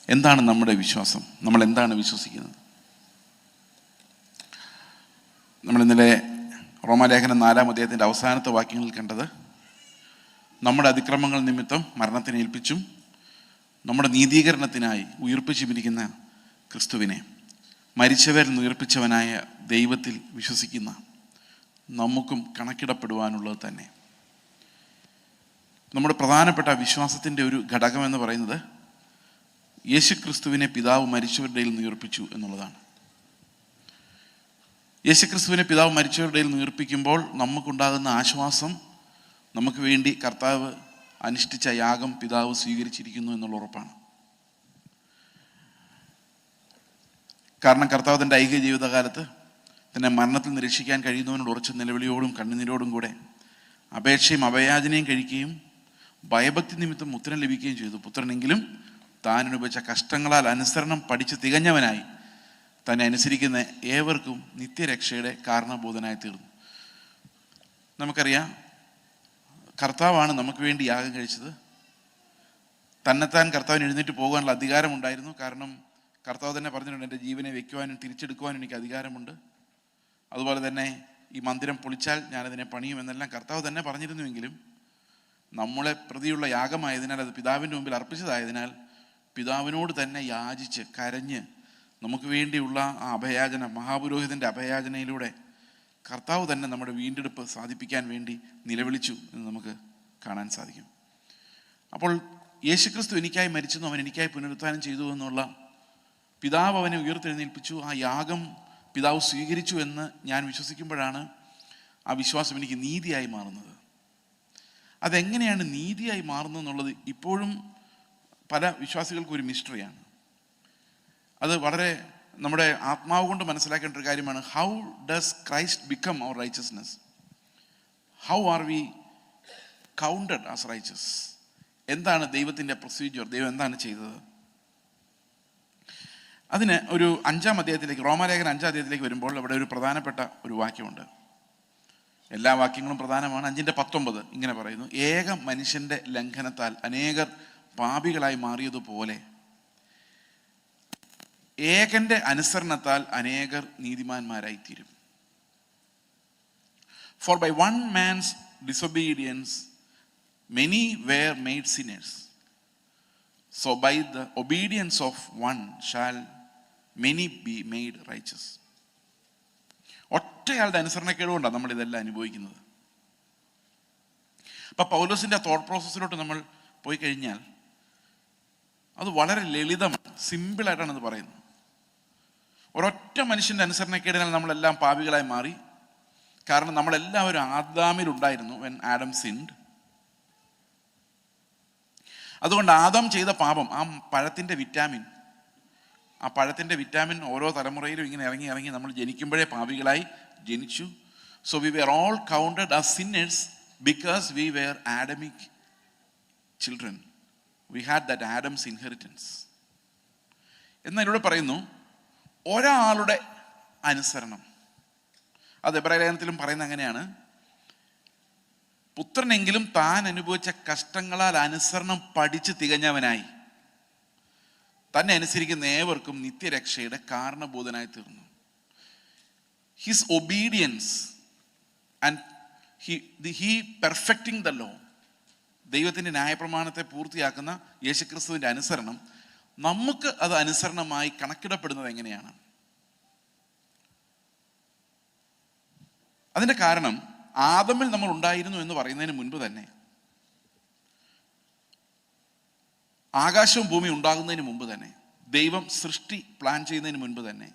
എന്താണ് നമ്മുടെ വിശ്വാസം? നമ്മൾ എന്താണ് വിശ്വസിക്കുന്നത്? നമ്മൾ ഇന്നലെ റോമാലേഖനം 4-ാം അധ്യായത്തിൻ്റെ അവസാനത്തെ വാക്യങ്ങളിൽ കണ്ടത്, നമ്മുടെ അതിക്രമങ്ങൾ നിമിത്തം മരണത്തിന് ഏൽപ്പിച്ചും നമ്മുടെ നീതീകരണത്തിനായി ഉയിർപ്പിച്ചിരിക്കുന്ന ക്രിസ്തുവിനെ മരിച്ചവരിൽ നിന്ന് ഉയർപ്പിച്ചവനായ ദൈവത്തിൽ വിശ്വസിക്കുന്ന നമുക്കും കണക്കിടപ്പെടുവാനുള്ളത് തന്നെ. നമ്മുടെ പ്രധാനപ്പെട്ട വിശ്വാസത്തിൻ്റെ ഒരു ഘടകമെന്ന് പറയുന്നത് യേശുക്രിസ്തുവിനെ പിതാവ് മരിച്ചവരുടെ നിന്ന് ഉയർപ്പിച്ചു എന്നുള്ളതാണ്. യേശുക്രിസ്തുവിനെ പിതാവ് മരിച്ചവരുടെ നിന്ന് ഉയർപ്പിക്കുമ്പോൾ നമുക്കുണ്ടാകുന്ന ആശ്വാസം, നമുക്ക് വേണ്ടി കർത്താവ് അനുഷ്ഠിച്ച യാഗം പിതാവ് സ്വീകരിച്ചിരിക്കുന്നു എന്നുള്ള ഉറപ്പാണ്. കാരണം കർത്താവ് തൻ്റെ ഐഹിക ജീവിതകാലത്ത് തന്നെ മരണത്തിൽ നിന്ന് രക്ഷിക്കാൻ കഴിയുന്നവനോട് ഉറച്ച നിലവിളിയോടും കണ്ണുനീരോടും കൂടെ അപേക്ഷയും അഭയാചനയും കഴിക്കുകയും ഭയഭക്തി നിമിത്തം പുത്രൻ ലഭിക്കുകയും ചെയ്തു. പുത്രനെങ്കിലും താൻ അനുഭവിച്ച കഷ്ടങ്ങളാൽ അനുസരണം പഠിച്ച് തികഞ്ഞവനായി തന്നെ അനുസരിക്കുന്ന ഏവർക്കും നിത്യരക്ഷയുടെ കാരണബോധനായി തീർന്നു. നമുക്കറിയാം, കർത്താവാണ് നമുക്ക് വേണ്ടി യാഗം കഴിച്ചത്. തന്നെത്താൻ കർത്താവിന് എഴുന്നേറ്റ് പോകാനുള്ള അധികാരമുണ്ടായിരുന്നു. കാരണം കർത്താവ് തന്നെ പറഞ്ഞിട്ടുണ്ട്, എൻ്റെ ജീവനെ വയ്ക്കുവാനും തിരിച്ചെടുക്കുവാനും എനിക്ക് അധികാരമുണ്ട്. അതുപോലെ തന്നെ ഈ മന്ദിരം പൊളിച്ചാൽ ഞാനതിനെ പണിയുമെന്നെല്ലാം കർത്താവ് തന്നെ പറഞ്ഞിരുന്നുവെങ്കിലും നമ്മളെ പ്രതിയുള്ള യാഗമായതിനാൽ, അത് പിതാവിൻ്റെ മുമ്പിൽ അർപ്പിച്ചതായതിനാൽ, പിതാവിനോട് തന്നെ യാചിച്ച് കരഞ്ഞ് നമുക്ക് വേണ്ടിയുള്ള ആ അഭയാചന, മഹാപുരോഹിതൻ്റെ അഭയാചനയിലൂടെ കർത്താവ് തന്നെ നമ്മുടെ വീണ്ടെടുപ്പ് സാധിപ്പിക്കാൻ വേണ്ടി നിലവിളിച്ചു എന്ന് നമുക്ക് കാണാൻ സാധിക്കും. അപ്പോൾ യേശുക്രിസ്തു എനിക്കായി മരിച്ചെന്നും അവൻ എനിക്കായി പുനരുത്ഥാനം ചെയ്തു എന്നുള്ള, പിതാവ് അവനെ ഉയർത്തെഴുന്നേൽപ്പിച്ചു, ആ യാഗം പിതാവ് സ്വീകരിച്ചു എന്ന് ഞാൻ വിശ്വസിക്കുമ്പോഴാണ് ആ വിശ്വാസം എനിക്ക് നീതിയായി മാറുന്നത്. അതെങ്ങനെയാണ് നീതിയായി മാറുന്നത് എന്നുള്ളത് ഇപ്പോഴും പല വിശ്വാസികൾക്കും ഒരു മിസ്റ്ററിയാണ്. അത് വളരെ നമ്മുടെ ആത്മാവ് കൊണ്ട് മനസ്സിലാക്കേണ്ട ഒരു കാര്യമാണ്. How does Christ become our righteousness? How are we counted as righteous? എന്താണ് ദൈവത്തിൻ്റെ പ്രൊസീജിയർ? ദൈവം എന്താണ് ചെയ്തത്? അതിന് ഒരു 5-ാം അധ്യായത്തിലേക്ക്, റോമാലേഖനം 5-ാം അധ്യായത്തിലേക്ക് വരുമ്പോൾ അവിടെ ഒരു പ്രധാനപ്പെട്ട ഒരു വാക്യമുണ്ട്. എല്ലാ വാക്യങ്ങളും പ്രധാനമാണ്. 5:19 ഇങ്ങനെ പറയുന്നു: ഏക മനുഷ്യൻ്റെ ലംഘനത്താൽ അനേകർ പാപികളായി മാറിയതുപോലെ ഏകന്റെ അനുസരണത്താൽ അനേകർ നീതിമാന്മാരായിത്തീരും. For by one man's disobedience many were made sinners, so by the obedience of one shall many be made righteous. ഒറ്റയാളുടെ അനുസരണക്കേടുകൊണ്ടാണ് നമ്മൾ ഇതെല്ലാം അനുഭവിക്കുന്നത്. അപ്പം പൗലോസിൻ്റെ തോട്ട് പ്രോസസ്സിലോട്ട് നമ്മൾ പോയി കഴിഞ്ഞാൽ അത് വളരെ ലളിതമാണ്, സിമ്പിളായിട്ടാണ് ഇത് പറയുന്നത്. ഒരൊറ്റ മനുഷ്യൻ്റെ അനുസരണക്കേടിനാൽ നമ്മളെല്ലാം പാപികളായി മാറി. കാരണം നമ്മളെല്ലാവരും ആദാമിലുണ്ടായിരുന്നു, when Adam sinned. അതുകൊണ്ട് ആദാം ചെയ്ത പാപം, ആ പഴത്തിൻ്റെ വിറ്റാമിൻ ഓരോ തലമുറയിലും ഇങ്ങനെ ഇറങ്ങി നമ്മൾ ജനിക്കുമ്പോഴേ പാപികളായി ജനിച്ചു. So we were all counted as sinners because we were Adamic children. We had that Adam's inheritance. എന്നാൽ ഇവിടെ പറയുന്നു ഒരാളുടെ അനുസരണം. അത് എബ്രായ ലേഖനത്തിലും പറയുന്നത് അങ്ങനെയാണ്: പുത്രനെങ്കിലും താൻ അനുഭവിച്ച കഷ്ടങ്ങളാൽ അനുസരണം പഠിച്ച് തികഞ്ഞവനായി തന്നെ അനുസരിക്കുന്ന ഏവർക്കും നിത്യരക്ഷയുടെ കാരണബോധനായി തീർന്നു. His obedience and he perfecting the law, ദൈവത്തിൻ്റെ ന്യായപ്രമാണത്തെ പൂർത്തിയാക്കുന്ന യേശുക്രിസ്തുവിൻ്റെ അനുസരണം നമുക്ക് അത് അനുസരണമായി കണക്കിടപ്പെടുന്നത് എങ്ങനെയാണ്? അതിൻ്റെ കാരണം ആദമിൽ നമ്മൾ ഉണ്ടായിരുന്നു എന്ന് പറയുന്നതിന് മുൻപ് തന്നെ, ആകാശവും ഭൂമി ഉണ്ടാകുന്നതിന് മുമ്പ് തന്നെ, ദൈവം സൃഷ്ടി പ്ലാൻ ചെയ്യുന്നതിന് മുൻപ് തന്നെ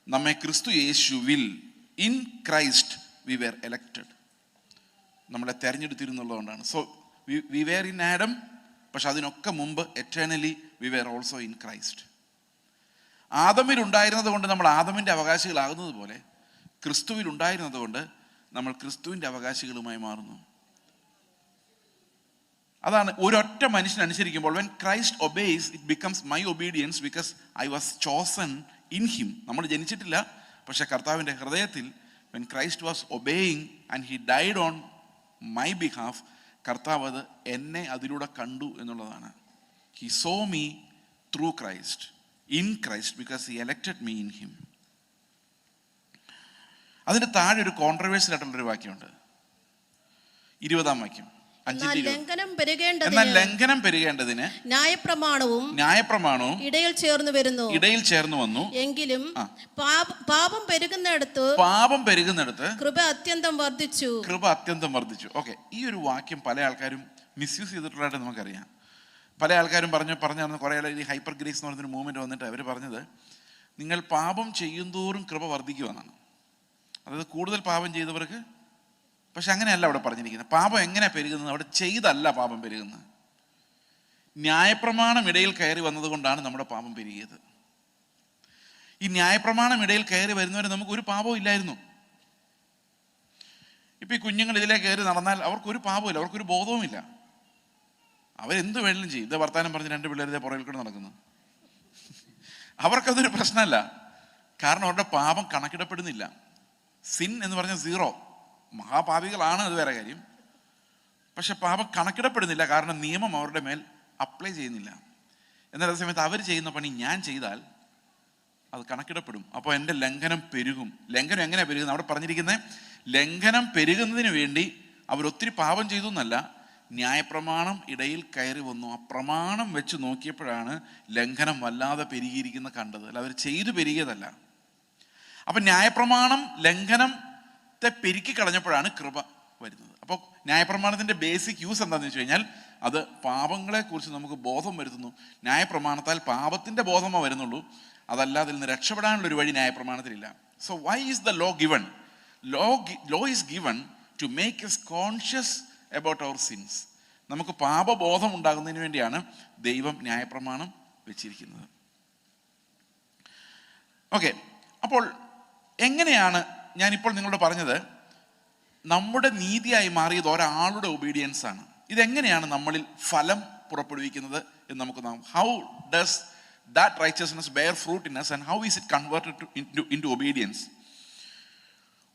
നമ്മെ ക്രിസ്തു യേശുവിൽ, in Christ we were elected, നമ്മളെ തെരഞ്ഞെടുത്തിരുന്നുള്ളതുകൊണ്ടാണ്. So we were in Adam, പക്ഷെ അതിനൊക്കെ മുമ്പ് eternally we were also in Christ. ആദമിൽ ഉണ്ടായിരുന്നത് കൊണ്ട് നമ്മൾ ആദമിൻ്റെ അവകാശികളാകുന്നത് പോലെ ക്രിസ്തുവിൽ ഉണ്ടായിരുന്നത് കൊണ്ട് നമ്മൾ ക്രിസ്തുവിൻ്റെ അവകാശികളുമായി മാറുന്നു. അതാണ് ഒരൊറ്റ മനുഷ്യൻ അനുസരിക്കുമ്പോൾ, when Christ obeys, it becomes my obedience because I was chosen in him. നമ്മൾ ജനിച്ചിട്ടില്ല, പക്ഷെ കർത്താവിൻ്റെ ഹൃദയത്തിൽ when Christ was obeying and he died on my behalf, കർത്താവ് അത് എന്നെ അതിലൂടെ കണ്ടു എന്നുള്ളതാണ്. He saw me through Christ, in Christ, because he elected me in him. അതിന് താഴെ ഒരു കോൺട്രവേഴ്സ്യൽ ആയിട്ടുള്ളൊരു വാക്യമുണ്ട്, 20-ാം വാക്യം. എന്നാൽ ലംഘനം പെരുകേണ്ടതിന് ന്യായപ്രമാണവും ഇടയിൽ ചേർന്നു വന്നു. എങ്കിലും പാപം പെരുകുന്നിടത്ത് കൃപ അത്യന്തം വർദ്ധിച്ചു. ഓക്കെ, ഈ ഒരു വാക്യം പല ആൾക്കാരും മിസ്യൂസ് ചെയ്തിട്ടുള്ളതായിട്ട് നമുക്കറിയാം. പല ആൾക്കാരും പറഞ്ഞു കുറേ ഈ ഹൈപ്പർ ഗ്രേസ് എന്ന് പറഞ്ഞൊരു മൂവ്മെന്റ് വന്നിട്ട് അവർ പറഞ്ഞത് നിങ്ങൾ പാപം ചെയ്യുന്തോറും കൃപ വർദ്ധിക്കുമെന്നാണ്. അതായത് കൂടുതൽ പാപം ചെയ്തവർക്ക്. പക്ഷെ അങ്ങനെയല്ല അവിടെ പറഞ്ഞിരിക്കുന്നത്. പാപം എങ്ങനെ പെരുകുന്നത്? അവിടെ ചെയ്തല്ല പാപം പെരുകുന്നത്. ന്യായപ്രമാണം ഇടയിൽ കയറി വന്നതുകൊണ്ടാണ് നമ്മുടെ പാപം പെരുകിയത്. ഈ ന്യായപ്രമാണം ഇടയിൽ കയറി വരുന്നവരെ നമുക്ക് ഒരു പാപവും ഇല്ലായിരുന്നു. ഇപ്പൊ ഈ കുഞ്ഞുങ്ങൾ ഇതിലേക്ക് കയറി നടന്നാൽ അവർക്കൊരു പാപമില്ല, അവർക്കൊരു ബോധവുമില്ല. അവരെന്ത് വേണമെങ്കിലും ചെയ്യും. ഇത് വർത്താനം പറഞ്ഞ് 2 പിള്ളേരെ പുറകിൽ കൂടെ നടക്കുന്നു. അവർക്കതൊരു പ്രശ്നമല്ല, കാരണം അവരുടെ പാപം കണക്കിടപ്പെടുന്നില്ല. സിൻ എന്ന് പറഞ്ഞ 0. മഹാപാപികളാണ്, അത് വേറെ കാര്യം. പക്ഷെ പാപം കണക്കിടപ്പെടുന്നില്ല, കാരണം നിയമം അവരുടെ മേൽ അപ്ലൈ ചെയ്യുന്നില്ല. എന്നാൽ അതേ സമയത്ത് അവർ ചെയ്യുന്ന പണി ഞാൻ ചെയ്താൽ അത് കണക്കിടപ്പെടും. അപ്പോൾ എൻ്റെ ലംഘനം പെരുകും. ലംഘനം എങ്ങനെയാണ് പെരുകുന്നത്? അവിടെ പറഞ്ഞിരിക്കുന്നത് ലംഘനം പെരുകുന്നതിന് വേണ്ടി അവരൊത്തിരി പാപം ചെയ്തു എന്നല്ല, ന്യായപ്രമാണം ഇടയിൽ കയറി വന്നു. ആ പ്രമാണം വെച്ച് നോക്കിയപ്പോഴാണ് ലംഘനം വല്ലാതെ പെരുകിയിരിക്കുന്ന കണ്ടത്, അല്ല അവർ ചെയ്തു പെരുകിയതല്ല. അപ്പം ന്യായപ്രമാണം ലംഘനത്തെ പെരുക്കി കളഞ്ഞപ്പോഴാണ് കൃപ വരുന്നത്. അപ്പോൾ ന്യായപ്രമാണത്തിൻ്റെ ബേസിക് യൂസ് എന്താണെന്ന് വെച്ച് കഴിഞ്ഞാൽ അത് പാപങ്ങളെക്കുറിച്ച് നമുക്ക് ബോധം വരുത്തുന്നു. ന്യായപ്രമാണത്താൽ പാപത്തിൻ്റെ ബോധമേ വരുന്നുള്ളൂ, അതല്ലാതെ നിന്ന് രക്ഷപ്പെടാനുള്ളൊരു വഴി ന്യായപ്രമാണത്തിലില്ല. So why is the law given? Law is given to make us conscious about our sins. നമുക്ക് പാപബോധം ഉണ്ടാകുന്നതിന് വേണ്ടിയാണ് ദൈവം ന്യായപ്രമാണം വെച്ചിരിക്കുന്നത്. ഓക്കെ, അപ്പോൾ എങ്ങനെയാണ് ഞാനിപ്പോൾ നിങ്ങളോട് പറഞ്ഞത് നമ്മുടെ നീതിയായി മാറിയത് ഒരാളുടെ ഒബീഡിയൻസ് ആണ്. ഇതെങ്ങനെയാണ് നമ്മളിൽ ഫലം പുറപ്പെടുവിക്കുന്നത് എന്ന് നമുക്ക് നോക്കാം. How does that righteousness bear fruit in us and how is it converted into obedience?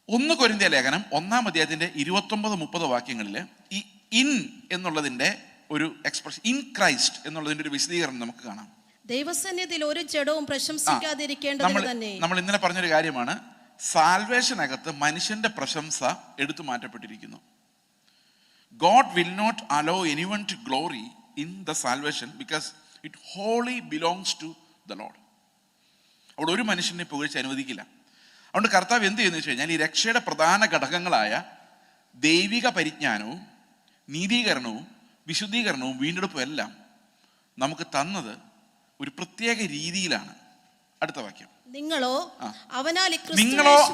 1 കൊരിന്ത്യ ലേഖനം 1-ാം അധ്യായത്തിന്റെ 29-30 വാക്യങ്ങളിൽ ഈ ഇൻ എന്നുള്ളതിന്റെ ഒരു എക്സ്പ്രഷൻ, ഇൻ ക്രൈസ്റ്റ് എന്നുള്ളതിന്റെ ഒരു വിശദീകരണം നമുക്ക് കാണാം. ദൈവസന്നിധിയിൽ ഒരു ജഡവും പ്രശംസിക്കാതിരിക്കേണ്ടതിന് തന്നെ. നമ്മൾ ഇന്നലെ പറഞ്ഞൊരു കാര്യമാണ്, സാൽവേഷനകത്ത് മനുഷ്യന്റെ പ്രശംസ എടുത്തു മാറ്റപ്പെട്ടിരിക്കുന്നു. God will not allow anyone to glory in the salvation because it wholly belongs to the Lord. അവിടെ ഒരു മനുഷ്യനെ പുകഴ്ച അനുവദിക്കില്ല. അതുകൊണ്ട് കർത്താവ് എന്ത് ചെയ്യുന്നു വെച്ച് കഴിഞ്ഞാൽ ഈ രക്ഷയുടെ പ്രധാന ഘടകങ്ങളായ ദൈവിക പരിജ്ഞാനവും നീതീകരണവും വിശുദ്ധീകരണവും വീണ്ടെടുപ്പും എല്ലാം നമുക്ക് തന്നത് ഒരു പ്രത്യേക രീതിയിലാണ്. അടുത്ത വാക്യം, നിങ്ങളോ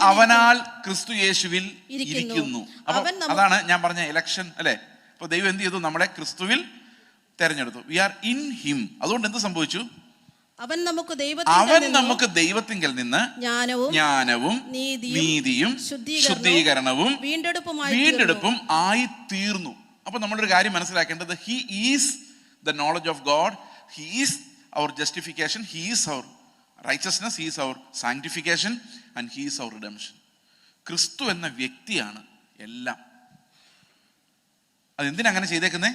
അവനാൽ ക്രിസ്തു യേശുവിൽ ഇരിക്കുന്നു. അപ്പൊ അതാണ് ഞാൻ പറഞ്ഞ ഇലക്ഷൻ അല്ലെ. അപ്പൊ ദൈവം എന്ത് ചെയ്തു? നമ്മളെ ക്രിസ്തുവിൽ തെരഞ്ഞെടുത്തു. We are in him. അതുകൊണ്ട് എന്ത് സംഭവിച്ചു? അവൻ നമുക്ക് ദൈവത്തിങ്കൽ നിന്ന് ജ്ഞാനവും നീതിയും ശുദ്ധീകരണവും വീണ്ടെടുപ്പും ആയി തീർന്നു. അപ്പൊ നമ്മളൊരു കാര്യം മനസ്സിലാക്കേണ്ടത്, he is the knowledge of God, he is our justification, he is our righteousness, he is our sanctification and he is our redemption. ക്രിസ്തു എന്ന വ്യക്തിയാണ് എല്ലാം. അതെന്തിനങ്ങനെ ചെയ്തേക്കുന്നേ?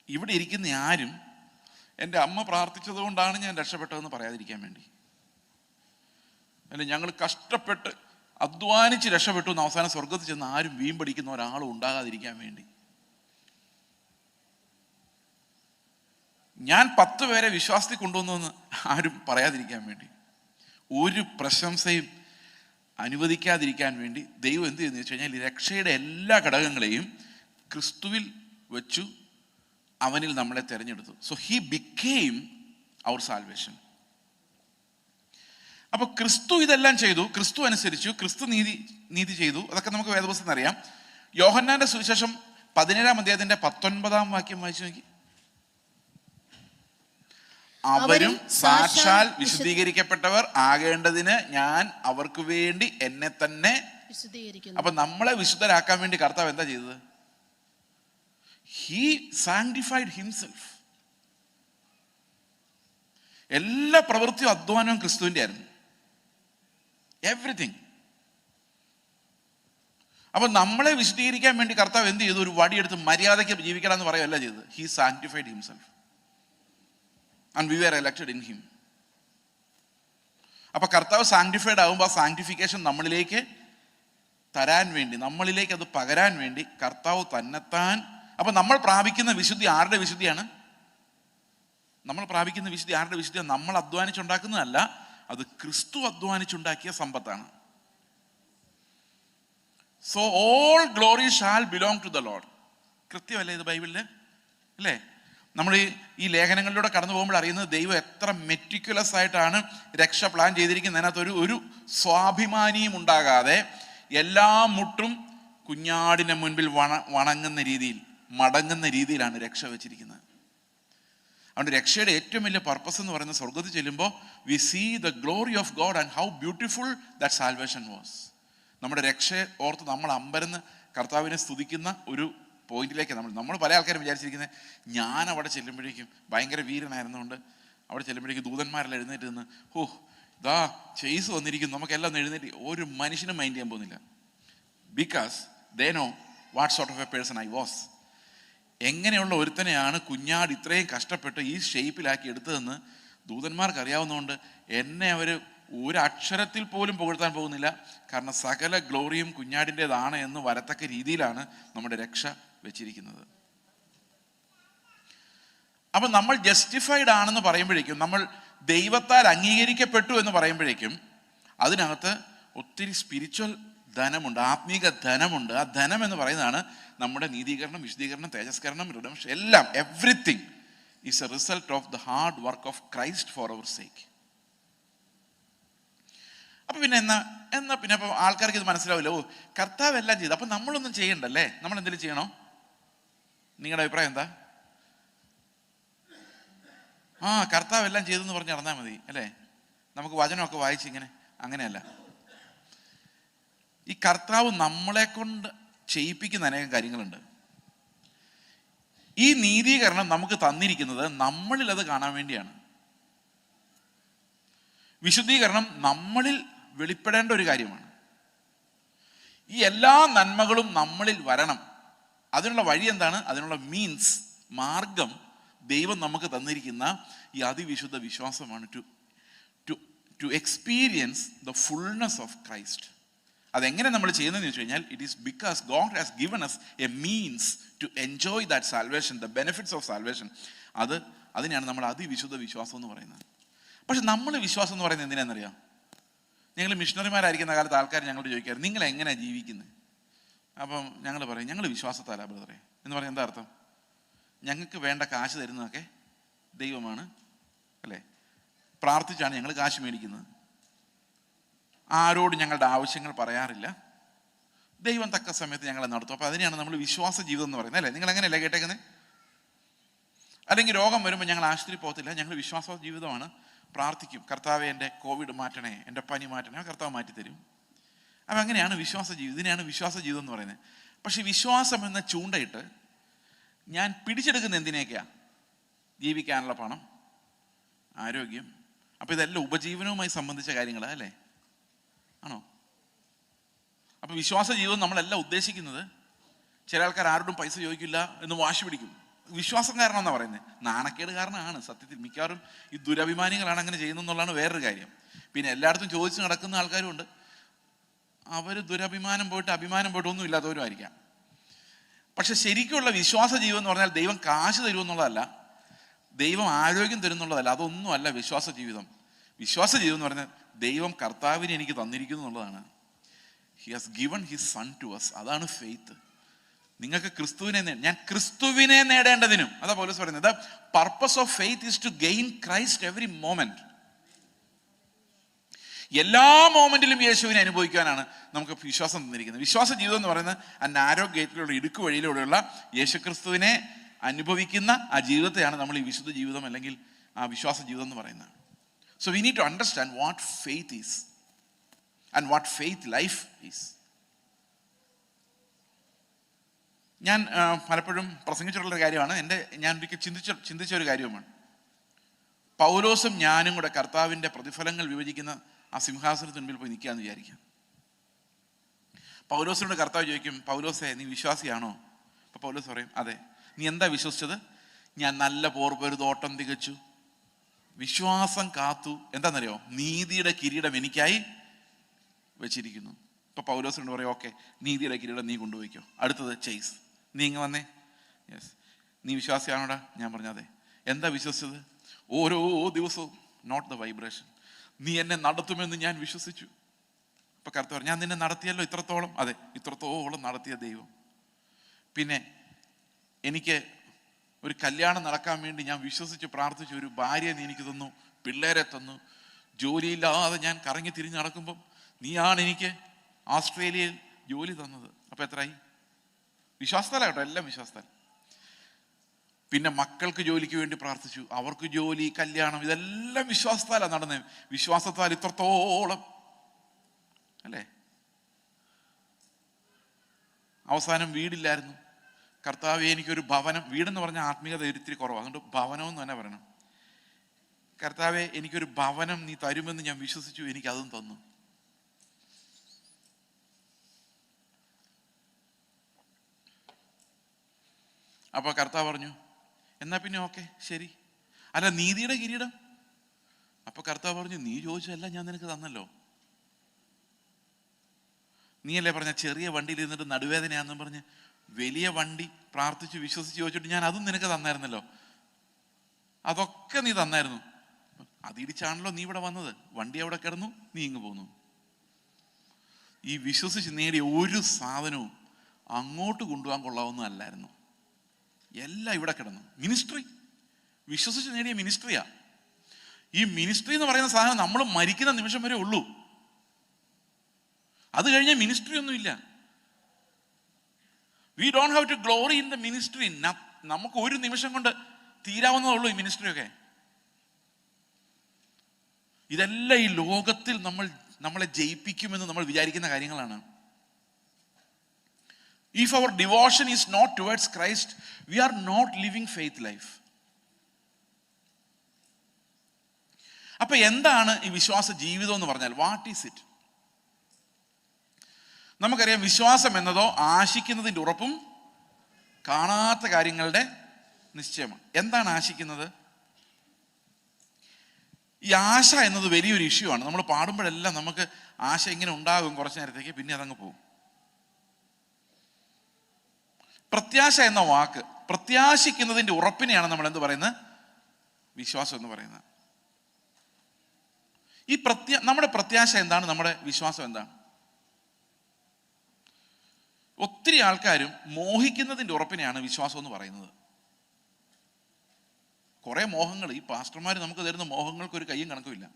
ഇവിടെ ഇരിക്കുന്ന ആരും എൻ്റെ അമ്മ പ്രാർത്ഥിച്ചത് കൊണ്ടാണ് ഞാൻ രക്ഷപ്പെട്ടതെന്ന് പറയാതിരിക്കാൻ വേണ്ടി, അല്ലെ ഞങ്ങൾ കഷ്ടപ്പെട്ട് അധ്വാനിച്ച് രക്ഷപ്പെട്ടു എന്ന് അവസാനം സ്വർഗത്തിൽ ചെന്ന് ആരും വീമ്പടിക്കുന്ന ഒരാളും ഉണ്ടാകാതിരിക്കാൻ വേണ്ടി, ഞാൻ 10 പേരെ വിശ്വാസത്തിൽ കൊണ്ടുവന്നെന്ന് ആരും പറയാതിരിക്കാൻ വേണ്ടി, ഒരു പ്രശംസയും അനുവദിക്കാതിരിക്കാൻ വേണ്ടി ദൈവം എന്ത് ചെയ്യുന്നു വെച്ച് കഴിഞ്ഞാൽ ഈ രക്ഷയുടെ എല്ലാ ഘടകങ്ങളെയും ക്രിസ്തുവിൽ വെച്ചു, അവനിൽ നമ്മളെ തിരഞ്ഞെടുത്തു. So he became our salvation. അപ്പൊ ക്രിസ്തു ഇതെല്ലാം ചെയ്തു, ക്രിസ്തു അനുസരിച്ചു, ക്രിസ്തു നീതി ചെയ്തു. അതൊക്കെ നമുക്ക് വേദപുസ്തകത്തിൽ അറിയാം. യോഹന്നാന്റെ സുവിശേഷം 17-ാം അധ്യായത്തിന്റെ 19-ാം വാക്യം വായിച്ചു നോക്കി. അവരും സാക്ഷാൽ വിശുദ്ധീകരിക്കപ്പെട്ടവർ ആകേണ്ടതിന് ഞാൻ അവർക്ക് വേണ്ടി എന്നെ തന്നെ വിശുദ്ധീകരിക്കുന്നു. അപ്പൊ നമ്മളെ വിശുദ്ധരാക്കാൻ വേണ്ടി കർത്താവ് എന്താ ചെയ്തത്? He sanctified himself. എല്ലാ പ്രവൃത്തിയും അധ്വാനവും ക്രിസ്തുവിന്റെ ആയിരുന്നു, എവറിത്തിങ്. അപ്പൊ നമ്മളെ വിശദീകരിക്കാൻ വേണ്ടി കർത്താവ് എന്ത് ചെയ്തു? ഒരു വടിയെടുത്ത് മര്യാദയ്ക്ക് ജീവിക്കണം എന്ന് പറയുകയല്ല ചെയ്തത്. He sanctified himself. And we were elected in him. അപ്പൊ കർത്താവ് സാങ്ക്ടിഫൈഡ് ആകുമ്പോൾ ആ സാങ്ക്ടിഫിക്കേഷൻ നമ്മളിലേക്ക് തരാൻ വേണ്ടി, നമ്മളിലേക്ക് അത് പകരാൻ വേണ്ടി കർത്താവ് തന്നെത്താൻ. അപ്പൊ നമ്മൾ പ്രാപിക്കുന്ന വിശുദ്ധി ആരുടെ വിശുദ്ധിയാണ്? നമ്മൾ പ്രാപിക്കുന്ന വിശുദ്ധി ആരുടെ വിശുദ്ധിയാണ്? നമ്മൾ അധ്വാനിച്ചുണ്ടാക്കുന്നതല്ല, അത് ക്രിസ്തു അധ്വാനിച്ചുണ്ടാക്കിയ സമ്പത്താണ്. So all glory shall belong to the Lord. കൃത്യമല്ലേ ഇത് ബൈബിളില്? അല്ലേ? നമ്മൾ ഈ ലേഖനങ്ങളിലൂടെ കടന്നു പോകുമ്പോൾ അറിയുന്നത് ദൈവം എത്ര മെറ്റിക്കുലസ് ആയിട്ടാണ് രക്ഷ പ്ലാൻ ചെയ്തിരിക്കുന്നത്. അതിനകത്ത് ഒരു സ്വാഭിമാനിയും ഉണ്ടാകാതെ എല്ലാ മുട്ടും കുഞ്ഞാടിന് മുൻപിൽ വണങ്ങുന്ന രീതിയിൽ, മടങ്ങുന്ന രീതിയിലാണ് രക്ഷ വെച്ചിരിക്കുന്നത്. അതുകൊണ്ട് രക്ഷയുടെ ഏറ്റവും വലിയ പർപ്പസ് എന്ന് പറയുന്നത്, സ്വർഗത്തിൽ ചെല്ലുമ്പോൾ we see the glory of God and how beautiful that salvation was. നമ്മുടെ രക്ഷയെ ഓർത്ത് നമ്മൾ അമ്പരന്ന് കർത്താവിനെ സ്തുതിക്കുന്ന ഒരു പോയിന്റിലേക്ക് നമ്മൾ പല ആൾക്കാരും വിചാരിച്ചിരിക്കുന്നത്, ഞാൻ അവിടെ ചെല്ലുമ്പോഴേക്കും ഭയങ്കര വീരനായിരുന്നുകൊണ്ട് അവിടെ ചെല്ലുമ്പോഴേക്കും ദൂതന്മാരെല്ലാം എഴുന്നേറ്റ് നിന്ന്, ഓ ഇതാ ചെയ്സ് വന്നിരിക്കും, നമുക്കെല്ലാം ഒന്ന് എഴുന്നേറ്റ്. ഒരു മനുഷ്യനും മൈൻഡ് ചെയ്യാൻ പോകുന്നില്ല. Because they know what sort of A person I was. എങ്ങനെയുള്ള ഒരുത്തനെയാണ് കുഞ്ഞാട് ഇത്രയും കഷ്ടപ്പെട്ട് ഈ ഷേപ്പിലാക്കി എടുത്തതെന്ന് ദൂതന്മാർക്ക് അറിയാവുന്നതുകൊണ്ട് എന്നെ അവർ ഒരു അക്ഷരത്തിൽ പോലും പുകഴ്ത്താൻ പോകുന്നില്ല. കാരണം സകല ഗ്ലോറിയും കുഞ്ഞാടിൻ്റെതാണ് എന്ന് വരത്തക്ക രീതിയിലാണ് നമ്മുടെ രക്ഷ വെച്ചിരിക്കുന്നത്. അപ്പം നമ്മൾ ജസ്റ്റിഫൈഡ് ആണെന്ന് പറയുമ്പോഴേക്കും, നമ്മൾ ദൈവത്താൽ അംഗീകരിക്കപ്പെട്ടു എന്ന് പറയുമ്പോഴേക്കും അതിനകത്ത് ഒത്തിരി സ്പിരിച്വൽ ധനമുണ്ട്, ആത്മീക ധനമുണ്ട്. ആ ധനം എന്ന് പറയുന്നതാണ് നമ്മുടെ നീതീകരണം, വിശുദ്ധീകരണം, തേജസ്കരണം, റിഡംഷൻ, എല്ലാം. Everything is a result of the hard work of Christ for our sake. അപ്പൊ പിന്നെ പിന്നെ അപ്പൊ ആൾക്കാർക്ക് ഇത് മനസ്സിലാവില്ല, ഓ കർത്താവ് എല്ലാം ചെയ്തു, അപ്പൊ നമ്മളൊന്നും ചെയ്യണ്ടല്ലേ, നമ്മൾ എന്തെങ്കിലും ചെയ്യണോ? നിങ്ങളുടെ അഭിപ്രായം എന്താ? കർത്താവ് എല്ലാം ചെയ്തെന്ന് പറഞ്ഞ് നടന്നാൽ മതി അല്ലേ? നമുക്ക് വചനമൊക്കെ വായിച്ച് ഇങ്ങനെ. അങ്ങനെയല്ല. ഈ കർത്താവ് നമ്മളെ കൊണ്ട് ചെയ്യിപ്പിക്കുന്ന അനേകം കാര്യങ്ങളുണ്ട്. ഈ നീതീകരണം നമുക്ക് തന്നിരിക്കുന്നത് നമ്മളിൽ അത് കാണാൻ വേണ്ടിയാണ്. വിശുദ്ധീകരണം നമ്മളിൽ വെളിപ്പെടേണ്ട ഒരു കാര്യമാണ്. ഈ എല്ലാ നന്മകളും നമ്മളിൽ വരണം. അതിനുള്ള വഴി എന്താണ്? അതിനുള്ള മീൻസ്, മാർഗം ദൈവം നമുക്ക് തന്നിരിക്കുന്ന ഈ അതിവിശുദ്ധ വിശ്വാസമാണ്. To experience the fullness of Christ. അതെങ്ങനെ നമ്മൾ ചെയ്യുന്നതെന്ന് വെച്ച് കഴിഞ്ഞാൽ, it is because God has given us a means to enjoy that salvation, the benefits of salvation. അതിനെയാണ് നമ്മൾ അതിവിശുദ്ധ വിശ്വാസം എന്ന് പറയുന്നത്. പക്ഷെ നമ്മൾ വിശ്വാസം എന്ന് പറയുന്നത് എന്തിനാണെന്നറിയാം? ഞങ്ങൾ മിഷണറിമാരായിരിക്കുന്ന കാലത്ത് ആൾക്കാർ ഞങ്ങളോട് ചോദിക്കാറ്, നിങ്ങൾ എങ്ങനെയാണ് ജീവിക്കുന്നത്? അപ്പം ഞങ്ങൾ പറയും, ഞങ്ങൾ വിശ്വാസത്താലാ ബ്രദറെ എന്ന് പറഞ്ഞാൽ എന്താ അർത്ഥം? ഞങ്ങൾക്ക് വേണ്ട കാശ് തരുന്നതൊക്കെ ദൈവമാണ് അല്ലേ? പ്രാർത്ഥിച്ചാണ് ഞങ്ങൾ കാശ് മേടിക്കുന്നത്. ആരോട് ഞങ്ങളുടെ ആവശ്യങ്ങൾ പറയാറില്ല. ദൈവം തക്ക സമയത്ത് ഞങ്ങളെ നടത്തും. അപ്പം അതിനെയാണ് നമ്മൾ വിശ്വാസ ജീവിതം എന്ന് പറയുന്നത് അല്ലേ? നിങ്ങൾ എങ്ങനെയല്ലേ കേട്ടേക്കുന്നത്? അല്ലെങ്കിൽ രോഗം വരുമ്പോൾ ഞങ്ങൾ ആശുപത്രി പോകത്തില്ല, ഞങ്ങൾ വിശ്വാസ ജീവിതമാണ്. പ്രാർത്ഥിക്കും, കർത്താവെ എൻ്റെ കോവിഡ് മാറ്റണേ, എൻ്റെ പനി മാറ്റണേ, കർത്താവ് മാറ്റിത്തരും. അപ്പം അങ്ങനെയാണ് വിശ്വാസ ജീവിതം. ഇതിനെയാണ് വിശ്വാസ ജീവിതം എന്ന് പറയുന്നത്. പക്ഷെ വിശ്വാസം എന്ന ചൂണ്ടയിട്ട് ഞാൻ പിടിച്ചെടുക്കുന്ന എന്തിനേക്കാണ്? ജീവിക്കാനുള്ള പണം, ആരോഗ്യം. അപ്പം ഇതെല്ലാം ഉപജീവനവുമായി സംബന്ധിച്ച കാര്യങ്ങളാണ് അല്ലേ? ആണോ? അപ്പം വിശ്വാസ ജീവിതം നമ്മളെല്ലാം ഉദ്ദേശിക്കുന്നത്, ചില ആൾക്കാർ ആരോടും പൈസ ചോദിക്കില്ല എന്ന് വാശി പിടിക്കും. വിശ്വാസം കാരണം എന്നാണ് പറയുന്നത്. നാണക്കേട് കാരണമാണ് സത്യത്തിൽ. മിക്കവാറും ഈ ദുരഭിമാനികളാണ് അങ്ങനെ ചെയ്യുന്നതെന്നുള്ളതാണ് വേറൊരു കാര്യം. പിന്നെ എല്ലായിടത്തും ചോദിച്ച് നടക്കുന്ന ആൾക്കാരും ഉണ്ട്. അവർ ദുരഭിമാനം പോയിട്ട് അഭിമാനം പോയിട്ട് ഒന്നും ഇല്ലാത്തവരും ആയിരിക്കാം. പക്ഷെ ശരിക്കുള്ള വിശ്വാസ ജീവിതം എന്ന് പറഞ്ഞാൽ ദൈവം കാശ് തരുമെന്നുള്ളതല്ല, ദൈവം ആരോഗ്യം തരുന്നുള്ളതല്ല, അതൊന്നും അല്ല വിശ്വാസ ജീവിതം. വിശ്വാസ ജീവിതം എന്ന് പറഞ്ഞാൽ ദൈവം കർത്താവിനെ എനിക്ക് തന്നിരിക്കുന്നു എന്നുള്ളതാണ്. He has given his son to us. അതാണ് ഫെയ്ത്ത്. നിങ്ങൾക്ക് ഞാൻ ക്രിസ്തുവിനെ നേടേണ്ടതിനും, അതാ പൗലോസ് പറയുന്നത്, purpose of faith is to gain Christ every moment. എല്ലാ മോമെന്റിലും യേശുവിനെ അനുഭവിക്കാനാണ് നമുക്ക് വിശ്വാസം തന്നിരിക്കുന്നത്. വിശ്വാസ ജീവിതം എന്ന് പറയുന്നത് ആ നാരോ ഗേറ്റിലൂടെ, ഇടുക്ക് വഴിയിലൂടെയുള്ള യേശുക്രിസ്തുവിനെ അനുഭവിക്കുന്ന ആ ജീവിതത്തെയാണ് നമ്മൾ ഈ വിശുദ്ധ ജീവിതം അല്ലെങ്കിൽ ആ വിശ്വാസ ജീവിതം എന്ന് പറയുന്നത്. So we need to understand what faith is and what faith life is. ഞാൻ പലപ്പോഴും പ്രസംഗിച്ചിട്ടുള്ളൊരു കാര്യമാണ്. ഞാൻ ഒരിക്കൽ ചിന്തിച്ച ഒരു കാര്യവുമാണ്. പൗലോസും ഞാനും കൂടെ കർത്താവിൻ്റെ പ്രതിഫലങ്ങൾ വിഭജിക്കുന്ന ആ സിംഹാസനത്തിന് മുൻപിൽ പോയി നിൽക്കാമെന്ന് വിചാരിക്കാം. പൗലോസിനോട് കർത്താവ് ചോദിക്കും, പൗലോസേ നീ വിശ്വാസിയാണോ? അപ്പോൾ പൗലോസ് പറയും, അതെ. നീ എന്താ വിശ്വസിച്ചത്? ഞാൻ നല്ല പോർപ്പൊരുതോട്ടം തികച്ചു, വിശ്വാസം കാത്തു. എന്താണെന്നറിയോ? നീതിയുടെ കിരീടം എനിക്കായി വെച്ചിരിക്കുന്നു. ഇപ്പൊ പൗലോസിനോട് പറയും, ഓക്കെ, നീതിയുടെ കിരീടം നീ കൊണ്ടുപോയിക്കോ. അടുത്തത് ചെയ്സ്, നീ ഇങ്ങ് വന്നേ. യെസ്, നീ വിശ്വാസിയാണോടാ? ഞാൻ പറഞ്ഞതെ. എന്താ വിശ്വസിച്ചത്? ഓരോ ദിവസവും, നോട്ട് ദ വൈബ്രേഷൻ, നീ എന്നെ നടത്തുമെന്ന് ഞാൻ വിശ്വസിച്ചു. ഇപ്പൊ കർത്താവ് പറഞ്ഞു, ഞാൻ നിന്നെ നടത്തിയല്ലോ ഇത്രത്തോളം. അതെ, ഇത്രത്തോളം നടത്തിയ ദൈവം. പിന്നെ എനിക്ക് ഒരു കല്യാണം നടക്കാൻ വേണ്ടി ഞാൻ വിശ്വസിച്ച് പ്രാർത്ഥിച്ചു. ഒരു ഭാര്യയെ നീ എനിക്ക് തന്നു, പിള്ളേരെ തന്നു. ജോലിയില്ലാതെ ഞാൻ കറങ്ങി തിരിഞ്ഞ് നടക്കുമ്പം നീയാണ് എനിക്ക് ഓസ്ട്രേലിയയിൽ ജോലി തന്നത്. അപ്പൊ എത്രയായി? വിശ്വാസത്താല കേട്ടോ, എല്ലാം വിശ്വാസത്താൽ. പിന്നെ മക്കൾക്ക് ജോലിക്ക് വേണ്ടി പ്രാർത്ഥിച്ചു, അവർക്ക് ജോലി, കല്യാണം, ഇതെല്ലാം വിശ്വാസത്താലാണ് നടന്നത്. വിശ്വാസത്താൽ ഇത്രത്തോളം, അല്ലേ? അവസാനം വീടില്ലായിരുന്നു. കർത്താവേ, എനിക്കൊരു ഭവനം. വീടെന്ന് പറഞ്ഞാൽ ആത്മീയത ഒരിത്തിരി കുറവാണ്, അതുകൊണ്ട് ഭവനം എന്ന് തന്നെ പറയണം. കർത്താവേ, എനിക്കൊരു ഭവനം നീ തരുമെന്ന് ഞാൻ വിശ്വസിച്ചു, എനിക്കതും തന്നു. അപ്പൊ കർത്താവ് പറഞ്ഞു, എന്നാ പിന്നെ ഓക്കെ, ശരി. അല്ല, നീതിയുടെ കിരീടം? അപ്പൊ കർത്താവ് പറഞ്ഞു, നീ ചോദിച്ചതല്ല ഞാൻ നിനക്ക് തന്നല്ലോ. നീയല്ലേ പറഞ്ഞ ചെറിയ വണ്ടിയിൽ ഇരുന്നിട്ട് നടുവേദനയാണെന്നും പറഞ്ഞ് വലിയ വണ്ടി പ്രാർത്ഥിച്ച് വിശ്വസിച്ച് ചോദിച്ചിട്ട് ഞാൻ അതും നിനക്ക് തന്നായിരുന്നല്ലോ. അതൊക്കെ നീ തന്നായിരുന്നു. അതിടിച്ചാണല്ലോ നീ ഇവിടെ വന്നത്. വണ്ടി അവിടെ കിടന്നു, നീ ഇങ്ങ് പോന്നു. ഈ വിശ്വസിച്ച് നേടിയ ഒരു സാധനവും അങ്ങോട്ട് കൊണ്ടുപോകാൻ കൊള്ളാവുന്ന അല്ലായിരുന്നു. എല്ലാം ഇവിടെ കിടന്നു. മിനിസ്ട്രി, വിശ്വസിച്ച് നേടിയ മിനിസ്ട്രിയാ. ഈ മിനിസ്ട്രി എന്ന് പറയുന്ന സാധനം നമ്മൾ മരിക്കുന്ന നിമിഷം വരെ ഉള്ളൂ. അത് കഴിഞ്ഞ മിനിസ്ട്രി ഒന്നുമില്ല. We don't have to glory in the ministry. നമുക്ക് ഒരു നിമിഷം കൊണ്ട് തീരാവുന്നതേ ഉള്ളൂ ഈ മിനിസ്ട്രി ഒക്കെ. ഇതെല്ലാം ഈ ലോകത്തിൽ നമ്മളെ ജയിപ്പിക്കുമെന്ന് നമ്മൾ വിചാരിക്കുന്ന കാര്യങ്ങളാണ്. If our devotion is not towards Christ, we are not living faith life. അപ്പൊ എന്താണ് ഈ വിശ്വാസ ജീവിതം എന്ന് പറഞ്ഞാൽ? What is it? നമുക്കറിയാം, വിശ്വാസം എന്നതോ ആശിക്കുന്നതിൻ്റെ ഉറപ്പും കാണാത്ത കാര്യങ്ങളുടെ നിശ്ചയമാണ്. എന്താണ് ആശിക്കുന്നത്? ഈ ആശ എന്നത് വലിയൊരു ഇഷ്യൂ ആണ്. നമ്മൾ പാടുമ്പോഴെല്ലാം നമുക്ക് ആശ ഇങ്ങനെ ഉണ്ടാകും കുറച്ചു നേരത്തേക്ക്, പിന്നെ അതങ്ങ് പോകും. പ്രത്യാശ എന്ന വാക്ക്, പ്രത്യാശിക്കുന്നതിൻ്റെ ഉറപ്പിനെയാണ് നമ്മൾ എന്ത് പറയുന്നത്? വിശ്വാസം എന്ന് പറയുന്നത്. ഈ നമ്മുടെ പ്രത്യാശ എന്താണ്? നമ്മുടെ വിശ്വാസം എന്താണ്? ഒത്തിരി ആൾക്കാരും മോഹിക്കുന്നതിൻ്റെ ഉറപ്പിനെയാണ് വിശ്വാസം എന്ന് പറയുന്നത്. കുറെ മോഹങ്ങൾ, ഈ പാസ്റ്റർമാർ നമുക്ക് തരുന്ന മോഹങ്ങൾക്ക് ഒരു കയ്യും കണക്കുമില്ല.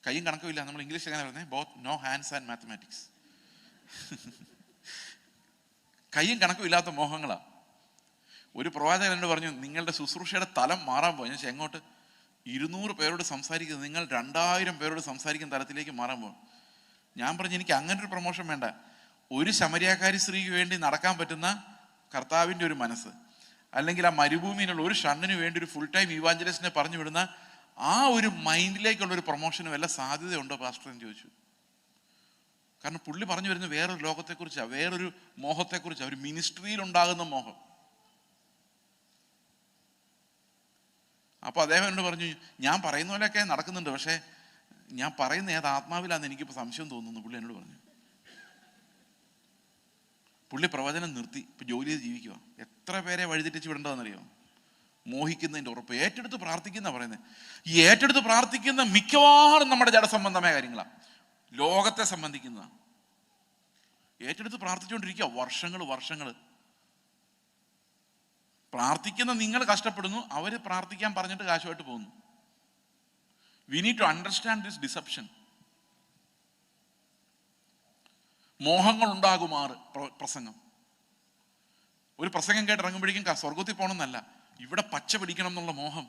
കയ്യും കണക്കുമില്ല, നമ്മൾ ഇംഗ്ലീഷ് എങ്ങനെ പറയുന്നത്? Both no hands and mathematics. കയ്യും കണക്കും ഇല്ലാത്ത മോഹങ്ങളാ. ഒരു പ്രവാചകൻ എന്നോട് പറഞ്ഞു, നിങ്ങളുടെ ശുശ്രൂഷയുടെ തലം മാറാൻ പോയി. ഞാൻ എങ്ങോട്ട്? 200 പേരോട് സംസാരിക്കുന്നത് നിങ്ങൾ 2000 പേരോട് സംസാരിക്കുന്ന തലത്തിലേക്ക് മാറാൻ പോകും. ഞാൻ പറഞ്ഞു, എനിക്ക് അങ്ങനെ ഒരു പ്രൊമോഷൻ വേണ്ട. ഒരു ശമരിയാക്കാരി സ്ത്രീക്ക് വേണ്ടി നടക്കാൻ പറ്റുന്ന കർത്താവിൻ്റെ ഒരു മനസ്സ്, അല്ലെങ്കിൽ ആ മരുഭൂമിയിലുള്ള ഒരു ഷണ്ണിന് വേണ്ടി ഒരു ഫുൾ ടൈം ഇവാഞ്ചലിസ്റ്റിനെ പറഞ്ഞു വിടുന്ന ആ ഒരു മൈൻഡിലേക്കുള്ള ഒരു പ്രൊമോഷന് വല്ല സാധ്യതയുണ്ടോ പാസ്റ്റർ എന്ന് ചോദിച്ചു. കാരണം പുള്ളി പറഞ്ഞു വരുന്നത് വേറൊരു ലോകത്തെക്കുറിച്ചാണ്, വേറൊരു മോഹത്തെക്കുറിച്ചാണ്, ഒരു മിനിസ്ട്രിയിൽ ഉണ്ടാകുന്ന മോഹം. അപ്പോൾ അദ്ദേഹം എന്നോട് പറഞ്ഞു, ഞാൻ പറയുന്ന പോലെയൊക്കെ നടക്കുന്നുണ്ട്, പക്ഷേ ഞാൻ പറയുന്ന ഏത് ആത്മാവിലാന്ന് എനിക്കിപ്പോൾ സംശയം തോന്നുന്നു. പുള്ളി എന്നോട് പറഞ്ഞു. പുള്ളി പ്രവചനം നിർത്തി, ഇപ്പം ജോലി ചെയ്ത് ജീവിക്കുക. എത്ര പേരെ വഴിതെറ്റിച്ച് വിടേണ്ടതെന്നറിയോ? മോഹിക്കുന്നതിൻ്റെ ഉറപ്പ്. ഏറ്റെടുത്ത് പ്രാർത്ഥിക്കുന്ന പറയുന്നത്. ഈ ഏറ്റെടുത്ത് പ്രാർത്ഥിക്കുന്ന മിക്കവാറും നമ്മുടെ ജഡസംബന്ധമായ കാര്യങ്ങളാണ്, ലോകത്തെ സംബന്ധിക്കുന്നതാണ്. ഏറ്റെടുത്ത് പ്രാർത്ഥിച്ചുകൊണ്ടിരിക്കുക വർഷങ്ങൾ. പ്രാർത്ഥിക്കുന്ന നിങ്ങൾ കഷ്ടപ്പെടുന്നു, അവർ പ്രാർത്ഥിക്കാൻ പറഞ്ഞിട്ട് കാശുമായിട്ട് പോകുന്നു. We need to understand this deception. മോഹങ്ങൾ ഉണ്ടാകുമാറ് പ്രസംഗം. ഒരു പ്രസംഗം കേട്ട് ഇറങ്ങുമ്പോഴേക്കും സ്വർഗത്തിൽ പോകണമെന്നല്ല, ഇവിടെ പച്ച പിടിക്കണം എന്നുള്ള മോഹം.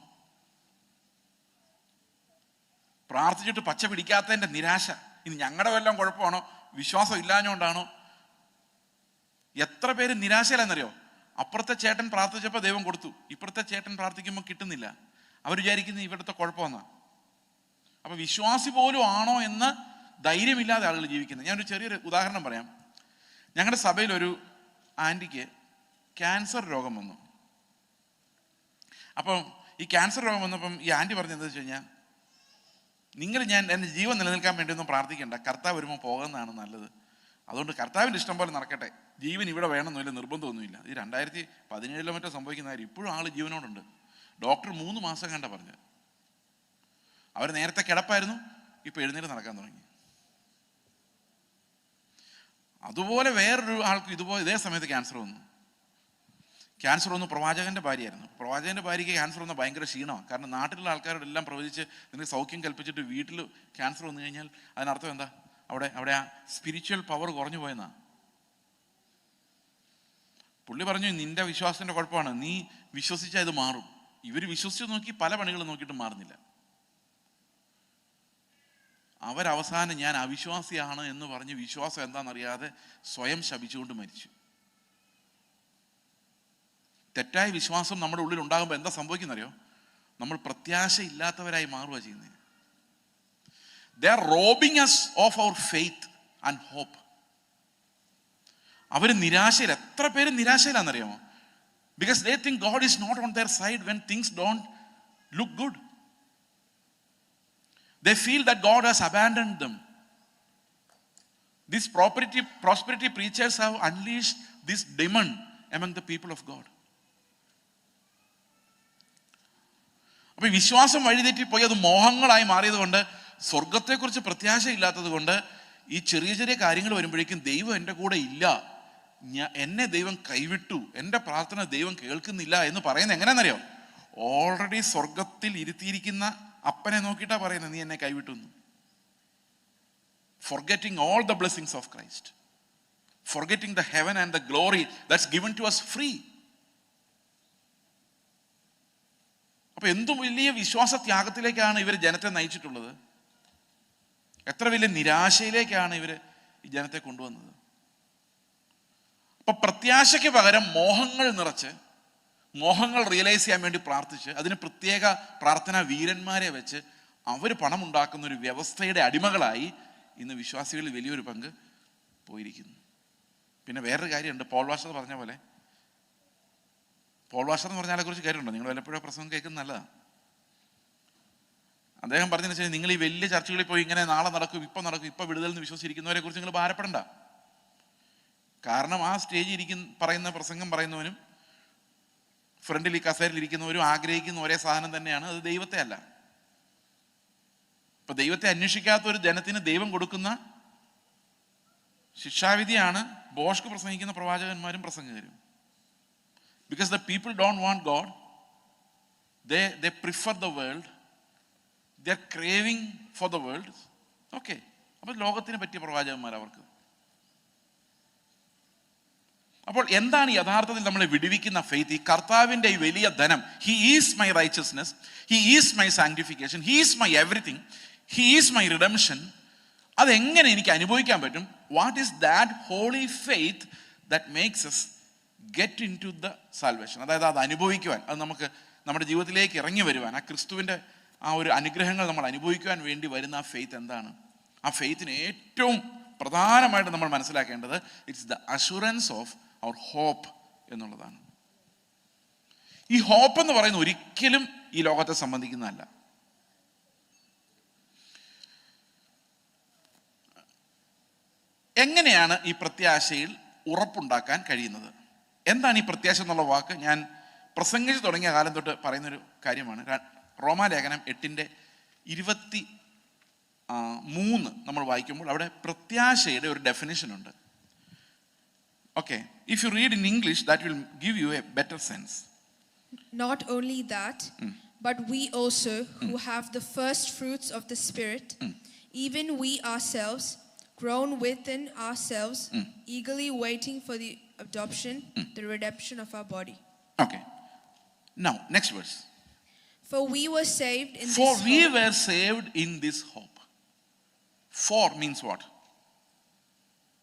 പ്രാർത്ഥിച്ചിട്ട് പച്ച പിടിക്കാത്തതിൻ്റെ നിരാശ. ഇനി ഞങ്ങളുടെ വല്ലതും കുഴപ്പമാണോ, വിശ്വാസം ഇല്ലാഞ്ഞോണ്ടാണോ? എത്ര പേര് നിരാശയിലെന്നറിയോ? അപ്പുറത്തെ ചേട്ടൻ പ്രാർത്ഥിച്ചപ്പോൾ ദൈവം കൊടുത്തു, ഇപ്പുറത്തെ ചേട്ടൻ പ്രാർത്ഥിക്കുമ്പോൾ കിട്ടുന്നില്ല. അവർ വിചാരിക്കുന്നത് ഇവിടുത്തെ കുഴപ്പമെന്നാ. അപ്പൊ വിശ്വാസി പോലും ആണോ എന്ന് ധൈര്യമില്ലാതെ ആളുകൾ ജീവിക്കുന്നത്. ഞാനൊരു ചെറിയൊരു ഉദാഹരണം പറയാം. ഞങ്ങളുടെ സഭയിൽ ഒരു ആൻറ്റിക്ക് ക്യാൻസർ രോഗം വന്നു. അപ്പം ഈ ക്യാൻസർ രോഗം വന്നപ്പം ഈ ആൻറ്റി പറഞ്ഞത് എന്താ വെച്ച് കഴിഞ്ഞാൽ, ഞാൻ എൻ്റെ ജീവൻ നിലനിൽക്കാൻ വേണ്ടിയൊന്നും പ്രാർത്ഥിക്കേണ്ട, കർത്താവ് വരുമ്പോൾ പോകുന്നതാണ് നല്ലത്. അതുകൊണ്ട് കർത്താവിൻ്റെ ഇഷ്ടം പോലെ നടക്കട്ടെ, ജീവൻ ഇവിടെ വേണമെന്നില്ല, നിർബന്ധമൊന്നുമില്ല. ഈ 2017 മറ്റോ സംഭവിക്കുന്ന കാര്യം ഇപ്പോഴും ആൾ ജീവനോടുണ്ട്. ഡോക്ടർ 3 മാസം കണ്ട പറഞ്ഞത്. അവർ നേരത്തെ കിടപ്പായിരുന്നു, ഇപ്പോൾ എഴുന്നേറ്റ് നടക്കാൻ തുടങ്ങി. അതുപോലെ വേറൊരു ആൾക്ക് ഇതേ സമയത്ത് ക്യാൻസർ വന്നു. പ്രവാചകൻ്റെ ഭാര്യയായിരുന്നു. പ്രവാചകൻ്റെ ഭാര്യയ്ക്ക് ക്യാൻസർ വന്ന ഭയങ്കര ക്ഷീണമാണ്. കാരണം നാട്ടിലുള്ള ആൾക്കാരോടെല്ലാം പ്രവചിച്ച് നിനക്ക് സൗഖ്യം കൽപ്പിച്ചിട്ട് വീട്ടിൽ ക്യാൻസർ വന്നു കഴിഞ്ഞാൽ അതിനർത്ഥം എന്താ? അവിടെ ആ സ്പിരിച്വൽ പവർ കുറഞ്ഞു പോയെന്നാ. പുള്ളി പറഞ്ഞു, നിന്റെ വിശ്വാസത്തിൻ്റെ കുഴപ്പമാണ്, നീ വിശ്വസിച്ചാൽ ഇത് മാറും. ഇവർ വിശ്വസിച്ച് നോക്കി, പല പണികളും നോക്കിയിട്ടും മാറുന്നില്ല. അവരവസാനം ഞാൻ അവിശ്വാസിയാണ് എന്ന് പറഞ്ഞ് വിശ്വാസം എന്താണെന്നറിയാതെ സ്വയം ശപിച്ചുകൊണ്ട് മരിച്ചു. തെറ്റായ വിശ്വാസം നമ്മുടെ ഉള്ളിൽ ഉണ്ടാകുമ്പോൾ എന്താ സംഭവിക്കുന്നറിയോ? നമ്മൾ പ്രത്യാശയില്ലാത്തവരായി മാറുക ചെയ്യുന്നത്. They are robbing us of our faith and hope. അവർ നിരാശയിൽ, എത്ര പേര് നിരാശയിലാണെന്നറിയാമോ? Because they think God is not on their side when things don't look good. They feel that God has abandoned them. These prosperity preachers have unleashed this demon among the people of God. അപ്പൊ വിശ്വാസം വഴിതെറ്റിപ്പോയി അത് മോഹങ്ങളായി മാറിയത് കൊണ്ട്, സ്വർഗത്തെക്കുറിച്ച് പ്രത്യാശയില്ലാത്തത് കൊണ്ട്, ഈ ചെറിയ ചെറിയ കാര്യങ്ങൾ വരുമ്പോഴേക്കും ദൈവം എൻ്റെ കൂടെ ഇല്ല, എന്നെ ദൈവം കൈവിട്ടു, എൻ്റെ പ്രാർത്ഥന ദൈവം കേൾക്കുന്നില്ല എന്ന് പറയുന്നത് എങ്ങനെയാണെന്നറിയോ? ഓൾറെഡി സ്വർഗത്തിൽ ഇരുത്തിയിരിക്കുന്ന അപ്പനെ നോക്കിയിട്ടാ പറയുന്നത്, നീ എന്നെ കൈവിട്ടു. Forgetting all the blessings of Christ, forgetting the heaven and the glory that's given to us free. അപ്പൊ എന്തും വലിയ വിശ്വാസ ത്യാഗത്തിലേക്കാണ് ഇവർ ജനത്തെ നയിച്ചിട്ടുള്ളത്. എത്ര വലിയ നിരാശയിലേക്കാണ് ഇവർ ഈ ജനത്തെ കൊണ്ടുവന്നത്. അപ്പൊ പ്രത്യാശയ്ക്ക് പകരം മോഹങ്ങൾ നിറച്ച്, മോഹങ്ങൾ റിയലൈസ് ചെയ്യാൻ വേണ്ടി പ്രാർത്ഥിച്ച്, അതിന് പ്രത്യേക പ്രാർത്ഥനാ വീരന്മാരെ വെച്ച് അവർ പണം ഉണ്ടാക്കുന്ന ഒരു വ്യവസ്ഥയുടെ അടിമകളായി ഇന്ന് വിശ്വാസികളിൽ വലിയൊരു പങ്ക് പോയിരിക്കുന്നു. പിന്നെ വേറൊരു കാര്യമുണ്ട്. പോൾ വാഷർ പറഞ്ഞ പോലെ, പോൾ വാഷർ എന്ന് പറഞ്ഞാലെ കുറിച്ച് കാര്യമുണ്ടോ? നിങ്ങൾ വല്ലപ്പോഴും പ്രസംഗം കേൾക്കുന്നത് നല്ലതാണ്. അദ്ദേഹം പറഞ്ഞതെന്ന് വെച്ചാൽ, നിങ്ങൾ ഈ വലിയ ചർച്ചകളിൽ പോയി ഇങ്ങനെ നാളെ നടക്കും, ഇപ്പം വിടുതൽ എന്ന് വിശ്വസിച്ചിരിക്കുന്നവരെ കുറിച്ച് നിങ്ങൾ ഭാരപ്പെടണ്ട. കാരണം ആ സ്റ്റേജിൽ പറയുന്ന പ്രസംഗം പറയുന്നവനും ഫ്രണ്ടിൽ ഈ കസേരയിൽ ഇരിക്കുന്നവരും ആഗ്രഹിക്കുന്ന ഒരേ സാധനം തന്നെയാണ്, അത് ദൈവത്തെ അല്ല. ഇപ്പൊ ദൈവത്തെ അന്വേഷിക്കാത്ത ഒരു ജനത്തിന് ദൈവം കൊടുക്കുന്ന ശിക്ഷാവിധിയാണ് ബോഷ്ക്ക് പ്രസംഗിക്കുന്ന പ്രവാചകന്മാരും പ്രസംഗകരും. Because the people don't want God, they prefer the world, they are craving for the world. Okay, അപ്പോൾ ലോകത്തിന് പറ്റിയ പ്രവാചകന്മാർ അവർക്ക്. അപ്പോൾ എന്താണ് യഥാർത്ഥത്തിൽ നമ്മളെ വിടുവിക്കുന്ന ഫെയ്ത്ത്? ഈ കർത്താവിൻ്റെ ഈ വലിയ ധനം, he is my righteousness, he is my sanctification, he is my everything, he is my redemption. അതെങ്ങനെ എനിക്ക് അനുഭവിക്കാൻ പറ്റും? What is that holy faith that makes us get in to the salvation? അതായത് അത് അനുഭവിക്കുവാൻ, അത് നമുക്ക് നമ്മുടെ ജീവിതത്തിലേക്ക് ഇറങ്ങി വരുവാൻ, ആ ക്രിസ്തുവിൻ്റെ ആ ഒരു അനുഗ്രഹങ്ങൾ നമ്മൾ അനുഭവിക്കുവാൻ വേണ്ടി വരുന്ന ആ ഫെയ്ത്ത് എന്താണ്? ആ ഫെയ്ത്തിന് ഏറ്റവും പ്രധാനമായിട്ട് നമ്മൾ മനസ്സിലാക്കേണ്ടത് it's the assurance of our hope എന്നുള്ളതാണ്. ഈ ഹോപ്പ് എന്ന് പറയുന്നത് ഒരിക്കലും ഈ ലോകത്തെ സംബന്ധിക്കുന്നതല്ല. എങ്ങനെയാണ് ഈ പ്രത്യാശയിൽ ഉറപ്പുണ്ടാക്കാൻ കഴിയുന്നത്? എന്താണ് ഈ പ്രത്യാശ എന്നുള്ള വാക്ക്? ഞാൻ പ്രസംഗിച്ച് തുടങ്ങിയ കാലം തൊട്ട് പറയുന്നൊരു കാര്യമാണ്. റോമാലേഖനം 8:23 നമ്മൾ വായിക്കുമ്പോൾ അവിടെ പ്രത്യാശയുടെ ഒരു ഡെഫിനിഷൻ ഉണ്ട്. Okay, if you read in English, that will give you a better sense. Not only that, but we also who have the first fruits of the Spirit, even we ourselves, grown within ourselves, eagerly waiting for the adoption, the redemption of our body. Okay. Now, next verse. For we were saved in this For hope. we were saved in this hope. For means what?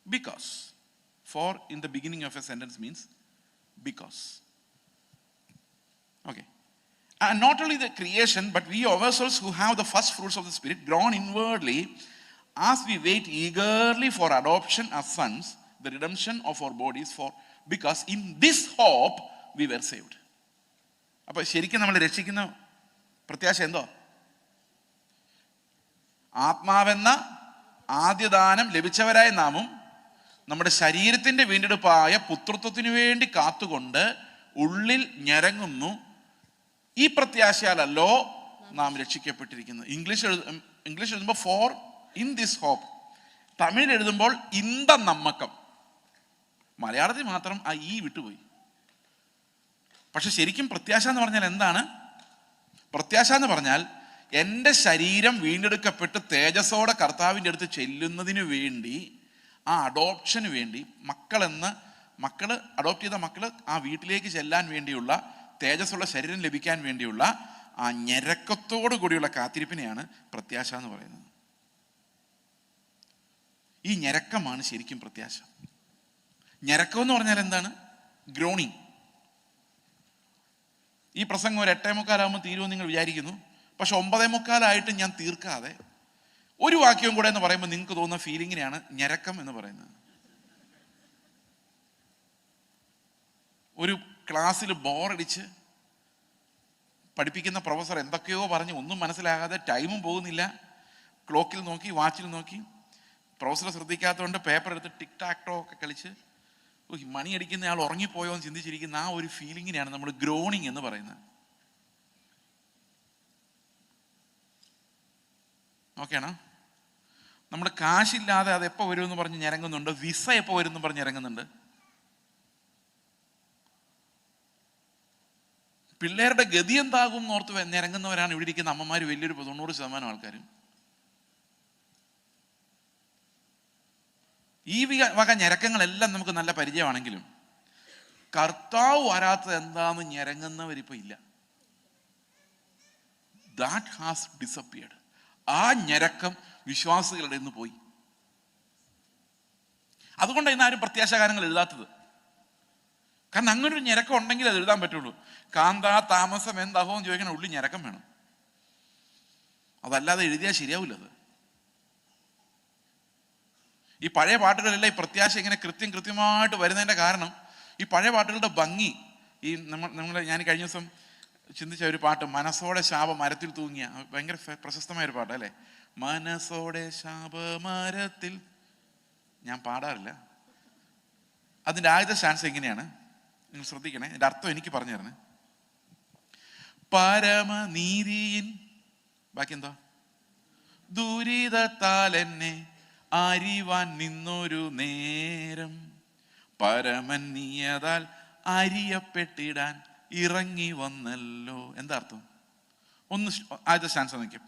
Because. For in the beginning of a sentence means because. Okay. And not only the creation, but we ourselves who have the first fruits of the Spirit, grown inwardly as we wait eagerly for adoption as sons, the redemption of our bodies. For because in this hope we were saved. അപ്പോൾ ശരിക്കും നമ്മൾ രക്ഷിക്കുന്ന പ്രത്യാശ എന്തോ? ആത്മാവെന്ന ആദ്യദാനം ലഭിച്ചവരായ നാമും നമ്മുടെ ശരീരത്തിന്റെ വീണ്ടെടുപ്പായ പുത്രത്വത്തിനു വേണ്ടി കാത്തുകൊണ്ട് ഉള്ളിൽ ഞരങ്ങുന്നു. ഈ പ്രത്യാശയാലല്ലോ നാം രക്ഷിക്കപ്പെട്ടിരിക്കുന്നത്. ഇംഗ്ലീഷ് എഴുതുമ്പോൾ ഫോർ ഇൻ ദിസ് ഹോപ്പ്. തമിഴിൽ എഴുതുമ്പോൾ ഇന്ത നമ്മക്കം. മലയാളത്തിൽ മാത്രം ആ ഈ വിട്ടുപോയി. പക്ഷെ ശരിക്കും പ്രത്യാശ എന്ന് പറഞ്ഞാൽ എന്താണ്? പ്രത്യാശ എന്ന് പറഞ്ഞാൽ എൻ്റെ ശരീരം വീണ്ടെടുക്കപ്പെട്ട് തേജസ്സോടെ കർത്താവിൻ്റെ അടുത്ത് ചെല്ലുന്നതിന് വേണ്ടി, ആ അഡോപ്ഷന് വേണ്ടി, മക്കള് അഡോപ്റ്റ് ചെയ്ത മക്കള് ആ വീട്ടിലേക്ക് ചെല്ലാൻ വേണ്ടിയുള്ള, തേജസ്സുള്ള ശരീരം ലഭിക്കാൻ വേണ്ടിയുള്ള ആ ഞരക്കത്തോടു കൂടിയുള്ള കാത്തിരിപ്പിനെയാണ് പ്രത്യാശ എന്ന് പറയുന്നത്. ഈ ഞരക്കമാണ് ശരിക്കും പ്രത്യാശ. ഞരക്കം എന്ന് പറഞ്ഞാൽ എന്താണ്? ഗ്രോണിങ്. ഈ പ്രസംഗം ഒരു 8:45 തീരുമെന്ന് നിങ്ങൾ വിചാരിക്കുന്നു. പക്ഷെ 9:45 ഞാൻ തീർക്കാതെ ഒരു വാക്യവും കൂടെ എന്ന് പറയുമ്പോൾ നിങ്ങൾക്ക് തോന്നുന്ന ഫീലിങ്ങിനെയാണ് ഞരക്കം എന്ന് പറയുന്നത്. ഒരു ക്ലാസ്സിൽ ബോറടിച്ച് പഠിപ്പിക്കുന്ന പ്രൊഫസർ എന്തൊക്കെയോ പറഞ്ഞ് ഒന്നും മനസ്സിലാകാതെ, ടൈമും പോകുന്നില്ല, ക്ലോക്കിൽ നോക്കി, വാച്ചിൽ നോക്കി, പ്രൊഫസറെ ശ്രദ്ധിക്കാത്തതുകൊണ്ട് പേപ്പർ എടുത്ത് ടിക് ടാക്ടോ ഒക്കെ കളിച്ച് മണി അടിക്കുന്ന ആൾ ഉറങ്ങിപ്പോയോ എന്ന് ചിന്തിച്ചിരിക്കുന്ന ആ ഒരു ഫീലിങ്ങിനെയാണ് നമ്മൾ ഗ്രോണിങ് എന്ന് പറയുന്നത്. ഓക്കെയാണോ? നമ്മൾ കാശില്ലാതെ അത് എപ്പോൾ വരുമെന്ന് പറഞ്ഞ് ഞരങ്ങുന്നുണ്ട്. വിസ എപ്പോൾ വരും എന്ന് പറഞ്ഞ് ഇറങ്ങുന്നുണ്ട്. പിള്ളേരുടെ ഗതി എന്താകും എന്നോർത്ത് നിരങ്ങുന്നവരാണ് ഇവിടെ ഇരിക്കുന്ന അമ്മമാർ, വലിയൊരു 90% ആൾക്കാരും. ഈ വക ഞരക്കങ്ങളെല്ലാം നമുക്ക് നല്ല പരിചയമാണെങ്കിലും കർത്താവ് വരാത്തത് എന്താന്ന് ഞരങ്ങുന്നവരിപ്പോൾ ഇല്ല. That has disappeared. ആ ഞരക്കം വിശ്വാസികളുടെ നിന്ന് പോയി. അതുകൊണ്ടാണ് ഇന്ന് ആരും പ്രത്യാശാഗാനങ്ങൾ എഴുതാത്തത്. കാരണം അങ്ങനൊരു ഞരക്കം ഉണ്ടെങ്കിൽ അത് എഴുതാൻ പറ്റുള്ളൂ. കാന്താ താമസം എന്താഹോ എന്ന് ചോദിക്കണ ഉള്ളി ഞരക്കം വേണം. അതല്ലാതെ എഴുതിയാൽ ശരിയാവില്ല. അത് ഈ പഴയ പാട്ടുകളെല്ലാം ഈ പ്രത്യാശ ഇങ്ങനെ കൃത്യമായിട്ട് വരുന്നതിൻ്റെ കാരണം ഈ പഴയ പാട്ടുകളുടെ ഭംഗി. ഈ ഞാൻ കഴിഞ്ഞ ദിവസം ചിന്തിച്ച ഒരു പാട്ട്, മനസ്സോടെ ശാപ മരത്തിൽ തൂങ്ങിയ, ഭയങ്കര പ്രശസ്തമായൊരു പാട്ട് അല്ലേ? മനസ്സോടെ ശാപമരത്തിൽ. ഞാൻ പാടാറില്ല. അതിൻ്റെ ആദ്യത്തെ സ്റ്റാൻസ് എങ്ങനെയാണ്? നിങ്ങൾ ശ്രദ്ധിക്കണേ, എൻ്റെ അർത്ഥം എനിക്ക് പറഞ്ഞു തരണേ. പരമനീതിയിൻ, ബാക്കി എന്താ? ദുരിതത്താൽ എന്നെ അരിവാൻ നിന്നൊരു നേരം, പരമൻ നീയതാൽ അരിയപ്പെട്ടിടാൻ ഇറങ്ങി വന്നല്ലോ. എന്താ അർത്ഥം? ഒന്ന് ആദ്യത്തെ സ്റ്റാൻസ് നോക്കിയ,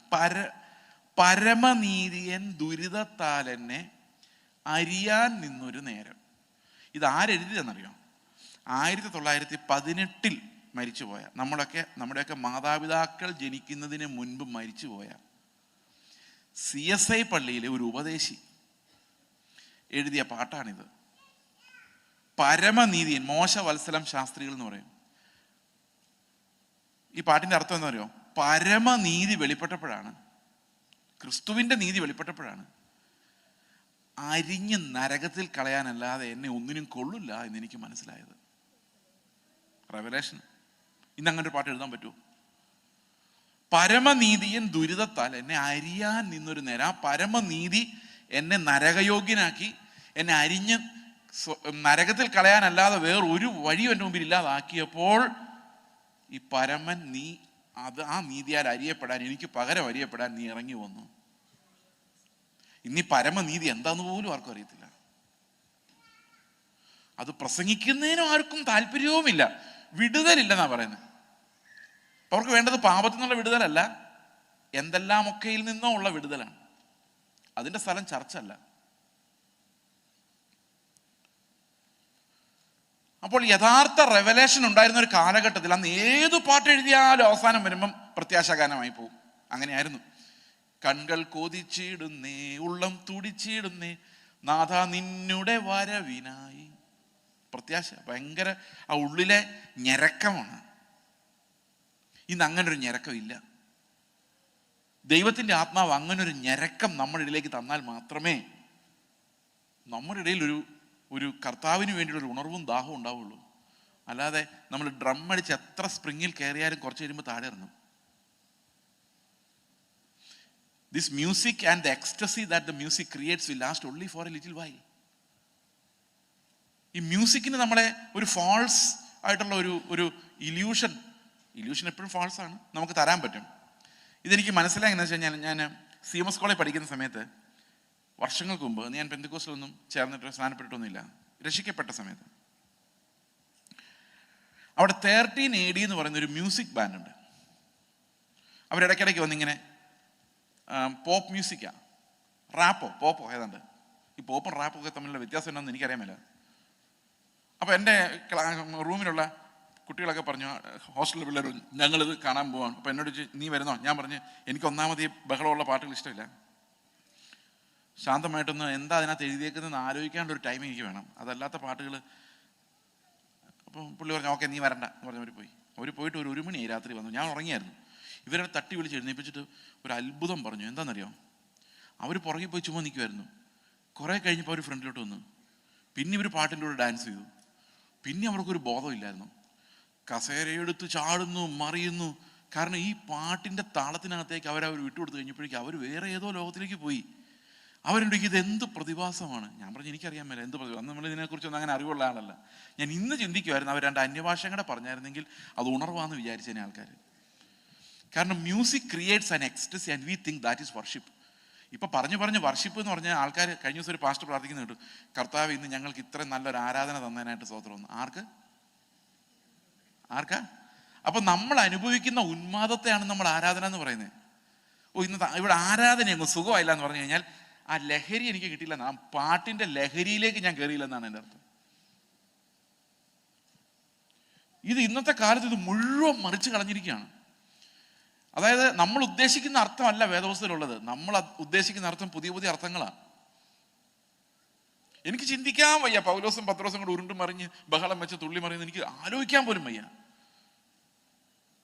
പരമനീതിയൻ ദുരിതത്താൽ എന്നെ അരിയാൻ നിന്നൊരു നേരം. ഇത് ആരെഴുതിയതെന്നറിയോ? 1918 മരിച്ചുപോയ, നമ്മുടെയൊക്കെ മാതാപിതാക്കൾ ജനിക്കുന്നതിന് മുൻപ് മരിച്ചുപോയ CSI പള്ളിയിലെ ഒരു ഉപദേശി എഴുതിയ പാട്ടാണിത്. പരമനീതിയൻ, മോശവത്സലം ശാസ്ത്രികൾ എന്ന് പറയും. ഈ പാട്ടിന്റെ അർത്ഥം എന്താ പറയുക? പരമനീതി വെളിപ്പെട്ടപ്പോഴാണ്, ക്രിസ്തുവിന്റെ നീതി വെളിപ്പെട്ടപ്പോഴാണ് അരിഞ്ഞ് നരകത്തിൽ കളയാനല്ലാതെ എന്നെ ഒന്നിനും കൊള്ളില്ല എന്ന് എനിക്ക് മനസ്സിലായത്. റെവലേഷൻ. ഇന്ന് അങ്ങനെ ഒരു പാട്ട് എഴുതാൻ പറ്റുമോ? പരമനീതിയൻ ദുരിതത്താൽ എന്നെ അരിയാൻ നിന്നൊരു നേരം. ആ പരമനീതി എന്നെ നരകയോഗ്യനാക്കി, എന്നെ അരിഞ്ഞ് നരകത്തിൽ കളയാനല്ലാതെ വേറൊരു വഴിയും എൻ്റെ മുമ്പിൽ ഇല്ലാതാക്കിയപ്പോൾ ഈ പരമൻ നീ ആ നീതിയാൽ അരിയപ്പെടാൻ, എനിക്ക് പകരം അരിയപ്പെടാൻ നീ ഇറങ്ങി വന്നു. ഇനി പരമനീതി എന്താന്ന് പോലും ആർക്കും അറിയത്തില്ല. അത് പ്രസംഗിക്കുന്നതിനും ആർക്കും താല്പര്യവുമില്ല. വിടുതലില്ലെന്നാ പറയുന്നത്. അപ്പൊ അവർക്ക് വേണ്ടത് പാപത്തിൽ നിന്നുള്ള വിടുതലല്ല, എന്തെല്ലാമൊക്കെയിൽ നിന്നോ ഉള്ള വിടുതലാണ്. അതിന്റെ സ്ഥലം ചർച്ച അല്ല. അപ്പോൾ യഥാർത്ഥ റെവലേഷൻ ഉണ്ടായിരുന്ന ഒരു കാലഘട്ടത്തിൽ അന്ന് ഏത് പാട്ട് എഴുതിയാലും അവസാനം വരുമ്പം പ്രത്യാശാഗാനമായി പോകും. അങ്ങനെയായിരുന്നു. കൺകൾ കൊതിച്ചിടുന്നേ, ഉള്ളം തുടിച്ചിടുന്നേ, നാഥ നിന്നുടെ വരവിനായി. പ്രത്യാശ ഭയങ്കര ആ ഉള്ളിലെ ഞരക്കമാണ്. ഇന്ന് അങ്ങനൊരു ഞരക്കമില്ല. ദൈവത്തിൻ്റെ ആത്മാവ് അങ്ങനൊരു ഞരക്കം നമ്മുടെ ഇടയിലേക്ക് തന്നാൽ മാത്രമേ നമ്മുടെ ഇടയിൽ ഒരു കർത്താവിന് വേണ്ടിയുള്ള ഒരു ഉണർവും ദാഹവും ഉണ്ടാവുള്ളൂ. അല്ലാതെ നമ്മൾ ഡ്രം അടിച്ച് എത്ര സ്പ്രിങ്ങിൽ കയറിയാലും കുറച്ച് കഴിയുമ്പോൾ താഴെ ഇറങ്ങും. this music and the ecstasy that the music creates will last only for a little while. ഈ മ്യൂസിക്കിന് നമ്മളെ ഒരു ഫാൾസ് ആയിട്ടുള്ള ഒരു ഇല്യൂഷൻ എപ്പോഴും ഫാൾസ് ആണ്, നമുക്ക് തരാൻ പറ്റും. ഇതെനിക്ക് മനസ്സിലായെന്ന് വെച്ച് കഴിഞ്ഞാൽ, ഞാൻ CMS കോളേജ് പഠിക്കുന്ന സമയത്ത് വർഷങ്ങൾക്ക് മുമ്പ്, ഞാൻ പെന്തക്കോസ്റ്റിലൊന്നും ചേർന്നിട്ട് സ്നാനപ്പെട്ടിട്ടൊന്നുമില്ല, രക്ഷിക്കപ്പെട്ട സമയത്ത് അവിടെ 13 AD എന്ന് പറയുന്ന ഒരു മ്യൂസിക് ബാൻഡ് ഉണ്ട്. അവരിടയ്ക്കിടയ്ക്ക് വന്നിങ്ങനെ പോപ്പ് മ്യൂസിക്കാ, പോപ്പോ ഏതാണ്ട്. ഈ പോപ്പും റാപ്പും ഒക്കെ തമ്മിലുള്ള വ്യത്യാസം എന്താണെന്ന് എനിക്കറിയാമല്ല. അപ്പോൾ എൻ്റെ റൂമിലുള്ള കുട്ടികളൊക്കെ പറഞ്ഞു, ഹോസ്റ്റലിലെ പിള്ളേർ, ഞങ്ങളിത് കാണാൻ പോവാണ്. അപ്പോൾ എന്നോട് ചോദിച്ചു, നീ വരുന്നോ? ഞാൻ പറഞ്ഞു, എനിക്ക് ഒന്നാമത് ഈ ബഹളമുള്ള പാട്ടുകൾ ഇഷ്ടമില്ല. ശാന്തമായിട്ടൊന്ന് എന്താ അതിനകത്ത് എഴുതിയേക്കുന്നതെന്ന് ആലോചിക്കാണ്ടൊരു ടൈം എനിക്ക് വേണം. അതല്ലാത്ത പാട്ടുകൾ. അപ്പോൾ പുള്ളി പറഞ്ഞു, ഓക്കെ നീ വരണ്ട എന്ന് പറഞ്ഞവർ പോയി. അവർ പോയിട്ട് ഒരു മണിയായി രാത്രി വന്നു. ഞാൻ ഉറങ്ങിയായിരുന്നു. ഇവരെ തട്ടി വിളിച്ച് എഴുന്നേപ്പിച്ചിട്ട് ഒരു അത്ഭുതം പറഞ്ഞു. എന്താണെന്നറിയോ? അവർ പുറകെ പോയി ചുമ്മാ നിൽക്കുമായിരുന്നു. കുറേ കഴിഞ്ഞപ്പോൾ അവർ ഫ്രണ്ടിലോട്ട് വന്നു. പിന്നെ ഇവർ പാട്ടിൻ്റെ കൂടെ ഡാൻസ് ചെയ്തു. പിന്നെ അവർക്കൊരു ബോധമില്ലായിരുന്നു. കസേരയെടുത്ത് ചാടുന്നു, മറിയുന്നു. കാരണം ഈ പാട്ടിൻ്റെ താളത്തിനകത്തേക്ക് അവർ വിട്ടുകൊടുത്ത് കഴിഞ്ഞപ്പോഴേക്കും അവർ വേറെ ഏതോ ലോകത്തിലേക്ക് പോയി. അവരുണ്ടെങ്കിൽ ഇതെന്ത് പ്രതിഭാസമാണ്. ഞാൻ പറഞ്ഞു, എനിക്കറിയാൻ മേല എന്ത് പ്രതിഭാസം. നമ്മൾ ഇതിനെക്കുറിച്ചൊന്നും അങ്ങനെ അറിവുള്ള ആളല്ല. ഞാൻ ഇന്ന് ചിന്തിക്കുമായിരുന്നു, അവർ 2 അന്യഭാഷകളെ പറഞ്ഞായിരുന്നെങ്കിൽ അത് ഉണർവാന്ന് വിചാരിച്ചതിനെ ആൾക്കാർ. കാരണം music creates an ecstasy and we think that is worship. ഇപ്പം പറഞ്ഞ് വർഷിപ്പ് എന്ന് പറഞ്ഞാൽ ആൾക്കാർ, കഴിഞ്ഞ ദിവസം ഒരു പാസ്റ്റർ പ്രാർത്ഥിക്കുന്ന കേട്ടു, കർത്താവ് ഇന്ന് ഞങ്ങൾക്ക് ഇത്രയും നല്ലൊരു ആരാധന തന്നതിനായിട്ട് സ്തോത്രം. ആർക്കാ? അപ്പം നമ്മൾ അനുഭവിക്കുന്ന ഉന്മാദത്തെയാണ് നമ്മൾ ആരാധന എന്ന് പറയുന്നത്. ഇന്ന് ഇവിടെ ആരാധനയൊന്നും സുഖമായില്ല എന്ന് പറഞ്ഞു കഴിഞ്ഞാൽ ആ ലഹരി എനിക്ക് കിട്ടിയില്ല, ആ പാട്ടിൻ്റെ ലഹരിയിലേക്ക് ഞാൻ കയറിയില്ലെന്നാണ് എൻ്റെ അർത്ഥം. ഇത് ഇന്നത്തെ കാലത്ത് ഇത് മുഴുവൻ മറിച്ച് കളഞ്ഞിരിക്കുകയാണ്. അതായത് നമ്മൾ ഉദ്ദേശിക്കുന്ന അർത്ഥമല്ല വേദപുസ്തകത്തിലുള്ളത്. നമ്മൾ ഉദ്ദേശിക്കുന്ന അർത്ഥം പുതിയ അർത്ഥങ്ങളാണ്. എനിക്ക് ചിന്തിക്കാൻ വയ്യ പൗലോസും പത്രോസും കൂടെ ഉരുണ്ട് മറിഞ്ഞ് ബഹളം വെച്ച് തുള്ളി മറിയുന്നത്. എനിക്ക് ആലോചിക്കാൻ പോലും വയ്യ.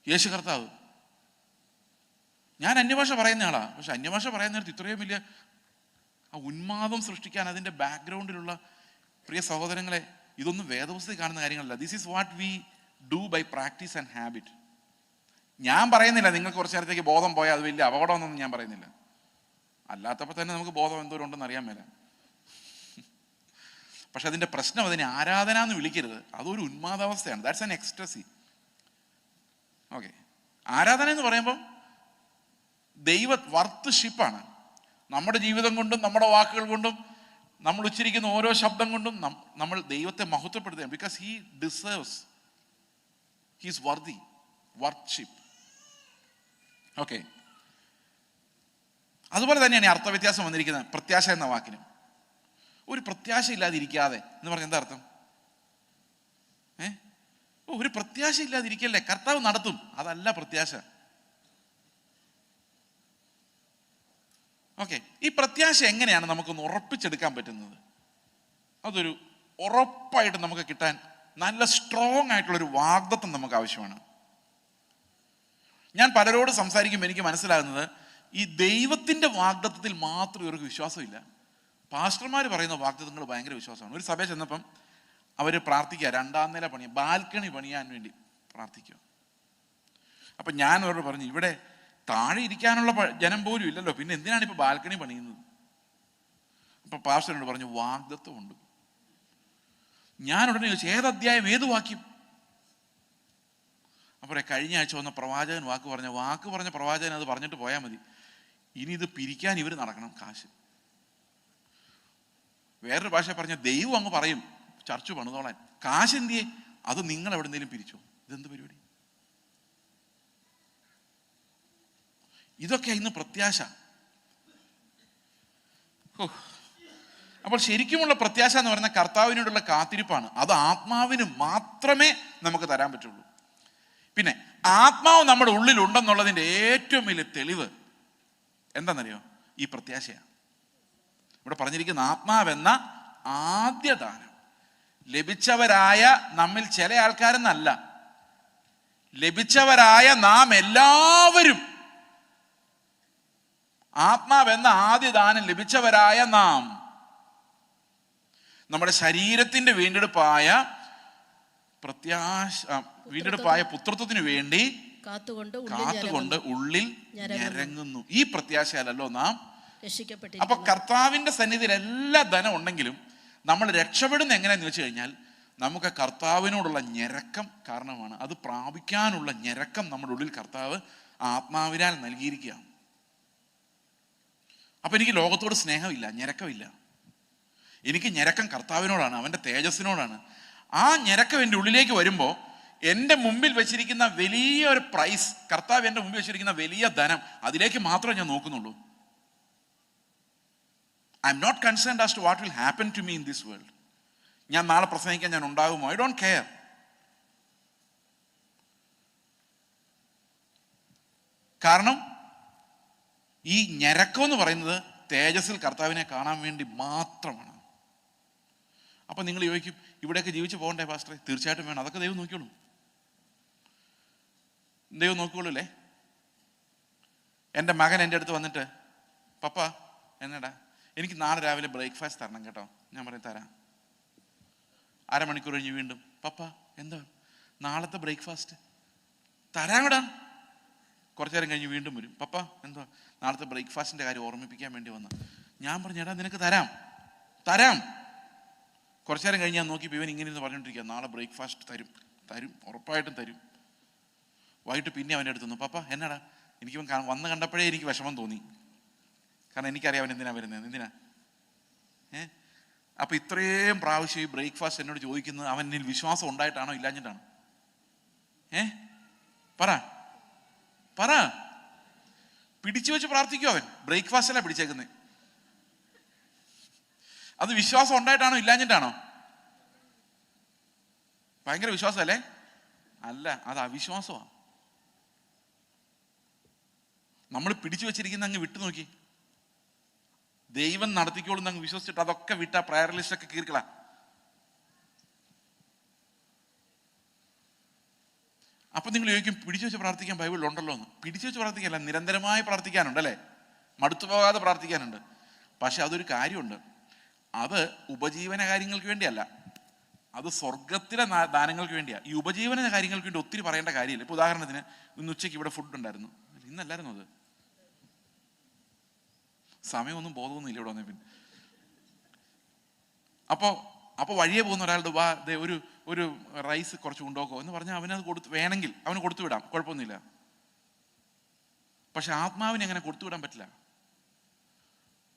യേശു കർത്താവ്, ഞാൻ അന്യഭാഷ പറയുന്ന ആളാ, പക്ഷെ അന്യഭാഷ പറയുന്ന നേരത്ത് ഇത്രയും വലിയ ആ ഉന്മാദം സൃഷ്ടിക്കാൻ അതിൻ്റെ ബാക്ക്ഗ്രൗണ്ടിലുള്ള പ്രിയ സഹോദരങ്ങളെ, ഇതൊന്നും വേദപുസ്തകത്തിൽ കാണുന്ന കാര്യങ്ങളല്ല. This is what we do by practice and habit. ഞാൻ പറയുന്നില്ല നിങ്ങൾക്ക് കുറച്ച് നേരത്തേക്ക് ബോധം പോയാൽ അത് വലിയ അപകടമൊന്നും ഞാൻ പറയുന്നില്ല. അല്ലാത്തപ്പോൾ തന്നെ നമുക്ക് ബോധം എന്തോരം ഉണ്ടെന്ന് അറിയാൻ മേല. പക്ഷെ അതിൻ്റെ പ്രശ്നം അതിനെ ആരാധന എന്ന് വിളിക്കരുത്. അതൊരു ഉന്മാദാവസ്ഥയാണ്. That's an ecstasy. ഓക്കെ, ആരാധന എന്ന് പറയുമ്പം വർഷിപ്പാണ്. നമ്മുടെ ജീവിതം കൊണ്ടും നമ്മുടെ വാക്കുകൾ കൊണ്ടും നമ്മൾ ഉച്ചരിക്കുന്ന ഓരോ ശബ്ദം കൊണ്ടും നമ്മൾ ദൈവത്തെ മഹത്വപ്പെടുത്തുകയാണ്. Because he deserves, he is worthy, worship. Okay, അതുപോലെ തന്നെയാണ് ഈ അർത്ഥവ്യത്യാസം വന്നിരിക്കുന്നത്. പ്രത്യാശ എന്ന വാക്കിന് ഒരു പ്രത്യാശ ഇല്ലാതിരിക്കാതെ എന്ന് പറഞ്ഞാൽ എന്താ അർത്ഥം? ഒരു പ്രത്യാശ ഇല്ലാതിരിക്കല്ലേ, കർത്താവ് നടത്തും, അതല്ല പ്രത്യാശ. ഓക്കെ, ഈ പ്രത്യാശ എങ്ങനെയാണ് നമുക്കൊന്ന് ഉറപ്പിച്ചെടുക്കാൻ പറ്റുന്നത്? അതൊരു ഉറപ്പായിട്ട് നമുക്ക് കിട്ടാൻ നല്ല സ്ട്രോങ് ആയിട്ടുള്ളൊരു വാഗ്ദത്തം നമുക്ക് ആവശ്യമാണ്. ഞാൻ പലരോട് സംസാരിക്കുമ്പോൾ എനിക്ക് മനസ്സിലാകുന്നത്, ഈ ദൈവത്തിൻ്റെ വാഗ്ദത്തത്തിൽ മാത്രം ഇവർക്ക് വിശ്വാസമില്ല. പാസ്റ്റർമാർ പറയുന്ന വാഗ്ദത്തങ്ങൾ ഭയങ്കര വിശ്വാസമാണ്. ഒരു സഭയിൽ ചെന്നപ്പം അവർ പ്രാർത്ഥിക്കുക, 2ാം നില ബാൽക്കണി പണിയാൻ വേണ്ടി പ്രാർത്ഥിക്കുക. അപ്പം ഞാൻ അവരോട് പറഞ്ഞു, ഇവിടെ താഴെ ഇരിക്കാനുള്ള ജനം പോലും ഇല്ലല്ലോ, പിന്നെ എന്തിനാണ് ഇപ്പോൾ ബാൽക്കണി പണിയുന്നത്? അപ്പം പാസ്റ്ററിനോട് പറഞ്ഞു, വാഗ്ദത്തമുണ്ട്. ഞാൻ ഉടനെ ചോദിച്ചു, ഏത് അധ്യായം, ഏത് വാക്യം? അപ്പോൾ കഴിഞ്ഞ ആഴ്ച വന്ന പ്രവാചകൻ വാക്ക് പറഞ്ഞ പ്രവാചകൻ അത് പറഞ്ഞിട്ട് പോയാൽ മതി. ഇനി ഇത് പിരിക്കാൻ ഇവർ നടക്കണം കാശ്. വേറൊരു ഭാഷ പറഞ്ഞ ദൈവം അങ്ങ് പറയും ചർച്ച് പണിതോളാൻ, കാശ് എന്തിയെ? അത് നിങ്ങൾ എവിടെന്തെങ്കിലും പിരിച്ചോ? ഇതെന്ത് പരിപാടി? ഇതൊക്കെ ഇന്ന് പ്രത്യാശ. അപ്പോൾ ശരിക്കുമുള്ള പ്രത്യാശ എന്ന് പറയുന്ന കർത്താവിനോടുള്ള കാത്തിരിപ്പാണ്. അത് ആത്മാവിന് മാത്രമേ നമുക്ക് തരാൻ പറ്റുള്ളൂ. പിന്നെ ആത്മാവ് നമ്മുടെ ഉള്ളിലുണ്ടെന്നുള്ളതിൻ്റെ ഏറ്റവും വലിയ തെളിവ് എന്താണെന്നറിയോ? ഈ പ്രത്യാശയാണ്. ഇവിടെ പറഞ്ഞിരിക്കുന്ന ആത്മാവെന്ന ആദ്യ ദാനം ലഭിച്ചവരായ നമ്മിൽ ചില ആൾക്കാരെന്നല്ല, ലഭിച്ചവരായ നാം എല്ലാവരും. ആത്മാവെന്ന ആദ്യ ദാനം ലഭിച്ചവരായ നാം നമ്മുടെ ശരീരത്തിന്റെ വീണ്ടെടുപ്പായ പുത്രത്വത്തിന് വേണ്ടി കാത്തുകൊണ്ട് ഉള്ളിൽ ഞരങ്ങുന്നു. ഈ പ്രത്യാശയാലല്ലോ നാം രക്ഷിക്കപ്പെട്ടിരിക്കുന്നു. അപ്പൊ കർത്താവിന്റെ സന്നിധിയിൽ എല്ലാ ധനം ഉണ്ടെങ്കിലും നമ്മൾ രക്ഷപ്പെടുന്ന എങ്ങനെയാന്ന് വെച്ച് കഴിഞ്ഞാൽ നമുക്ക് കർത്താവിനോടുള്ള ഞരക്കം കാരണമാണ്. അത് പ്രാപിക്കാനുള്ള ഞരക്കം നമ്മുടെ ഉള്ളിൽ കർത്താവ് ആത്മാവിനാൽ നൽകിയിരിക്കുകയാണ്. അപ്പൊ എനിക്ക് ലോകത്തോട് സ്നേഹമില്ല, ഞരക്കമില്ല. എനിക്ക് ഞരക്കം കർത്താവിനോടാണ്, അവന്റെ തേജസ്സിനോടാണ്. ആ ഞരക്കം എൻ്റെ ഉള്ളിലേക്ക് വരുമ്പോൾ എൻ്റെ മുമ്പിൽ വെച്ചിരിക്കുന്ന വലിയ ഒരു പ്രൈസ്, കർത്താവ് എൻ്റെ മുമ്പിൽ വെച്ചിരിക്കുന്ന വലിയ ധനം, അതിലേക്ക് മാത്രമേ ഞാൻ നോക്കുന്നുള്ളൂ. I am not concerned as to what will happen to me in this world. ഞാൻ നാളെ പ്രസംഗിക്കാൻ ഞാൻ ഉണ്ടാകുമോ? I don't care. കാരണം ഈ ഞരക്കം എന്ന് പറയുന്നത് തേജസ്സിൽ കർത്താവിനെ കാണാൻ വേണ്ടി മാത്രമാണ്. അപ്പൊ നിങ്ങൾ ചോദിക്കും, ഇവിടെയൊക്കെ ജീവിച്ചു പോകണ്ടേ പാസ്റ്ററെ? തീർച്ചയായിട്ടും വേണം. അതൊക്കെ ദൈവം നോക്കിയോളൂ. ദൈവം നോക്കിക്കോളൂ അല്ലേ? എൻ്റെ മകൻ എൻ്റെ അടുത്ത് വന്നിട്ട്, പപ്പ എന്നടാ എനിക്ക് നാളെ രാവിലെ ബ്രേക്ക്ഫാസ്റ്റ് തരണം കേട്ടോ. ഞാൻ പറയും തരാം. അരമണിക്കൂർ കഴിഞ്ഞ് വീണ്ടും, പപ്പ എന്താ നാളത്തെ ബ്രേക്ക്ഫാസ്റ്റ് തരാം കൂടാ. കുറച്ചു നേരം കഴിഞ്ഞ് വീണ്ടും വരും, പപ്പ എന്താ നാളത്തെ ബ്രേക്ക്ഫാസ്റ്റിൻ്റെ കാര്യം ഓർമ്മിപ്പിക്കാൻ വേണ്ടി വന്ന. ഞാൻ പറഞ്ഞു, എടാ നിനക്ക് തരാം. കുറച്ചു നേരം കഴിഞ്ഞ് ഞാൻ നോക്കിയപ്പോൾ ഇവൻ ഇങ്ങനെ ഇരുന്ന് പറഞ്ഞുകൊണ്ടിരിക്കുക, നാളെ ബ്രേക്ക്ഫാസ്റ്റ് തരും ഉറപ്പായിട്ടും തരും. വൈകിട്ട് പിന്നെ അവൻ്റെ അടുത്ത് വന്നു, പപ്പ എന്നാടാ എനിക്ക് വന്ന് കണ്ടപ്പോഴേ എനിക്ക് വിഷമം തോന്നി. കാരണം എനിക്കറിയാം അവൻ എന്തിനാ വരുന്നത്, എന്തിനാ. അപ്പൊ ഇത്രയും പ്രാവശ്യം ഈ ബ്രേക്ക്ഫാസ്റ്റ് എന്നോട് ചോദിക്കുന്നത് അവൻ എന്നിൽ വിശ്വാസം ഉണ്ടായിട്ടാണോ ഇല്ലാഞ്ഞിട്ടാണോ? പറ പിടിച്ചു വെച്ച് പ്രാർത്ഥിക്കോ? അവൻ ബ്രേക്ക്ഫാസ്റ്റ് അല്ല പിടിച്ചേക്കുന്നത്. അത് വിശ്വാസം ഉണ്ടായിട്ടാണോ ഇല്ലാഞ്ഞിട്ടാണോ? ഭയങ്കര വിശ്വാസം അല്ലേ? അല്ല, അത് അവിശ്വാസമാണ്. നമ്മൾ പിടിച്ചു വെച്ചിരിക്കുന്ന അങ്ങ് വിട്ടു നോക്കി, ദൈവം നടത്തിക്കോളും അങ്ങ് വിശ്വസിച്ചിട്ട് അതൊക്കെ വിട്ട പ്രയർ ലിസ്റ്റ് ഒക്കെ കീർക്കളാ. അപ്പൊ നിങ്ങൾ ചോദിക്കും, പിടിച്ചു വെച്ച് പ്രാർത്ഥിക്കാൻ ബൈബിളിൽ ഉണ്ടല്ലോ എന്ന്. പിടിച്ചു വെച്ച് പ്രാർത്ഥിക്കാനല്ല, നിരന്തരമായി പ്രാർത്ഥിക്കാനുണ്ട് അല്ലേ? മടുത്തു പോകാതെ പ്രാർത്ഥിക്കാനുണ്ട്. പക്ഷെ അതൊരു കാര്യമുണ്ട്, അത് ഉപജീവന കാര്യങ്ങൾക്ക് വേണ്ടിയല്ല, അത് സ്വർഗത്തിലെ ദാനങ്ങൾക്ക് വേണ്ടിയാണ്. ഈ ഉപജീവന കാര്യങ്ങൾക്ക് വേണ്ടി ഒത്തിരി പറയേണ്ട കാര്യമില്ല. ഇപ്പൊ ഉദാഹരണത്തിന് ഇന്ന് ഉച്ചയ്ക്ക് ഇവിടെ ഫുഡ് ഉണ്ടായിരുന്നു, ഇന്നല്ലായിരുന്നു അത്. സമയമൊന്നും ബോധമൊന്നുമില്ല ഇവിടെ വന്നേ. പിന്നെ അപ്പോൾ വഴിയെ പോകുന്ന ഒരാളുടെ വാ ഒരു റൈസ് കുറച്ച് കൊണ്ടുപോക്കോ എന്ന് പറഞ്ഞാൽ അവനത് വേണമെങ്കിൽ അവന് കൊടുത്തു വിടാം, കുഴപ്പമൊന്നുമില്ല. പക്ഷെ ആത്മാവിനെ അങ്ങനെ കൊടുത്തു വിടാൻ പറ്റില്ല.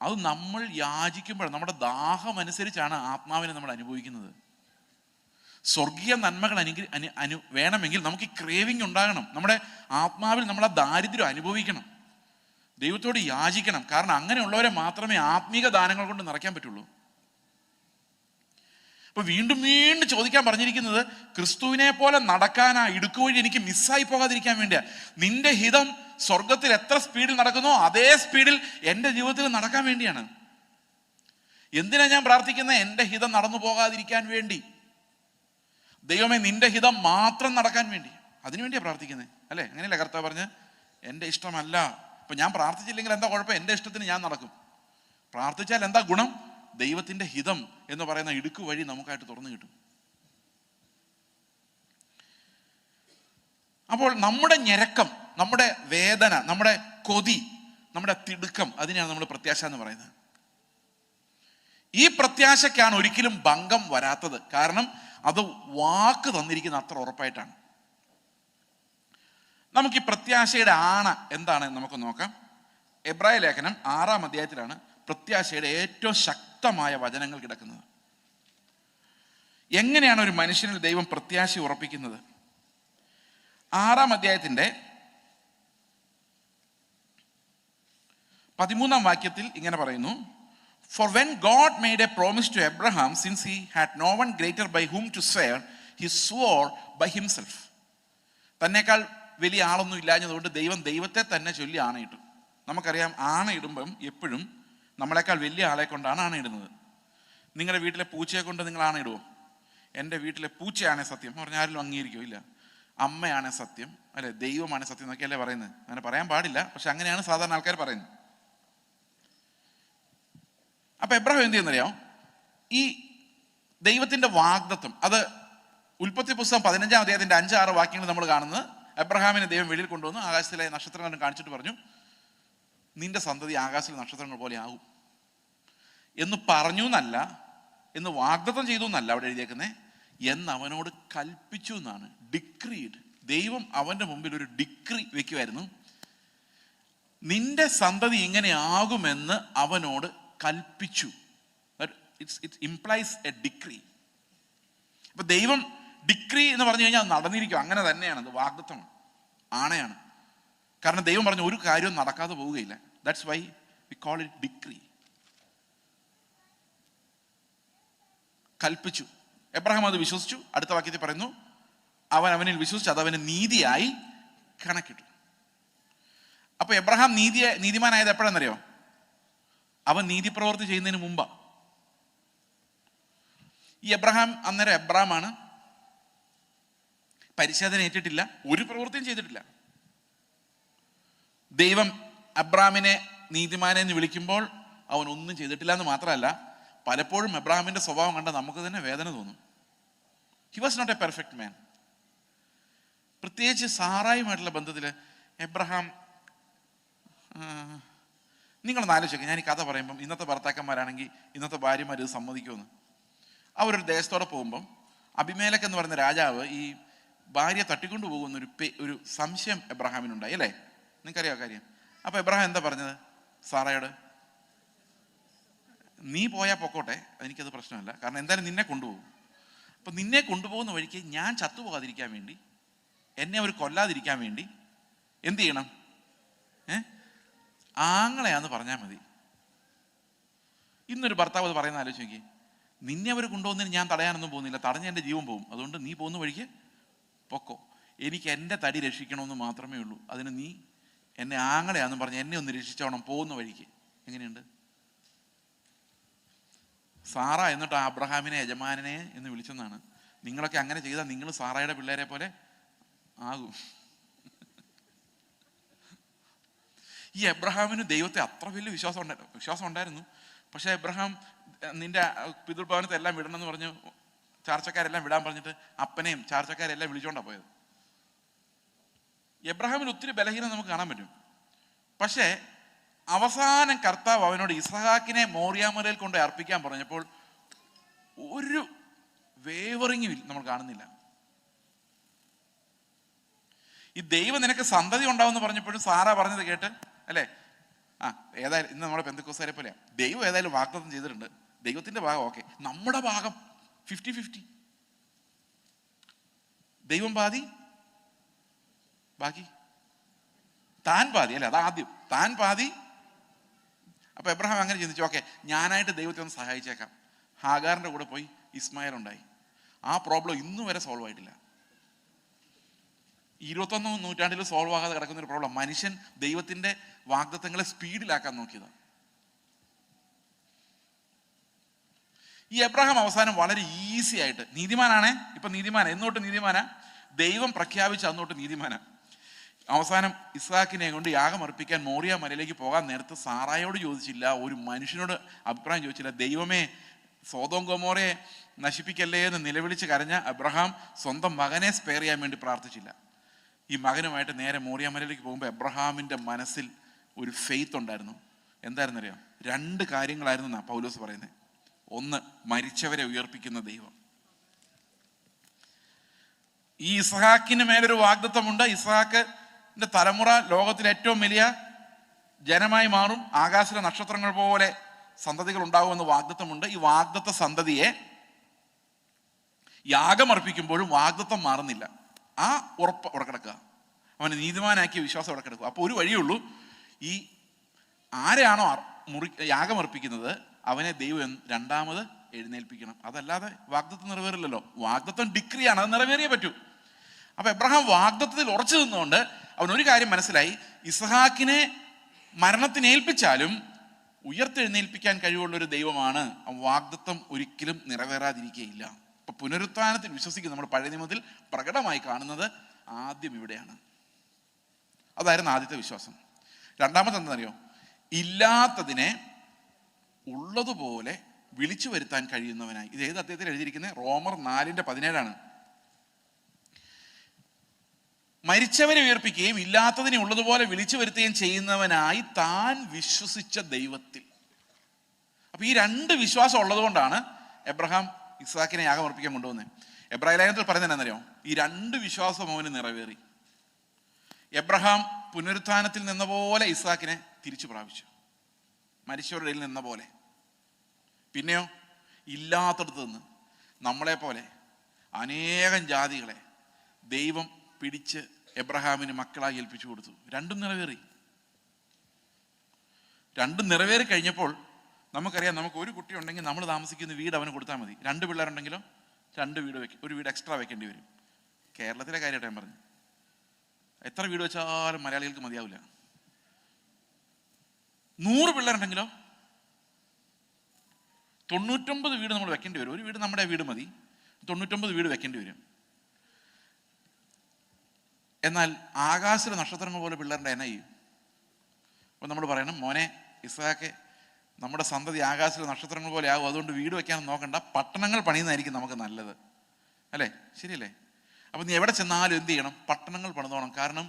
അത് നമ്മൾ യാചിക്കുമ്പോൾ നമ്മുടെ ദാഹം അനുസരിച്ചാണ് ആത്മാവിനെ നമ്മൾ അനുഭവിക്കുന്നത്. സ്വർഗീയ നന്മകൾ വേണമെങ്കിൽ നമുക്ക് ഈ ക്രേവിങ് ഉണ്ടാകണം. നമ്മുടെ ആത്മാവിൽ നമ്മൾ ആ ദാരിദ്ര്യം അനുഭവിക്കണം, ദൈവത്തോട് യാചിക്കണം. കാരണം അങ്ങനെയുള്ളവരെ മാത്രമേ ആത്മീക ദാനങ്ങൾ കൊണ്ട് നിറയ്ക്കാൻ പറ്റുള്ളൂ. അപ്പൊ വീണ്ടും ചോദിക്കാൻ പറഞ്ഞിരിക്കുന്നത്, ക്രിസ്തുവിനെ പോലെ നടക്കാൻ ആ ഇടുക്കുവഴി എനിക്ക് മിസ്സായി പോകാതിരിക്കാൻ വേണ്ടിയാ. നിന്റെ ഹിതം സ്വർഗത്തിൽ എത്ര സ്പീഡിൽ നടക്കുന്നോ അതേ സ്പീഡിൽ എൻ്റെ ജീവിതത്തിൽ നടക്കാൻ വേണ്ടിയാണ്. എന്തിനാ ഞാൻ പ്രാർത്ഥിക്കുന്നത്? എൻ്റെ ഹിതം നടന്നു പോകാതിരിക്കാൻ വേണ്ടി. ദൈവമേ നിന്റെ ഹിതം മാത്രം നടക്കാൻ വേണ്ടി, അതിനുവേണ്ടിയാ പ്രാർത്ഥിക്കുന്നത് അല്ലേ? അങ്ങനെയല്ലേ കർത്താവ് പറഞ്ഞ്, എൻ്റെ ഇഷ്ടമല്ല. ഇപ്പൊ ഞാൻ പ്രാർത്ഥിച്ചില്ലെങ്കിൽ എന്താ കുഴപ്പം? എൻ്റെ ഇഷ്ടത്തിന് ഞാൻ നടക്കും. പ്രാർത്ഥിച്ചാൽ എന്താ ഗുണം? ദൈവത്തിന്റെ ഹിതം എന്ന് പറയുന്ന ഇടുക്ക് വഴി നമുക്കായിട്ട് തുറന്നു കിട്ടും. അപ്പോൾ നമ്മുടെ ഞരക്കം, നമ്മുടെ വേദന, നമ്മുടെ കൊതി, നമ്മുടെ തിടുക്കം, അതിനെയാണ് നമ്മൾ പ്രത്യാശ എന്ന് പറയുന്നത്. ഈ പ്രത്യാശയ്ക്കാണ് ഒരിക്കലും ഭംഗം വരാത്തത്. കാരണം അത് വാക്ക് തന്നിരിക്കുന്ന അത്ര ഉറപ്പായിട്ടാണ്. നമുക്ക് ഈ പ്രത്യാശയുടെ ആണ എന്താണ് നമുക്ക് നോക്കാം. എബ്രായ ലേഖനം 6-ാം അധ്യായത്തിലാണ് പ്രത്യാശയുടെ ഏറ്റവും ശക്തമായ വചനങ്ങൾ കിടക്കുന്നത്. എങ്ങനെയാണ് ഒരു മനുഷ്യനിൽ ദൈവം പ്രത്യാശ ഉറപ്പിക്കുന്നത്? 6-ാം അധ്യായത്തിന്റെ 13-ാം വാക്യത്തിൽ ഇങ്ങനെ പറയുന്നു, For when God made a promise to Abraham, since he had no one greater by whom to swear, he swore by himself. തന്നേക്കാൾ വലിയ ആളൊന്നും ഇല്ലാഞ്ഞതുകൊണ്ട് ദൈവത്തെ തന്നെ ചൊല്ലി ആണയിട്ടു. നമുക്കറിയാം, ആണയിടുമ്പം എപ്പോഴും നമ്മളെക്കാൾ വലിയ ആളെ കൊണ്ടാണ് ആണയിടുന്നത്. നിങ്ങളുടെ വീട്ടിലെ പൂച്ചയെ കൊണ്ട് നിങ്ങൾ ആണയിടുമോ? എൻ്റെ വീട്ടിലെ പൂച്ചയാണേ സത്യം എന്ന് പറഞ്ഞാൽ ആരും അംഗീകരിക്കോ? ഇല്ല. അമ്മയാണേ സത്യം അല്ലെ, ദൈവമാണ് സത്യം എന്നൊക്കെയല്ലേ പറയുന്നത്. അങ്ങനെ പറയാൻ പാടില്ല, പക്ഷെ അങ്ങനെയാണ് സാധാരണ ആൾക്കാർ പറയുന്നത്. അപ്പൊ എബ്രഹാം എന്ത് ചെയ്യുന്നറിയാം? ഈ ദൈവത്തിന്റെ വാഗ്ദത്തം, അത് ഉൽപ്പത്തി പുസ്തകം 15-ാം അധ്യായത്തിന്റെ 5-6 വാക്യങ്ങൾ നമ്മൾ കാണുന്നത് എബ്രഹാമിനെ ദൈവം വെളിയിൽ കൊണ്ടുവന്നു ആകാശത്തിലെ നക്ഷത്രങ്ങളും കാണിച്ചിട്ട് പറഞ്ഞു, നിന്റെ സന്തതി ആകാശത്തിലെ നക്ഷത്രങ്ങൾ പോലെ ആകും എന്ന് പറഞ്ഞു എന്നല്ല, എന്ന് വാഗ്ദത്തം ചെയ്തു എന്നല്ല അവിടെ എഴുതിയേക്കുന്നത്, എന്ന് അവനോട് കൽപ്പിച്ചു എന്നാണ്. ഡിക്രീഡ്. ദൈവം അവൻ്റെ മുമ്പിൽ ഒരു ഡിക്രി വെക്കുമായിരുന്നു. നിന്റെ സന്തതി ഇങ്ങനെ ആകുമെന്ന് അവനോട് കൽപ്പിച്ചു. It implies A decree. അപ്പൊ ദൈവം ഡിക്രി എന്ന് പറഞ്ഞു കഴിഞ്ഞാൽ നടന്നിരിക്കും, അങ്ങനെ തന്നെയാണ്, അത് വാഗ്ദത്തമാണ്, ആണയാണ്. കാരണം ദൈവം പറഞ്ഞു ഒരു കാര്യവും നടക്കാതെ പോവുകയില്ല. That's why we call it decree. കൽപ്പിച്ചു. എബ്രഹാം അത് വിശ്വസിച്ചു. അടുത്ത വാക്യത്തിൽ പറയുന്നു, അവൻ അവനിൽ വിശ്വസിച്ചു, അത് അവന് നീതിയായി കണക്കിട്ടു. അപ്പൊ എബ്രഹാം നീതിമാനായത് എപ്പോഴാണെന്നറിയോ? അവൻ നീതി പ്രവൃത്തി ചെയ്യുന്നതിന് മുമ്പാ. ഈ എബ്രഹാം അന്നേരം എബ്രഹാമാണ്, പരിശോധന ഏറ്റിട്ടില്ല, ഒരു പ്രവൃത്തിയും ചെയ്തിട്ടില്ല. ദൈവം അബ്രാമിനെ നീതിമാനെ എന്ന് വിളിക്കുമ്പോൾ അവൻ ഒന്നും ചെയ്തിട്ടില്ല എന്ന് മാത്രമല്ല, പലപ്പോഴും എബ്രഹാമിന്റെ സ്വഭാവം കണ്ട നമുക്ക് തന്നെ വേദന തോന്നും. He was not a perfect man. പ്രത്യേകിച്ച് സാറായുമായിട്ടുള്ള ബന്ധത്തിൽ എബ്രഹാം, നിങ്ങളൊന്ന് ആലോചിക്കുക, ഞാൻ ഈ കഥ പറയുമ്പം ഇന്നത്തെ ഭർത്താക്കന്മാരാണെങ്കിൽ ഇന്നത്തെ ഭാര്യമാർ ഇത് സമ്മതിക്കുമെന്ന്. അവരൊരു ദേശത്തോടെ പോകുമ്പം അബിമേലക്ക് എന്ന് പറയുന്ന രാജാവ് ഈ ഭാര്യ തട്ടിക്കൊണ്ടു പോകുന്ന ഒരു സംശയം എബ്രഹാമിനുണ്ടായി, അല്ലേ? നിങ്ങൾക്കറിയാം കാര്യം. അപ്പൊ എബ്രഹാം എന്താ പറഞ്ഞത് സാറയോട്? നീ പോയാൽ പൊക്കോട്ടെ, എനിക്കത് പ്രശ്നമല്ല, കാരണം എന്തായാലും നിന്നെ കൊണ്ടുപോകും. അപ്പൊ നിന്നെ കൊണ്ടുപോകുന്ന വഴിക്ക് ഞാൻ ചത്തുപോകാതിരിക്കാൻ വേണ്ടി, എന്നെ അവർ കൊല്ലാതിരിക്കാൻ വേണ്ടി എന്ത് ചെയ്യണം? ആങ്ങളെയാന്ന് പറഞ്ഞാൽ മതി. ഇന്നൊരു ഭർത്താവ് അത് പറയുന്ന ആലോചിച്ച് നോക്കി. നിന്നെ അവർ കൊണ്ടുപോകുന്നതിന് ഞാൻ തടയാനൊന്നും പോകുന്നില്ല, തടഞ്ഞ എൻ്റെ ജീവൻ പോകും. അതുകൊണ്ട് നീ പോകുന്ന വഴിക്ക് പൊക്കോ, എനിക്ക് എൻ്റെ തടി രക്ഷിക്കണമെന്ന് മാത്രമേ ഉള്ളൂ, അതിന് നീ എന്നെ ആങ്ങളെയാന്ന് പറഞ്ഞ് എന്നെ ഒന്ന് രക്ഷിച്ചോണം പോകുന്ന വഴിക്ക്. എങ്ങനെയുണ്ട്? സാറ എന്നിട്ട് അബ്രഹാമിനെ യജമാനനെ എന്ന് വിളിച്ചെന്നാണ്. നിങ്ങളൊക്കെ അങ്ങനെ ചെയ്താൽ നിങ്ങൾ സാറയുടെ പിള്ളേരെ പോലെ ആകും. ഈ എബ്രഹാമിന് ദൈവത്തെ അത്ര വലിയ വിശ്വാസം ഉണ്ടായിരുന്നു. പക്ഷെ എബ്രഹാം നിന്റെ പിതൃഭവനത്തെ എല്ലാം വിടണമെന്ന് പറഞ്ഞു ചാർച്ചക്കാരെല്ലാം വിടാൻ പറഞ്ഞിട്ട് അപ്പനെയും ചാർച്ചക്കാരെല്ലാം വിളിച്ചോണ്ടാണ് പോയത്. എബ്രഹാമിന് ഒത്തിരി ബലഹീനം നമുക്ക് കാണാൻ പറ്റും. പക്ഷേ അവസാനം കർത്താവ് അവനോട് ഇസഹാക്കിനെ മോറിയാമലയിൽ കൊണ്ട് അർപ്പിക്കാൻ പറഞ്ഞപ്പോൾ ഒരു വേവറിങ്ങും നമ്മൾ കാണുന്നില്ല. ഈ ദൈവം നിനക്ക് സന്തതി ഉണ്ടാവുമെന്ന് പറഞ്ഞപ്പോഴും സാറ പറഞ്ഞത് കേട്ട്, അല്ലേ? ഏതായാലും ഇന്ന് നമ്മുടെ പെന്തക്കോസ്തുകാരെ പോലെയാ, ദൈവം ഏതായാലും വാഗ്ദത്തം ചെയ്തിട്ടുണ്ട്, ദൈവത്തിന്റെ ഭാഗം ഓക്കെ, നമ്മുടെ ഭാഗം 50-50. ദൈവം പാതി, ബാക്കി താൻ പാതി, അല്ലേ? അതാദ്യം താൻ പാതി. അപ്പൊ എബ്രഹാം അങ്ങനെ ചിന്തിച്ചു, ഓക്കെ, ഞാനായിട്ട് ദൈവത്തെ ഒന്ന് സഹായിച്ചേക്കാം. ഹാഗാറിന്റെ കൂടെ പോയി ഇസ്മായിൽ ഉണ്ടായി. ആ പ്രോബ്ലം ഇന്നു വരെ സോൾവ് ആയിട്ടില്ല. 21ാം നൂറ്റാണ്ടിൽ സോൾവ് ആകാതെ കിടക്കുന്ന ഒരു പ്രോബ്ലം. മനുഷ്യൻ ദൈവത്തിന്റെ വാഗ്ദത്തങ്ങളെ സ്പീഡിലാക്കാൻ നോക്കിയതാണ്. ഈ എബ്രഹാം അവസാനം വളരെ ഈസി ആയിട്ട് നീതിമാനാണേ, ഇപ്പൊ നീതിമാന, എന്നോട്ട് നീതിമാന, ദൈവം പ്രഖ്യാപിച്ച അന്നോട്ട് നീതിമാന. അവസാനം ഇസ്ഹാക്കിനെ കൊണ്ട് യാഗം അർപ്പിക്കാൻ മോറിയ മലയിലേക്ക് പോകാൻ നേരത്ത് സാറായോട് ചോദിച്ചില്ല, ഒരു മനുഷ്യനോട് അഭിപ്രായം ചോദിച്ചില്ല. ദൈവമേ, സോദോം ഗൊമോറയെ നശിപ്പിക്കല്ലേ എന്ന് നിലവിളിച്ച് കരഞ്ഞ അബ്രഹാം സ്വന്തം മകനെ സ്പെയർ ചെയ്യാൻ വേണ്ടി പ്രാർത്ഥിച്ചില്ല. ഈ മകനുമായിട്ട് നേരെ മോറിയ മലയിലേക്ക് പോകുമ്പോൾ എബ്രഹാമിന്റെ മനസ്സിൽ ഒരു ഫെയ്ത്ത് ഉണ്ടായിരുന്നു. എന്തായിരുന്നറിയാം? 2 കാര്യങ്ങളായിരുന്നു എന്നാ പൗലോസ് പറയുന്നത്. ഒന്ന്, മരിച്ചവരെ ഉയർപ്പിക്കുന്ന ദൈവം. ഈ ഇസ്ഹാക്കിന് മേലൊരു വാഗ്ദത്തമുണ്ട്. ഇസ്ഹാക്കിന്റെ തലമുറ ലോകത്തിലെ ഏറ്റവും വലിയ ജനമായി മാറും, ആകാശത്തിലെ നക്ഷത്രങ്ങൾ പോലെ സന്തതികൾ ഉണ്ടാകുമെന്ന് വാഗ്ദത്തമുണ്ട്. ഈ വാഗ്ദത്ത സന്തതിയെ യാഗമർപ്പിക്കുമ്പോഴും വാഗ്ദത്തം മാറുന്നില്ല. ആ ഉറപ്പ് അവിടെ കിടക്കുക, അവനെ നീതിമാനാക്കിയ വിശ്വാസം അവിടെ കിടക്കുക. അപ്പോൾ ഒരു വഴിയുള്ളൂ, ഈ ആരെയാണോ യാഗമർപ്പിക്കുന്നത് അവനെ ദൈവം രണ്ടാമത് എഴുന്നേൽപ്പിക്കണം. അതല്ലാതെ വാഗ്ദത്തം നിറവേറില്ലല്ലോ. വാഗ്ദത്തം ഡിക്രിയാണ്, അത് നിറവേറിയേ പറ്റൂ. അപ്പൊ എബ്രഹാം വാഗ്ദത്തത്തിൽ ഉറച്ചു നിന്നുകൊണ്ട് അവൻ ഒരു കാര്യം മനസ്സിലായി, ഇസ്ഹാക്കിനെ മരണത്തിന് ഏൽപ്പിച്ചാലും ഉയർത്തെഴുന്നേൽപ്പിക്കാൻ കഴിവുള്ളൊരു ദൈവമാണ്. വാഗ്ദത്തം ഒരിക്കലും നിറവേറാതിരിക്കുകയില്ല. അപ്പൊ പുനരുത്ഥാനത്തിൽ വിശ്വസിക്കുന്ന നമ്മൾ പഴയ നിയമത്തിൽ പ്രകടമായി കാണുന്നത് ആദ്യം ഇവിടെയാണ്. അതായിരുന്നു ആദ്യത്തെ വിശ്വാസം. രണ്ടാമത്തെ എന്താണെന്നറിയോ? ഇല്ലാത്തതിനെ ഉള്ളതുപോലെ വിളിച്ചു വരുത്താൻ കഴിയുന്നവനായി. ഇത് ഏത് അധ്യായത്തിൽ എഴുതിയിരിക്കുന്നത്? റോമർ 4:17. മരിച്ചവരെ ഉയർപ്പിക്കുകയും ഇല്ലാത്തതിനെ ഉള്ളതുപോലെ വിളിച്ചു വരുത്തുകയും ചെയ്യുന്നവനായി താൻ വിശ്വസിച്ച ദൈവത്തിൽ. അപ്പൊ ഈ രണ്ട് വിശ്വാസം ഉള്ളത് കൊണ്ടാണ് എബ്രഹാം ഇസ്ഹാക്കിനെ യാഗം അർപ്പിക്കാൻ കൊണ്ടുവന്നത്. എബ്രായ ലേഖനത്തിൽ പറയുന്നത് എന്നറിയോ? ഈ രണ്ട് വിശ്വാസം അവന് നിറവേറി. എബ്രഹാം പുനരുത്ഥാനത്തിൽ നിന്ന പോലെ ഇസ്ഹാക്കിനെ തിരിച്ചു പ്രാപിച്ചു, മരിച്ചവരുടെ ഇടയിൽ നിന്ന പോലെ. പിന്നെയോ ഇല്ലാത്തടത്ത് നിന്ന് നമ്മളെ പോലെ അനേകം ജാതികളെ ദൈവം പിടിച്ച് എബ്രഹാമിന് മക്കളായി ഏൽപ്പിച്ചു കൊടുത്തു. രണ്ടും നിറവേറി. രണ്ടും നിറവേറി കഴിഞ്ഞപ്പോൾ നമുക്കറിയാം, നമുക്ക് ഒരു കുട്ടി ഉണ്ടെങ്കിൽ നമ്മൾ താമസിക്കുന്ന വീട് അവന് കൊടുത്താൽ മതി. 2 പിള്ളേരുണ്ടെങ്കിലോ 2 വീട് ഒരു വീട് എക്സ്ട്രാ വെക്കേണ്ടി വരും. കേരളത്തിലെ കാര്യമായിട്ട് ഞാൻ പറഞ്ഞു. എത്ര വീട് വെച്ചാലും മലയാളികൾക്ക് മതിയാവില്ല. 100 പിള്ളേരുണ്ടെങ്കിലോ 99 വീട് നമ്മൾ വെക്കേണ്ടി വരും. ഒരു വീട് നമ്മുടെ വീട് മതി, 99 വീട് വെക്കേണ്ടി വരും. എന്നാൽ ആകാശത്തിലെ നക്ഷത്രങ്ങൾ പോലെ പിള്ളേരുടെ എന്നെ ചെയ്യും. അപ്പം നമ്മൾ പറയണം, മോനെ ഇസ്ഹാക്കെ, നമ്മുടെ സന്തതി ആകാശത്തിലെ നക്ഷത്രങ്ങൾ പോലെ ആകും, അതുകൊണ്ട് വീട് വെക്കാൻ നോക്കണ്ട, പട്ടണങ്ങൾ പണിയുന്നതായിരിക്കും നമുക്ക് നല്ലത്. അല്ലേ? ശരിയല്ലേ? അപ്പം നീ എവിടെ ചെന്നാലും എന്ത് ചെയ്യണം? പട്ടണങ്ങൾ പണിതോണം. കാരണം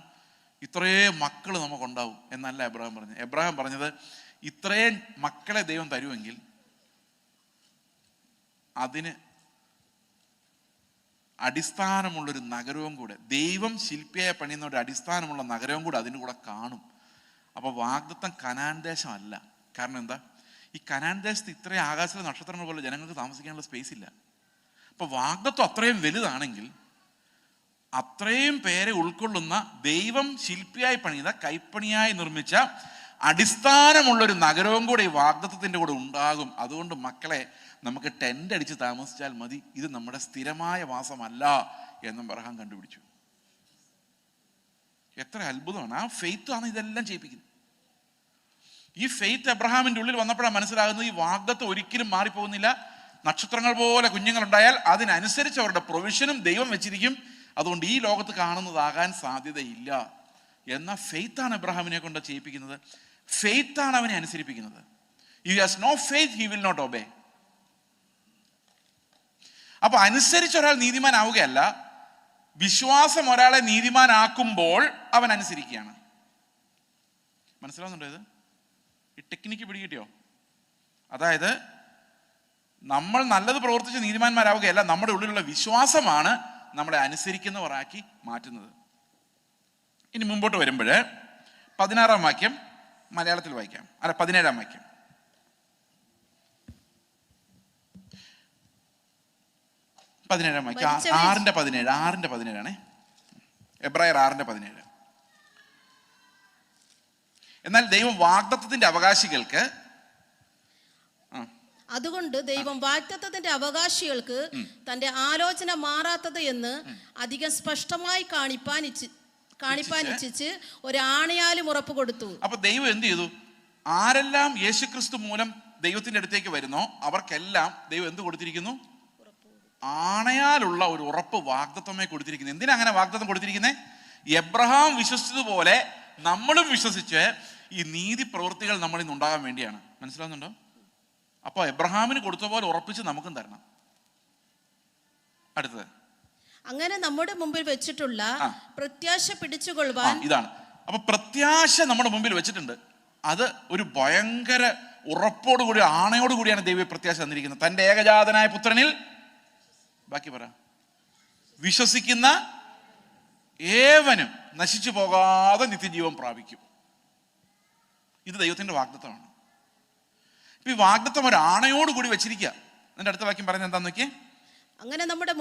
ഇത്രയും മക്കൾ നമുക്കുണ്ടാവും എന്നല്ല എബ്രഹാം പറഞ്ഞത്. എബ്രഹാം പറഞ്ഞത്, ഇത്രയും മക്കളെ ദൈവം തരുമെങ്കിൽ അതിന് അടിസ്ഥാനമുള്ളൊരു നഗരവും കൂടെ, ദൈവം ശില്പിയായി പണിയുന്ന ഒരു അടിസ്ഥാനമുള്ള നഗരവും കൂടെ അതിൻ്റെ കൂടെ കാണും. അപ്പോൾ വാഗ്ദത്തം കനാൻ ദേശമല്ല. കാരണം എന്താ? ഈ കനാൻ ദേശത്ത് ഇത്രയും ആകാശത്തിലെ നക്ഷത്രങ്ങൾ പോലെ ജനങ്ങൾക്ക് താമസിക്കാനുള്ള സ്പേസ് ഇല്ല. അപ്പോൾ വാഗ്ദത്തം അത്രയും വലുതാണെങ്കിൽ അത്രയും പേരെ ഉൾക്കൊള്ളുന്ന ദൈവം ശില്പിയായി പണിത, കൈപ്പണിയായി നിർമ്മിച്ച അടിസ്ഥാനമുള്ളൊരു നഗരവും കൂടെ ഈ വാഗ്ദത്തത്തിൻ്റെ കൂടെ ഉണ്ടാകും. അതുകൊണ്ട് മക്കളെ, നമുക്ക് ടെൻ്റ് അടിച്ച് താമസിച്ചാൽ മതി, ഇത് നമ്മുടെ സ്ഥിരമായ വാസമല്ല എന്നും എബ്രഹാം കണ്ടുപിടിച്ചു. എത്ര അത്ഭുതമാണ്! ആ ഫെയ്ത്ത് ആണ് ഇതെല്ലാം ചെയ്യിപ്പിക്കുന്നത്. ഈ ഫെയ്ത്ത് എബ്രഹാമിൻ്റെ ഉള്ളിൽ വന്നപ്പോഴാണ് മനസ്സിലാകുന്നത്, ഈ വാഗ്ദത്തം ഒരിക്കലും മാറിപ്പോകുന്നില്ല. നക്ഷത്രങ്ങൾ പോലെ കുഞ്ഞുങ്ങളുണ്ടായാൽ അതിനനുസരിച്ച് അവരുടെ പ്രൊവിഷനും ദൈവം വെച്ചിരിക്കും. അതുകൊണ്ട് ഈ ലോകത്ത് കാണുന്നതാകാൻ സാധ്യതയില്ല എന്ന ഫെയ്ത്താണ് എബ്രഹാമിനെ കൊണ്ട് ചെയ്യിപ്പിക്കുന്നത്. ഫെയ്ത്താണ് അവനെ അനുസരിപ്പിക്കുന്നത്. If he has no faith he will not obey. അപ്പൊ അനുസരിച്ച് ഒരാൾ നീതിമാനാവുകയല്ല, വിശ്വാസം ഒരാളെ നീതിമാനാക്കുമ്പോൾ അവൻ അനുസരിക്കുകയാണ്. മനസ്സിലാവുന്നുണ്ടോ? ഇത് ഈ ടെക്നിക്ക് പിടികിട്ടിയോ? അതായത് നമ്മൾ നല്ലത് പ്രവർത്തിച്ച് നീതിമാന്മാരാവുകയല്ല, നമ്മുടെ ഉള്ളിലുള്ള വിശ്വാസമാണ് നമ്മളെ അനുസരിക്കുന്നവരാക്കി മാറ്റുന്നത്. ഇനി മുമ്പോട്ട് വരുമ്പോൾ 16-ാം വാക്യം മലയാളത്തിൽ വായിക്കാം. 17-ാം വാക്യം. വാക്യം 6:17 ആണേ. എബ്രായർ 6:17. എന്നാൽ ദൈവം വാഗ്ദത്തത്തിന്റെ അവകാശികൾക്ക്, അതുകൊണ്ട് ദൈവം വാഗ്ദത്തത്തിന്റെ അവകാശികൾക്ക് തന്റെ ആലോചന മാറാത്തത് എന്ന് അധികം സ്പഷ്ടമായി കാണിപ്പാൻ ഇച്ഛിച്ച് ഒരു ആണയാലും ഉറപ്പ് കൊടുത്തു. അപ്പൊ ദൈവം എന്ത് ചെയ്തു? ആരെല്ലാം യേശുക്രിസ്തു മൂലം ദൈവത്തിന്റെ അടുത്തേക്ക് വരുന്നോ അവർക്കെല്ലാം ദൈവം എന്ത് കൊടുത്തിരിക്കുന്നു? ആണയാലുള്ള ഒരു ഉറപ്പ് വാഗ്ദത്തമായി കൊടുത്തിരിക്കുന്നു. എന്തിനാ അങ്ങനെ വാഗ്ദത്തം കൊടുത്തിരിക്കുന്നത്? എബ്രഹാം വിശ്വസിച്ചതുപോലെ നമ്മളും വിശ്വസിച്ച് ഈ നീതി പ്രവൃത്തികൾ നമ്മളിൽ നിന്ന് ഉണ്ടാകാൻ വേണ്ടിയാണ്. മനസ്സിലാവുന്നുണ്ടോ? അപ്പോൾ എബ്രഹാമിന് കൊടുത്ത പോലെ ഉറപ്പിച്ച് നമുക്കും തരണം. അടുത്തത്, അങ്ങനെ നമ്മുടെ മുമ്പിൽ വെച്ചിട്ടുള്ള പ്രത്യാശ പിടിച്ചുകൊള്ളുവാൻ. ഇതാണ്. അപ്പൊ പ്രത്യാശ നമ്മുടെ മുമ്പിൽ വെച്ചിട്ടുണ്ട്. അത് ഒരു ഭയങ്കര ഉറപ്പോടുകൂടി, ആണയോടുകൂടിയാണ് ദൈവം പ്രത്യാശ തന്നിരിക്കുന്നത്. തന്റെ ഏകജാതനായ പുത്രനിൽ, ബാക്കി പറ, വിശ്വസിക്കുന്ന ഏവനും നശിച്ചു പോകാതെ നിത്യജീവൻ പ്രാപിക്കും. ഇത് ദൈവത്തിന്റെ വാഗ്ദത്തമാണ്. ഈ വാഗ്ദത്തം ഒരു ആണയോടുകൂടി വെച്ചിരിക്കുക. എന്റെ അടുത്ത വാക്യം പറയുന്നത് എന്താന്ന് നോക്കിയേ. അങ്ങനെ നമ്മുടെ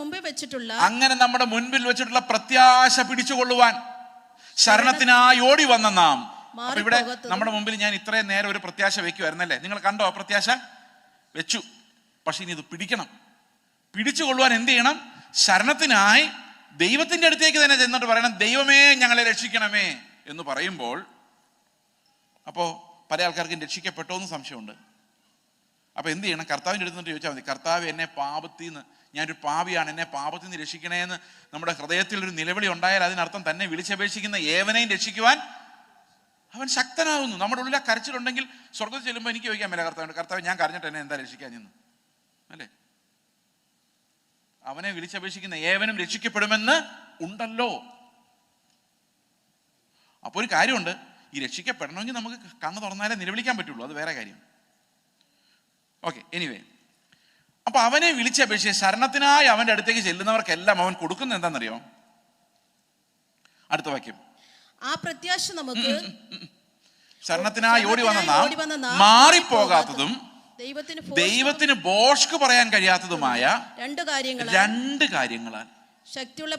മുമ്പിൽ വെച്ചിട്ടുള്ള പ്രത്യാശ പിടിച്ചുകൊള്ളുവാൻ ശരണത്തിനായി ഓടി വന്ന നാം. അപ്പൊ ഇവിടെ നമ്മുടെ മുമ്പിൽ ഞാൻ ഇത്രയും നേരം ഒരു പ്രത്യാശ വെക്കുമായിരുന്നല്ലേ? നിങ്ങൾ കണ്ടോ? ആ പ്രത്യാശ വെച്ചു. പക്ഷെ ഇനി ഇത് പിടിക്കണം. പിടിച്ചുകൊള്ളുവാൻ എന്ത് ചെയ്യണം? ശരണത്തിനായി ദൈവത്തിന്റെ അടുത്തേക്ക് തന്നെ ചെന്നിട്ട് പറയണം, ദൈവമേ ഞങ്ങളെ രക്ഷിക്കണമേ എന്ന് പറയുമ്പോൾ, അപ്പോൾ പല ആൾക്കാർക്കും രക്ഷിക്കപ്പെട്ടോ എന്ന് സംശയമുണ്ട്. അപ്പൊ എന്ത് ചെയ്യണം? കർത്താവിൻ്റെ അടുത്ത് ചോദിച്ചാൽ മതി, കർത്താവ് എന്നെ പാപത്തിൽ നിന്ന്, ഞാനൊരു പാപിയാണ്, എന്നെ പാപത്തിൽ നിന്ന് രക്ഷിക്കണേ എന്ന് നമ്മുടെ ഹൃദയത്തിൽ ഒരു നിലവിളി ഉണ്ടായാൽ അതിനർത്ഥം തന്നെ വിളിച്ചപേക്ഷിക്കുന്ന ഏവനെയും രക്ഷിക്കുവാൻ അവൻ ശക്തനാകുന്നു. നമ്മുടെ ഉള്ളിൽ ആ കരച്ചിലുണ്ടെങ്കിൽ സ്വർഗ്ഗത്തിൽ ചെല്ലുമ്പോൾ എനിക്ക് ചോദിക്കാൻ മേലെ കർത്താവ് ഞാൻ കരഞ്ഞിട്ട് എന്നെ എന്താ രക്ഷിക്കാൻ ചെന്ന്, അല്ലേ? അവനെ വിളിച്ചപേക്ഷിക്കുന്ന ഏവനും രക്ഷിക്കപ്പെടുമെന്ന് ഉണ്ടല്ലോ. അപ്പോൾ ഒരു കാര്യമുണ്ട്, ഈ രക്ഷിക്കപ്പെടണമെങ്കിൽ നമുക്ക് കണ്ണ് തുറന്നാലേ നിലവിളിക്കാൻ പറ്റുള്ളൂ, അത് വേറെ കാര്യം. ഓക്കെ, എനിവേ, അപ്പൊ അവനെ വിളിച്ചപേക്ഷിച്ച് ശരണത്തിനായി അവന്റെ അടുത്തേക്ക് ചെല്ലുന്നവർക്കെല്ലാം അവൻ കൊടുക്കുന്നത് എന്താണെന്നറിയോ? അടുത്ത വാക്യം, ആ പ്രത്യാശ നമുക്ക് ശരണത്തിനായി ഓടി വന്ന നാം മാറിപ്പോകാത്തതും ദൈവത്തിന് ബോഷ്ക്ക് പറയാൻ കഴിയാത്തതുമായ രണ്ട് കാര്യങ്ങളാൽ ശക്തിയുള്ള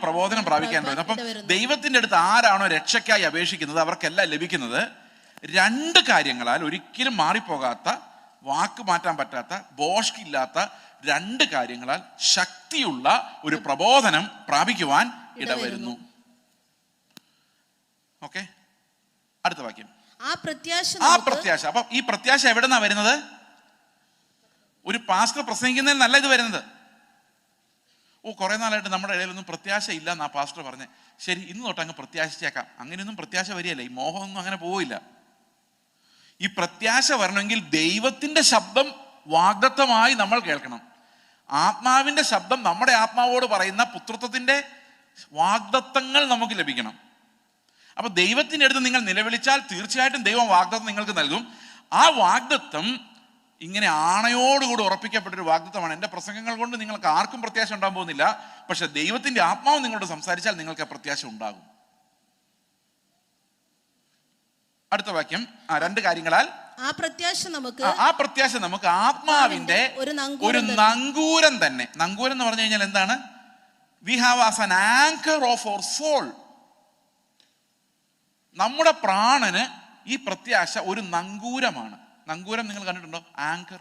പ്രബോധനം പ്രാപിക്കാൻ പറ്റും. അപ്പം ദൈവത്തിന്റെ അടുത്ത് ആരാണോ രക്ഷയ്ക്കായി അപേക്ഷിക്കുന്നത് അവർക്കെല്ലാം ലഭിക്കുന്നത് രണ്ട് കാര്യങ്ങളാൽ, ഒരിക്കലും മാറിപ്പോകാത്ത, വാക്ക് മാറ്റാൻ പറ്റാത്ത, ബോഷ്കില്ലാത്ത രണ്ട് കാര്യങ്ങളാൽ ശക്തിയുള്ള ഒരു പ്രബോധനം പ്രാപിക്കുവാൻ ഇടവരുന്നു. ഓക്കെ, അടുത്ത വാക്യം, ആ പ്രത്യാശ. അപ്പൊ ഈ പ്രത്യാശ എവിടെ നിന്നാ വരുന്നത്? ഒരു പാസ്റ്റർ പ്രസംഗിക്കുന്നതിൽ നല്ല ഇത് വരുന്നത്. കുറെ നാളായിട്ട് നമ്മുടെ ഇടയിലൊന്നും പ്രത്യാശ ഇല്ല എന്നാ പാസ്റ്റർ പറഞ്ഞേ. ശരി, ഇന്ന് തൊട്ട് അങ്ങ് പ്രത്യാശിച്ചേക്കാം. അങ്ങനെയൊന്നും പ്രത്യാശ വരികയല്ല, ഈ മോഹമൊന്നും അങ്ങനെ പോവില്ല. ഈ പ്രത്യാശ വരണമെങ്കിൽ ദൈവത്തിന്റെ ശബ്ദം വാഗ്ദത്തമായി നമ്മൾ കേൾക്കണം. ആത്മാവിന്റെ ശബ്ദം നമ്മുടെ ആത്മാവോട് പറയുന്ന പുത്രത്വത്തിന്റെ വാഗ്ദത്തങ്ങൾ നമുക്ക് ലഭിക്കണം. അപ്പൊ ദൈവത്തിന്റെ അടുത്ത് നിങ്ങൾ നിലവിളിച്ചാൽ തീർച്ചയായിട്ടും ദൈവം വാഗ്ദത്തം നിങ്ങൾക്ക് നൽകും. ആ വാഗ്ദത്തം ഇങ്ങനെ ആണയോടുകൂടി ഉറപ്പിക്കപ്പെട്ടൊരു വാഗ്ദത്തമാണ്. എൻ്റെ പ്രസംഗങ്ങൾ കൊണ്ട് നിങ്ങൾക്ക് ആർക്കും പ്രത്യാശ ഉണ്ടാകാൻ പോകുന്നില്ല, പക്ഷെ ദൈവത്തിന്റെ ആത്മാവ് നിങ്ങളോട് സംസാരിച്ചാൽ നിങ്ങൾക്ക് പ്രത്യാശ ഉണ്ടാകും. അടുത്ത വാക്യം, രണ്ട് കാര്യങ്ങളാൽ ആ പ്രത്യാശ നമുക്ക് ആത്മാവിന്റെ ഒരു നങ്കൂരം തന്നെ. നങ്കൂരം എന്ന് പറഞ്ഞു കഴിഞ്ഞാൽ എന്താണ്? We have as an anchor of our soul. നമ്മുടെ പ്രാണന് ഈ പ്രത്യാശ ഒരു നങ്കൂരമാണ്. നങ്കൂരം നിങ്ങൾ കണ്ടിട്ടുണ്ടോ? ആങ്കർ.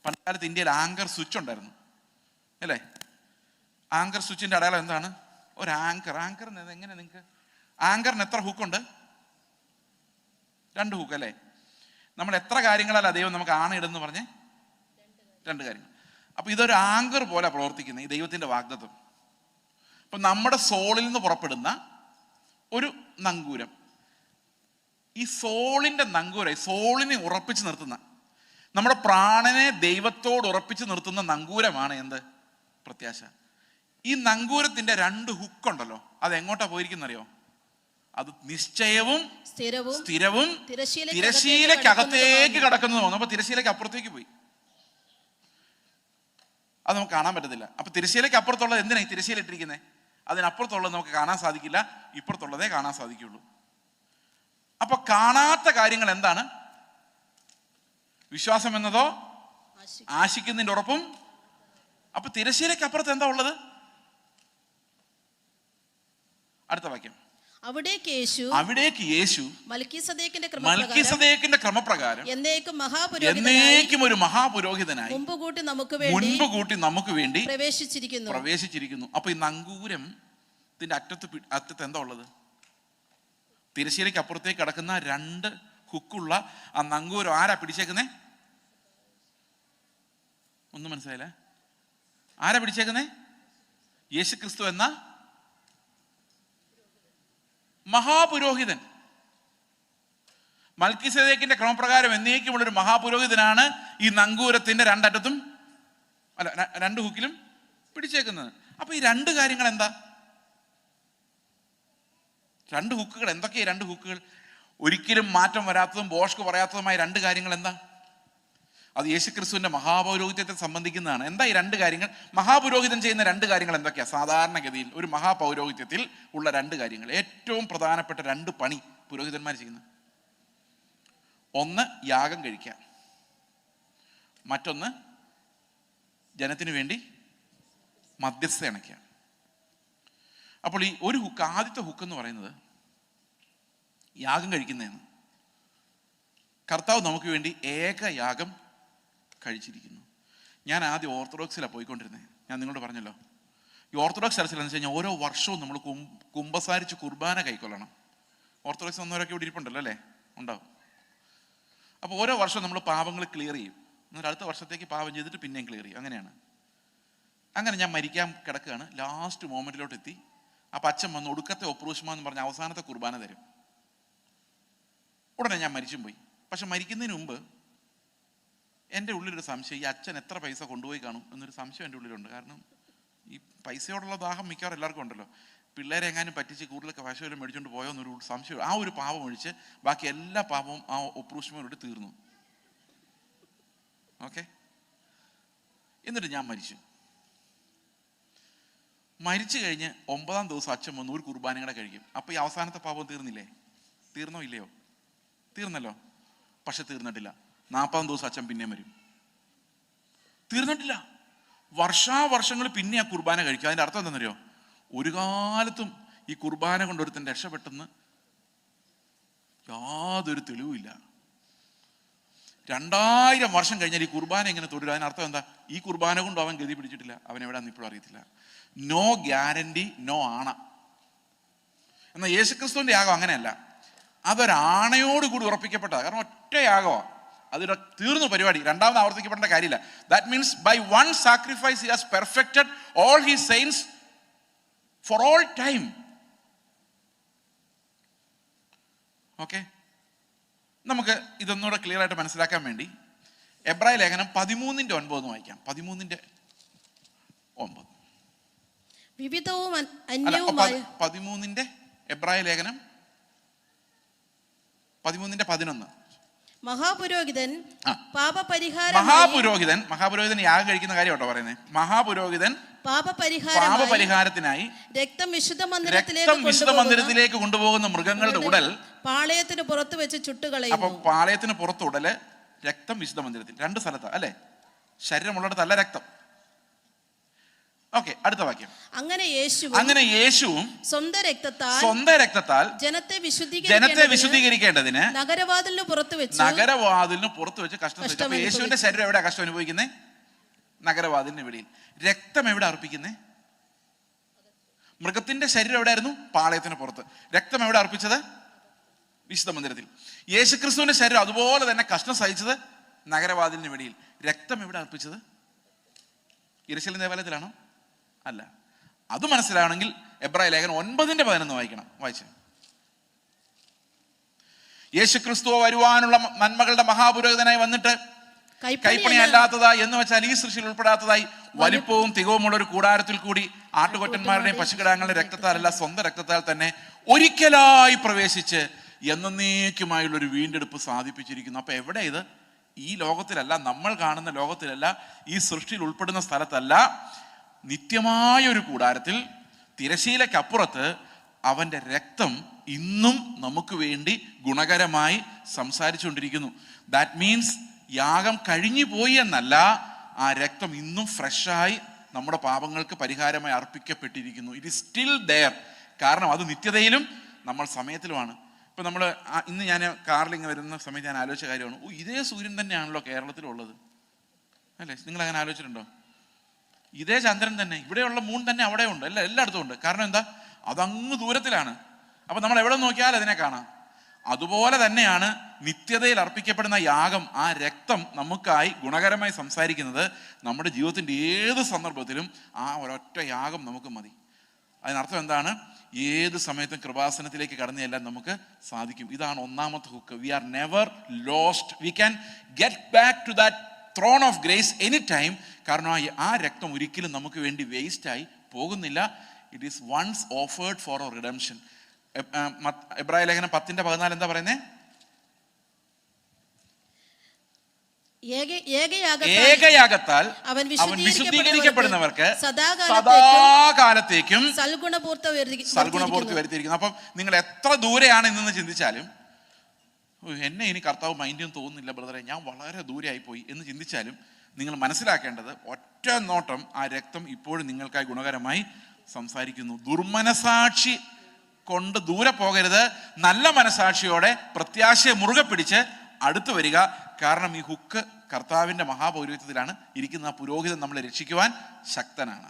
പണ്ടുകാലത്ത് ഇന്ത്യയിൽ ആങ്കർ സ്വിച്ച് ഉണ്ടായിരുന്നു, അല്ലേ? ആങ്കർ സ്വിച്ചിന്റെ അടയാളം എന്താണ്? ഒരു ആങ്കർ. ആങ്കറിന് എങ്ങനെ നിങ്ങൾക്ക് ആങ്കറിന് എത്ര ഹുക്കുണ്ട്? 2 ഹുക്ക്, അല്ലേ? നമ്മൾ എത്ര കാര്യങ്ങളല്ല ദൈവം നമുക്ക് ആണയിടുന്നു പറഞ്ഞേ? 2 കാര്യങ്ങൾ. അപ്പൊ ഇതൊരു ആങ്കർ പോലെ പ്രവർത്തിക്കുന്ന ഈ ദൈവത്തിന്റെ വാഗ്ദത്തം. അപ്പൊ നമ്മുടെ സോളിൽ നിന്ന് പുറപ്പെടുന്ന ഒരു നങ്കൂരം, ഈ സോളിന്റെ നങ്കൂരം, സോളിനെ ഉറപ്പിച്ച് നിർത്തുന്ന, നമ്മുടെ പ്രാണനെ ദൈവത്തോട് ഉറപ്പിച്ച് നിർത്തുന്ന നങ്കൂരമാണ് എന്ത്? പ്രത്യാശ. ഈ നങ്കൂരത്തിന്റെ 2 ഹുക്കുണ്ടല്ലോ, അത് എങ്ങോട്ടാ പോയിരിക്കുന്നറിയോ? അത് നിശ്ചയവും സ്ഥിരവും തിരശ്ശീലക്കകത്തേക്ക് കടക്കുന്നതുമാണ്. അപ്പൊ തിരശ്ശീലയ്ക്ക് അപ്പുറത്തേക്ക് പോയി, അത് നമുക്ക് കാണാൻ പറ്റത്തില്ല. അപ്പൊ തിരശ്ശീലയ്ക്ക് അപ്പുറത്തുള്ളത് എന്തിനാ ഈ തിരശ്ശീല ഇട്ടിരിക്കുന്നത്? അതിനപ്പുറത്തുള്ളത് നമുക്ക് കാണാൻ സാധിക്കില്ല, ഇപ്പുറത്തുള്ളതേ കാണാൻ സാധിക്കുള്ളൂ. അപ്പൊ കാണാത്ത കാര്യങ്ങൾ എന്താണ്? വിശ്വാസം എന്നതോ ആശിക്കുന്നതിന്റെ ഉറപ്പും. അപ്പൊ തിരശ്ശീലയ്ക്ക് അപ്പുറത്ത് എന്താ ഉള്ളത്? അടുത്ത വാക്യം, അവിടേക്ക് യേശു മൽക്കീസദേക്കിന്റെ ക്രമപ്രകാരം എന്നേക്കും ഒരു മഹാപുരോഹിതനായി മുൻപ് കൂട്ടി നമുക്ക് വേണ്ടി പ്രവേശിച്ചിരിക്കുന്നു. അപ്പൊ ഈ നങ്കൂരത്തിന്റെ അറ്റത്ത് എന്താ ഉള്ളത്? തിരശ്ശീലയ്ക്ക് അപ്പുറത്തേക്ക് കിടക്കുന്ന 2 ഹുക്കുള്ള ആ നങ്കൂരം ആരാ പിടിച്ചേക്കുന്നേ? ഒന്നും മനസ്സിലായില്ല? ആരാ പിടിച്ചേക്കുന്നേ? യേശു ക്രിസ്തു എന്ന മഹാപുരോഹിതൻ. മൽക്കീസദേക്കിന്റെ ക്രമപ്രകാരം എന്നേക്കുമുള്ളൊരു മഹാപുരോഹിതനാണ് ഈ നങ്കൂരത്തിന്റെ 2 അറ്റത്തും, അല്ല 2 ഹുക്കിലും പിടിച്ചേക്കുന്നത്. അപ്പൊ ഈ 2 കാര്യങ്ങൾ എന്താ? 2 ഹുക്കുകൾ എന്തൊക്കെയാ? 2 ഹുക്കുകൾ ഒരിക്കലും മാറ്റം വരാത്തതും ബോഷ്ക്ക് പറയാത്തതുമായ 2 കാര്യങ്ങൾ എന്താ? അത് യേശുക്രിസ്തുവിന്റെ മഹാപൗരോഹിത്യത്തെ സംബന്ധിക്കുന്നതാണ്. എന്താ ഈ 2 കാര്യങ്ങൾ? മഹാപുരോഹിതൻ ചെയ്യുന്ന 2 കാര്യങ്ങൾ എന്തൊക്കെയാ? സാധാരണഗതിയിൽ ഒരു മഹാപൗരോഹിത്യത്തിൽ ഉള്ള 2 കാര്യങ്ങൾ, ഏറ്റവും പ്രധാനപ്പെട്ട 2 പണി പുരോഹിതന്മാർ ചെയ്യുന്നത്. ഒന്ന് യാഗം കഴിക്കുക, മറ്റൊന്ന് ജനത്തിനു വേണ്ടി മധ്യസ്ഥ അണയ്ക്കുക. അപ്പോൾ ഈ ഒരു ഹുക്ക്, ആദ്യത്തെ ഹുക്ക് എന്ന് പറയുന്നത് യാഗം കഴിക്കുന്നതാണ്. കർത്താവ് നമുക്ക് വേണ്ടി ഏകയാഗം കഴിച്ചിരിക്കുന്നു. ഞാൻ ആദ്യം ഓർത്തഡോക്സിലാണ് പോയിക്കൊണ്ടിരുന്നത്. ഞാൻ നിങ്ങളോട് പറഞ്ഞല്ലോ, ഈ ഓർത്തഡോക്സ് ചർച്ചിൽ എന്ന് വെച്ച് കഴിഞ്ഞാൽ ഓരോ വർഷവും നമ്മൾ കുമ്പസാരിച്ച് കുർബാന കൈക്കൊള്ളണം. ഓർത്തഡോക്സ് വന്നവരൊക്കെ ഇവിടെ ഇരിപ്പുണ്ടല്ലോ, അല്ലേ? ഉണ്ടാവും. അപ്പോൾ ഓരോ വർഷവും നമ്മൾ പാപങ്ങൾ ക്ലിയർ ചെയ്യും, എന്നിട്ട് അടുത്ത വർഷത്തേക്ക് പാപം ചെയ്തിട്ട് പിന്നെയും ക്ലിയർ ചെയ്യും. അങ്ങനെയാണ്. അങ്ങനെ ഞാൻ മരിക്കാൻ കിടക്കുകയാണ്, ലാസ്റ്റ് മൊമെന്റിലോട്ട് എത്തി. അപ്പം അച്ഛൻ വന്ന് ഒടുക്കത്തെ ഒപ്രൂഷ്മ എന്ന് പറഞ്ഞ അവസാനത്തെ കുർബാന തരും. ഉടനെ ഞാൻ മരിച്ചും പോയി. പക്ഷെ മരിക്കുന്നതിന് മുമ്പ് എൻ്റെ ഉള്ളിലൊരു സംശയം, ഈ അച്ഛൻ എത്ര പൈസ കൊണ്ടുപോയി കാണും എന്നൊരു സംശയം എൻ്റെ ഉള്ളിലുണ്ട്. കാരണം ഈ പൈസയോടുള്ള ദാഹം മിക്കവാറും എല്ലാവർക്കും ഉണ്ടല്ലോ. പിള്ളേരെ എങ്ങാനും പറ്റിച്ച് കൂടുതലൊക്കെ പശുവെല്ലാം മേടിച്ചുകൊണ്ട് പോയോ എന്നൊരു സംശയം. ആ ഒരു പാപം ഒഴിച്ച് ബാക്കി എല്ലാ പാപവും ആ ഒപ്രൂഷ്മയോട് തീർന്നു. ഓക്കെ. എന്നിട്ട് ഞാൻ മരിച്ചു കഴിഞ്ഞ് 9-ാം ദിവസം അച്ഛൻ വന്ന് ഒരു കുർബാനയും കൂടെ കഴിക്കും. അപ്പോൾ ഈ അവസാനത്തെ പാപം തീർന്നില്ലേ? തീർന്നോ ഇല്ലയോ? തീർന്നല്ലോ. പക്ഷെ തീർന്നിട്ടില്ല. 40-ാം ദിവസം അച്ഛൻ പിന്നെയും വരും. തീർന്നിട്ടില്ല. വർഷാവർഷങ്ങൾ പിന്നെ ആ കുർബാന കഴിക്കും. അതിൻ്റെ അർത്ഥം എന്താണെന്നറിയോ? ഒരു കാലത്തും ഈ കുർബാന കൊണ്ട് ഒരുത്തൻ രക്ഷപ്പെട്ടെന്ന് യാതൊരു തെളിവുമില്ല. 2000 വർഷം കഴിഞ്ഞാൽ ഈ കുർബാന എങ്ങനെ തുടരും? അതിനർത്ഥം എന്താ? ഈ കുർബാന കൊണ്ട് അവൻ ഗതി പിടിച്ചിട്ടില്ല, അവൻ എവിടെയാണെന്ന് ഇപ്പോഴും അറിയത്തില്ല. നോ ഗ്യാരണ്ടി, നോ ആണ. എന്നാൽ യേശുക്രിസ്തുവിന്റെ യാഗം അങ്ങനെയല്ല. അതൊരാണയോടുകൂടി ഉറപ്പിക്കപ്പെട്ടതാണ്. കാരണം ഒറ്റ യാഗമാണ്, അതിൽ തീർന്നു പരിപാടി. രണ്ടാമത് ആവർത്തിക്കപ്പെടേണ്ട കാര്യമില്ല. That means by one sacrifice he has perfected all his saints for all time. Okay. നമുക്ക് ഇതൊന്നുകൂടെ ക്ലിയർ ആയിട്ട് മനസ്സിലാക്കാൻ വേണ്ടി എബ്രായ ലേഖനം 13:9 വായിക്കാം. 13:9. വിവിധവും അന്യവുമായ 13 എബ്രായ ലേഖനം 13:11. മഹാപുരോഹിതൻ മഹാപുരോഹിതൻ യാഗം കഴിക്കുന്ന കാര്യം കേട്ടോ പറയുന്നത്. മഹാപുരോഹിതൻ പാപപരിഹാരത്തിനായി രക്തം വിശുദ്ധ മന്ദിരത്തിലേക്ക് കൊണ്ടുപോകുന്ന മൃഗങ്ങളുടെ ഉടൽ പാളയത്തിന് പുറത്ത് വെച്ച് ചുട്ടുകളയും. അപ്പൊ പാളയത്തിന് പുറത്ത് ഉടല്, രക്തം വിശുദ്ധ മന്ദിരത്തിൽ. 2 സ്ഥലത്താ അല്ലെ? ശരീരമുള്ളിടത്തല്ല രക്തം. ഓക്കെ. അടുത്ത വാക്യം. അങ്ങനെ യേശുവും സ്വന്തം രക്തത്താൽ ജനത്തെ വിശുദ്ധീകരിക്കേണ്ടതിന് നഗരവാതിലിന് പുറത്ത് വെച്ച് കഷ്ടം സഹിച്ചു. അപ്പൊ യേശുവിന്റെ ശരീരം എവിടെ കഷ്ടം അനുഭവിക്കുന്നേ? നഗരവാതിലിന് വെളിയിൽ. രക്തം എവിടെ അർപ്പിക്കുന്നേ? മൃഗത്തിന്റെ ശരീരം എവിടെയായിരുന്നു? പാളയത്തിന് പുറത്ത്. രക്തം എവിടെ അർപ്പിച്ചത്? വിശുദ്ധ മന്ദിരത്തിൽ. യേശുക്രിസ്തുവിന്റെ ശരീരം അതുപോലെ തന്നെ കഷ്ടം സഹിച്ചത് നഗരവാതിലിന് വെളിയിൽ. രക്തം എവിടെ അർപ്പിച്ചത്? യെരൂശലേം ദേവാലയത്തിലാണോ? അല്ല. അത് മനസ്സിലാവണമെങ്കിൽ എബ്രായ ലേഖനം 9:11 വായിക്കണം. വായിച്ചു. യേശുക്രിസ്തു വരുവാനുള്ള നന്മകളുടെ മഹാപുരോഹിതനായി വന്നിട്ട് കൈപ്പണി അല്ലാത്തതായി എന്ന് വെച്ചാൽ ഈ സൃഷ്ടിയിൽ ഉൾപ്പെടാത്തതായി വലിപ്പവും തികവുമുള്ള ഒരു കൂടാരത്തിൽ കൂടി ആട്ടുകൊറ്റന്മാരുടെയും പശുക്കിടാങ്ങളുടെയും രക്തത്താലല്ല, സ്വന്തം രക്തത്താൽ തന്നെ ഒരിക്കലായി പ്രവേശിച്ച് എന്നേക്കുമായുള്ള ഒരു വീണ്ടെടുപ്പ് സാധിപ്പിച്ചിരിക്കുന്നു. അപ്പൊ എവിടെ ഇത്? ഈ ലോകത്തിലല്ല, നമ്മൾ കാണുന്ന ലോകത്തിലല്ല, ഈ സൃഷ്ടിയിൽ ഉൾപ്പെടുന്ന സ്ഥലത്തല്ല, നിത്യമായ ഒരു കൂടാരത്തിൽ തിരശീലയ്ക്കപ്പുറത്ത് അവന്റെ രക്തം ഇന്നും നമുക്ക് വേണ്ടി ഗുണകരമായി സംസാരിച്ചുകൊണ്ടിരിക്കുന്നു. ദാറ്റ് മീൻസ് യാഗം കഴിഞ്ഞു പോയി എന്നല്ല, ആ രക്തം ഇന്നും ഫ്രഷായി നമ്മുടെ പാപങ്ങൾക്ക് പരിഹാരമായി അർപ്പിക്കപ്പെട്ടിരിക്കുന്നു. It is still there. കാരണം അത് നിത്യതയിലും നമ്മൾ സമയത്തിലുമാണ്. ഇപ്പൊ നമ്മൾ ഇന്ന് ഞാൻ കാറിൽ ഇങ്ങനെ വരുന്ന സമയത്ത് ഞാൻ ആലോചിച്ച കാര്യമാണ്, ഇതേ സൂര്യൻ തന്നെയാണല്ലോ കേരളത്തിലുള്ളത് അല്ലേ? നിങ്ങൾ അങ്ങനെ ആലോചിച്ചിട്ടുണ്ടോ? ഇതേ ചന്ദ്രൻ തന്നെ, ഇവിടെയുള്ള മൂൺ തന്നെ അവിടെ ഉണ്ട്, എല്ലായിടത്തും ഉണ്ട്. കാരണം എന്താ? അതങ്ങ് ദൂരത്തിലാണ്. അപ്പൊ നമ്മൾ എവിടെ നോക്കിയാൽ അതിനെ കാണാം. അതുപോലെ തന്നെയാണ് നിത്യതയിൽ അർപ്പിക്കപ്പെടുന്ന യാഗം. ആ രക്തം നമുക്കായി ഗുണകരമായി സംസാരിക്കുന്നത്. നമ്മുടെ ജീവിതത്തിന്റെ ഏത് സന്ദർഭത്തിലും ആ ഒരൊറ്റ യാഗം നമുക്ക് മതി. അതിനർത്ഥം എന്താണ്? ഏത് സമയത്തും കൃപാസനത്തിലേക്ക് കടന്നു ചെല്ലാൻ നമുക്ക് സാധിക്കും. ഇതാണ് ഒന്നാമത്തെ hook. We are never lost. We can get back to that throne of grace any time. കാരണം ആ രക്തം ഒരിക്കലും നമുക്ക് വേണ്ടി വേസ്റ്റായി പോകുന്നില്ല. It is once offered for our redemption. എബ്രായ ലേഖനം 10:14 എന്താ പറയുന്നേ? ഏകയാഗത്താൽ അവൻ വിശുദ്ധീകരിക്കപ്പെടുന്നവർക്ക് സദാകാലത്തേക്കും സൽഗുണപൂർത്തി വരുത്തിയിരിക്കുന്നു. അപ്പം നിങ്ങൾ എത്ര ദൂരെയാണ് ഇന്നെന്ന് ചിന്തിച്ചാലും, എന്നെ ഇനി കർത്താവ് മൈൻഡൊന്നും തോന്നുന്നില്ല ബ്രദറെ, ഞാൻ വളരെ ദൂരെ ആയിപ്പോയി എന്ന് ചിന്തിച്ചാലും, നിങ്ങൾ മനസ്സിലാക്കേണ്ടത് ഒറ്റ നോട്ടം ആ രക്തം ഇപ്പോഴും നിങ്ങൾക്കായി ഗുണകരമായി സംസാരിക്കുന്നു. ദുർമനസാക്ഷി കൊണ്ട് ദൂരെ പോകരുത്. നല്ല മനസാക്ഷിയോടെ പ്രത്യാശയെ മുറുകെ പിടിച്ച് അടുത്തു വരിക. കാരണം ഈ ഹുക്ക് കർത്താവിന്റെ മഹാപൗരോഹിത്യത്തിലാണ് ഇരിക്കുന്ന. ആ പുരോഹിതൻ നമ്മളെ രക്ഷിക്കുവാൻ ശക്തനാണ്.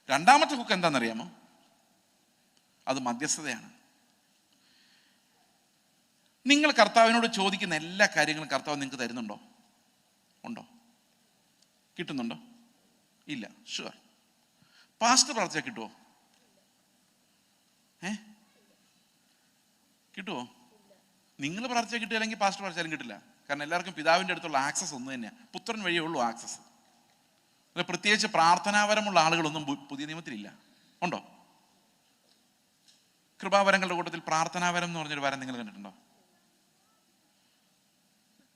രണ്ടാമത്തെ ഹുക്ക് എന്താണെന്നറിയാമോ? അത് മധ്യസ്ഥതയാണ്. നിങ്ങൾ കർത്താവിനോട് ചോദിക്കുന്ന എല്ലാ കാര്യങ്ങളും കർത്താവ് നിങ്ങൾക്ക് തരുന്നുണ്ടോ? ഉണ്ടോ? കിട്ടുന്നുണ്ടോ? ഇല്ല. ഷുവർ. പാസ്റ്റർ പ്രാർത്ഥിച്ചാൽ കിട്ടുമോ? കിട്ടുമോ? നിങ്ങൾ പ്രാർത്ഥിച്ചാൽ കിട്ടുക, അല്ലെങ്കിൽ പാസ്റ്റർ പ്രാർത്ഥിച്ചാലും കിട്ടില്ല. കാരണം എല്ലാവർക്കും പിതാവിൻ്റെ അടുത്തുള്ള ആക്സസ് ഒന്ന് തന്നെയാണ്. പുത്രൻ വഴിയേ ഉള്ളൂ ആക്സസ്. പ്രത്യേകിച്ച് പ്രാർത്ഥനാപരമുള്ള ആളുകളൊന്നും പുതിയ നിയമത്തിലില്ല. ഉണ്ടോ? കൃപാവരങ്ങളുടെ കൂട്ടത്തിൽ പ്രാർത്ഥനാപരം എന്ന് പറഞ്ഞൊരു വരം നിങ്ങൾ കണ്ടിട്ടുണ്ടോ?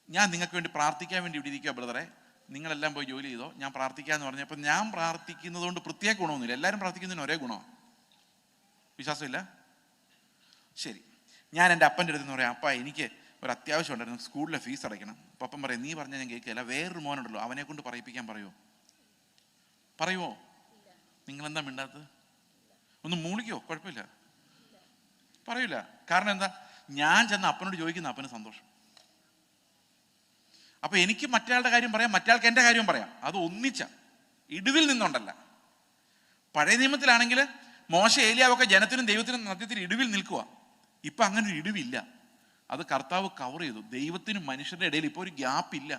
ഞാൻ നിങ്ങൾക്ക് വേണ്ടി പ്രാർത്ഥിക്കാൻ വേണ്ടി ഇവിടെ ഇരിക്കുക ബ്രദറെ, നിങ്ങളെല്ലാം പോയി ജോലി ചെയ്തോ, ഞാൻ പ്രാർത്ഥിക്കാന്ന് പറഞ്ഞപ്പോൾ ഞാൻ പ്രാർത്ഥിക്കുന്നത് കൊണ്ട് പ്രത്യേക ഗുണമൊന്നുമില്ല. എല്ലാവരും പ്രാർത്ഥിക്കുന്നതിന് ഒരേ ഗുണമാണ്. വിശ്വാസമില്ല? ശരി, ഞാൻ എൻ്റെ അപ്പൻ്റെ അടുത്ത് നിന്ന് പറയാം, അപ്പ എനിക്ക് ഒരു അത്യാവശ്യം ഉണ്ടായിരുന്നു, സ്കൂളിലെ ഫീസ് അടയ്ക്കണം. അപ്പം അപ്പം പറയും, നീ പറഞ്ഞാൽ ഞാൻ കേൾക്കില്ല, വേറൊരു മോനുണ്ടല്ലോ അവനെ കൊണ്ട് പറയിപ്പിക്കാൻ പറയുമോ? നിങ്ങളെന്താ മിണ്ടാത്തത്? ഒന്ന് മൂളിക്കോ? കുഴപ്പമില്ല, പറയൂല. കാരണം എന്താ? ഞാൻ ചെന്ന് അപ്പനോട് ചോദിക്കുന്ന അപ്പന് സന്തോഷം. അപ്പൊ എനിക്ക് മറ്റയാളുടെ കാര്യം പറയാം, മറ്റയാൾക്ക് എൻ്റെ കാര്യം പറയാം. അത് ഒന്നിച്ച ഇടിവിൽ നിന്നുണ്ടല്ല. പഴയ നിയമത്തിലാണെങ്കിൽ മോശ ഏലിയാവൊക്കെ ജനത്തിനും ദൈവത്തിനും മധ്യത്തിൽ ഇടിവിൽ നിൽക്കുക. ഇപ്പൊ അങ്ങനെ ഒരു ഇടിവില്ല. അത് കർത്താവ് കവർ ചെയ്തു. ദൈവത്തിനും മനുഷ്യരുടെ ഇടയിൽ ഇപ്പോൾ ഒരു ഗ്യാപ്പ് ഇല്ല.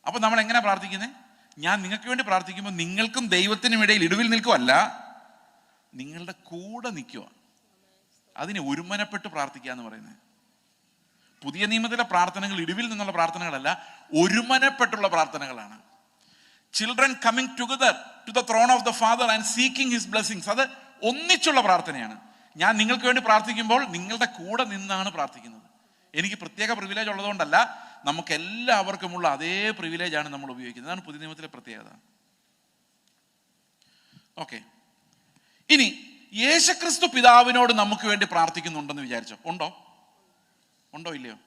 അപ്പൊ നമ്മൾ എങ്ങനെ പ്രാർത്ഥിക്കുന്നത്? ഞാൻ നിങ്ങൾക്ക് വേണ്ടി പ്രാർത്ഥിക്കുമ്പോൾ നിങ്ങൾക്കും ദൈവത്തിനും ഇടയിൽ ഇടിവിൽ നിൽക്കുവല്ല, നിങ്ങളുടെ കൂടെ നിൽക്കുക. അതിനെ ഒരുമനപ്പെട്ട് പ്രാർത്ഥിക്കുക എന്ന് പറയുന്നത്. പുതിയ നിയമത്തിലെ പ്രാർത്ഥനകൾ ഇടിവിൽ നിന്നുള്ള പ്രാർത്ഥനകളല്ല, ഒരുമനപ്പെട്ടുള്ള പ്രാർത്ഥനകളാണ്. Children coming together to the throne of the father and seeking his blessings. അത് ഒന്നിച്ചുള്ള പ്രാർത്ഥനയാണ്. ഞാൻ നിങ്ങൾക്ക് വേണ്ടി പ്രാർത്ഥിക്കുമ്പോൾ നിങ്ങളുടെ കൂടെ നിന്നാണ് പ്രാർത്ഥിക്കുന്നത്. എനിക്ക് പ്രത്യേക പ്രിവിലേജ് ഉള്ളതുകൊണ്ടല്ല, നമുക്ക് എല്ലാവർക്കുമുള്ള അതേ പ്രിവിലേജാണ് നമ്മൾ ഉപയോഗിക്കുന്നത്. അതാണ് പുതിയ നിയമത്തിലെ പ്രത്യേകത. ഓക്കെ, ഇനി യേശുക്രിസ്തു പിതാവിനോട് നമുക്ക് വേണ്ടി പ്രാർത്ഥിക്കുന്നുണ്ടെന്ന് വിചാരിച്ചോ? ഉണ്ടോ ഇല്ലയോ?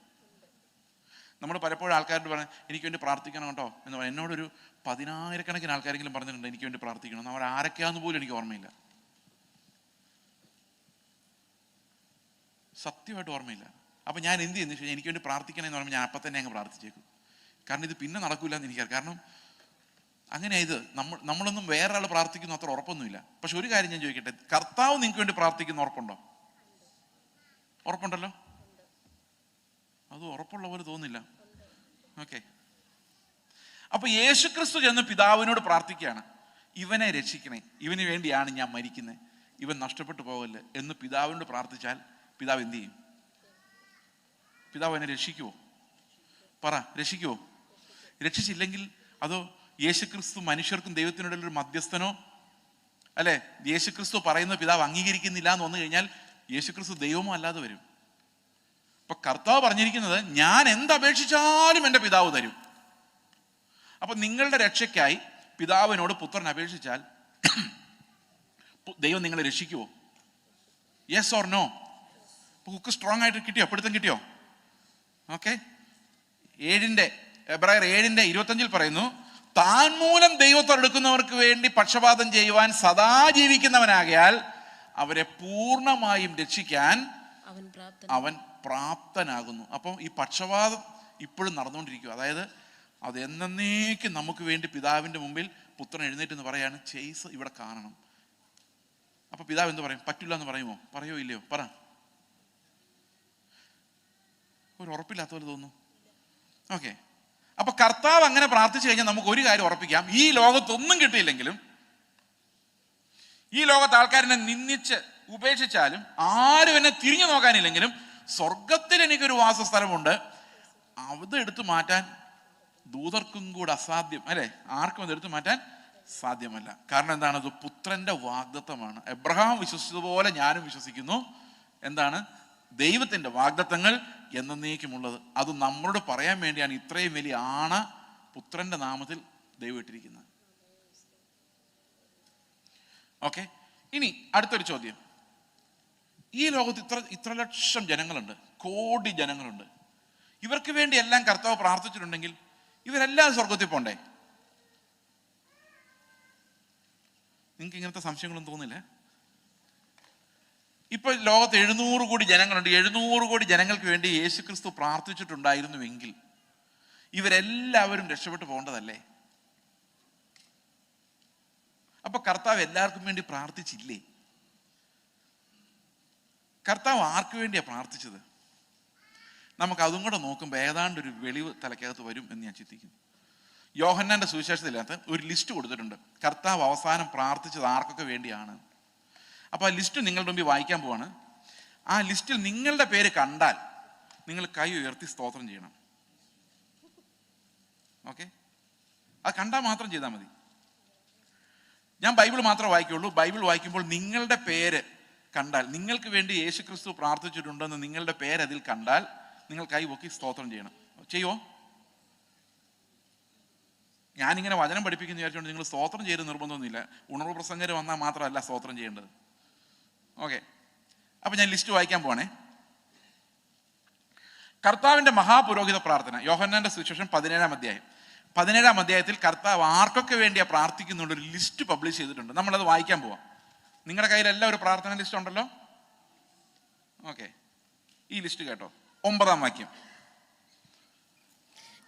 നമ്മൾ പലപ്പോഴും ആൾക്കാരോട് പറഞ്ഞു എനിക്ക് വേണ്ടി പ്രാർത്ഥിക്കണം കേട്ടോ എന്ന് പറഞ്ഞു. എന്നോടൊരു 10,000 ആൾക്കാരെങ്കിലും പറഞ്ഞിട്ടുണ്ട് എനിക്ക് വേണ്ടി പ്രാർത്ഥിക്കണം. അവർ ആരൊക്കെയാന്ന് പോലും എനിക്ക് ഓർമ്മയില്ല, സത്യമായിട്ട് ഓർമ്മയില്ല. അപ്പം ഞാൻ എന്ത് ചെയ്യുന്നു വെച്ചാൽ എനിക്ക് വേണ്ടി പ്രാർത്ഥിക്കണമെന്ന് പറയുമ്പോൾ ഞാൻ അപ്പം തന്നെ അങ്ങ് പ്രാർത്ഥിച്ചേക്കും. കാരണം ഇത് പിന്നെ നടക്കില്ല എന്ന് എനിക്കറിയാം. കാരണം അങ്ങനെ ഇത് നമ്മളൊന്നും വേറെ ആൾ പ്രാർത്ഥിക്കുന്ന അത്ര ഉറപ്പൊന്നുമില്ല. പക്ഷെ ഒരു കാര്യം ഞാൻ ചോദിക്കട്ടെ, കർത്താവ് നിങ്ങൾക്ക് വേണ്ടി പ്രാർത്ഥിക്കുന്ന ഉറപ്പുണ്ടല്ലോ? അത് ഉറപ്പുള്ള പോലെ തോന്നില്ല. ഓക്കെ, അപ്പൊ യേശുക്രിസ്തു ചെന്ന് പിതാവിനോട് പ്രാർത്ഥിക്കുകയാണ്, ഇവനെ രക്ഷിക്കണേ, ഇവന് വേണ്ടിയാണ് ഞാൻ മരിക്കുന്നത്, ഇവൻ നഷ്ടപ്പെട്ടു പോകല്ലേ എന്ന് പിതാവിനോട് പ്രാർത്ഥിച്ചാൽ പിതാവ് എന്ത് ചെയ്യും? പിതാവ് എന്നെ രക്ഷിക്കുവോ? രക്ഷിക്കുവോ? രക്ഷിച്ചില്ലെങ്കിൽ അതോ യേശുക്രിസ്തു മനുഷ്യർക്കും ദൈവത്തിനോടുള്ളൊരു മധ്യസ്ഥനോ അല്ലെ? യേശുക്രിസ്തു പറയുന്ന പിതാവ് അംഗീകരിക്കുന്നില്ല എന്ന് വന്നു കഴിഞ്ഞാൽ യേശുക്രിസ്തു ദൈവമോ അല്ലാതെ വരും. അപ്പൊ കർത്താവ് പറഞ്ഞിരിക്കുന്നത് ഞാൻ എന്തപേക്ഷിച്ചാലും എൻ്റെ പിതാവ് തരും. അപ്പൊ നിങ്ങളുടെ രക്ഷയ്ക്കായി പിതാവിനോട് പുത്രൻ അപേക്ഷിച്ചാൽ ദൈവം നിങ്ങളെ രക്ഷിക്കുവോ? Yes or no? കുക്ക് സ്ട്രോങ് ആയിട്ട് കിട്ടിയോ? പിടുത്തം കിട്ടിയോ? ഓക്കെ, എബ്രായർ 7:25 പറയുന്നു, താൻ മൂലം ദൈവത്തോടെടുക്കുന്നവർക്ക് വേണ്ടി പക്ഷപാതം ചെയ്യുവാൻ സദാ ജീവിക്കുന്നവനാകയാൽ അവരെ പൂർണ്ണമായും രക്ഷിക്കാൻ അവൻ പ്രാപ്തനാകുന്നു. അപ്പം ഈ പക്ഷപാതം ഇപ്പോഴും നടന്നുകൊണ്ടിരിക്കുക. അതായത് അത് എന്നേക്കും നമുക്ക് വേണ്ടി പിതാവിൻ്റെ മുമ്പിൽ പുത്രൻ എഴുന്നേറ്റ് എന്ന് പറയാണ്, ചെയ്സ് ഇവിടെ കാണണം. അപ്പൊ പിതാവ് എന്ത് പറയും? പറ്റില്ല എന്ന് പറയുമോ? പറയോ ഇല്ലയോ? പറ. ഒരു ഉറപ്പില്ലാത്ത പോലെ തോന്നുന്നു. ഓക്കെ, അപ്പൊ കർത്താവ് അങ്ങനെ പ്രാർത്ഥിച്ചു കഴിഞ്ഞാൽ നമുക്ക് ഒരു കാര്യം ഉറപ്പിക്കാം, ഈ ലോകത്തൊന്നും കിട്ടിയില്ലെങ്കിലും, ഈ ലോകത്ത് ആൾക്കാരെന്നെ നിന്ദിച്ച് ഉപേക്ഷിച്ചാലും, ആരും എന്നെ തിരിഞ്ഞു നോക്കാനില്ലെങ്കിലും, സ്വർഗത്തിൽ എനിക്കൊരു വാസസ്ഥലമുണ്ട്. അത് എടുത്തു മാറ്റാൻ ദൂതർക്കും കൂടെ അസാധ്യം അല്ലെ? ആർക്കും അത് എടുത്തു മാറ്റാൻ സാധ്യമല്ല. കാരണം എന്താണ്? അത് പുത്രന്റെ വാഗ്ദത്തമാണ്. എബ്രഹാം വിശ്വസിച്ചതുപോലെ ഞാനും വിശ്വസിക്കുന്നു. എന്താണ്? ദൈവത്തിന്റെ വാഗ്ദത്തങ്ങൾ എന്നേക്കുമുള്ളത്. അത് നമ്മളോട് പറയാൻ വേണ്ടിയാണ് ഇത്രയും വലിയ ആണ പുത്രന്റെ നാമത്തിൽ ദൈവം ഇട്ടിരിക്കുന്നത്. ഓക്കെ, ഇനി അടുത്തൊരു ചോദ്യം. ഈ ലോകത്ത് ഇത്ര ലക്ഷം ജനങ്ങളുണ്ട്, കോടി ജനങ്ങളുണ്ട്. ഇവർക്ക് വേണ്ടി എല്ലാം കർത്താവ് പ്രാർത്ഥിച്ചിട്ടുണ്ടെങ്കിൽ ഇവരെല്ലാം സ്വർഗത്തിൽ പോണ്ടേ? നിങ്ങൾക്ക് ഇങ്ങനത്തെ സംശയങ്ങളൊന്നും തോന്നില്ല? ഇപ്പൊ ലോകത്ത് 700 കോടി ജനങ്ങളുണ്ട്. 700 കോടി ജനങ്ങൾക്ക് വേണ്ടി യേശുക്രിസ്തു പ്രാർത്ഥിച്ചിട്ടുണ്ടായിരുന്നുവെങ്കിൽ ഇവരെല്ലാവരും രക്ഷപ്പെട്ടു പോകേണ്ടതല്ലേ? അപ്പൊ കർത്താവ് എല്ലാവർക്കും വേണ്ടി പ്രാർത്ഥിച്ചില്ലേ? കർത്താവ് ആർക്ക് വേണ്ടിയാ പ്രാർത്ഥിച്ചത്? നമുക്ക് അതും കൂടെ നോക്കുമ്പോൾ ഏതാണ്ടൊരു വെളിവ് തലക്കകത്ത് വരും എന്ന് ഞാൻ ചിന്തിക്കുന്നു. യോഹന്നാന്റെ സുവിശേഷത്തിനകത്ത് ഒരു ലിസ്റ്റ് കൊടുത്തിട്ടുണ്ട്, കർത്താവ് അവസാനം പ്രാർത്ഥിച്ചത് ആർക്കൊക്കെ വേണ്ടിയാണ്. അപ്പോൾ ആ ലിസ്റ്റ് നിങ്ങളുടെ മുമ്പിൽ വായിക്കാൻ പോവാണ്. ആ ലിസ്റ്റിൽ നിങ്ങളുടെ പേര് കണ്ടാൽ നിങ്ങൾ കൈ ഉയർത്തി സ്തോത്രം ചെയ്യണം. ഓക്കെ, അത് കണ്ടാൽ മാത്രം ചെയ്താൽ മതി. ഞാൻ ബൈബിൾ മാത്രമേ വായിക്കുള്ളൂ. ബൈബിൾ വായിക്കുമ്പോൾ നിങ്ങളുടെ പേര് കണ്ടാൽ, നിങ്ങൾക്ക് വേണ്ടി യേശു ക്രിസ്തു പ്രാർത്ഥിച്ചിട്ടുണ്ടെന്ന് നിങ്ങളുടെ പേര് അതിൽ കണ്ടാൽ നിങ്ങൾ കൈ പൊക്കി സ്തോത്രം ചെയ്യണം. ചെയ്യുമോ? ഞാനിങ്ങനെ വചനം പഠിപ്പിക്കുന്ന വിചാരിച്ചുകൊണ്ട് നിങ്ങൾ സ്തോത്രം ചെയ്ത് നിർബന്ധമൊന്നുമില്ല. ഉണർവ് പ്രസംഗർ വന്നാൽ മാത്രമല്ല സ്തോത്രം ചെയ്യേണ്ടത്. ഓക്കെ, അപ്പം ഞാൻ ലിസ്റ്റ് വായിക്കാൻ പോവാണേ. കർത്താവിൻ്റെ മഹാപുരോഹിത പ്രാർത്ഥന, യോഹന്നാന്റെ സുവിശേഷം 17-ാം അധ്യായം. 17-ാം അധ്യായത്തിൽ കർത്താവ് ആർക്കൊക്കെ വേണ്ടിയാണ് പ്രാർത്ഥിക്കുന്നുള്ളൊരു ലിസ്റ്റ് പബ്ലിഷ് ചെയ്തിട്ടുണ്ട്. നമ്മളത് വായിക്കാൻ പോവാം. നിങ്ങളുടെ കയ്യിലെല്ലാം ഒരു പ്രാർത്ഥന ലിസ്റ്റ് ഉണ്ടല്ലോ. ഓക്കെ, ഈ ലിസ്റ്റ് കേട്ടോ. 9-ാം വാക്യം,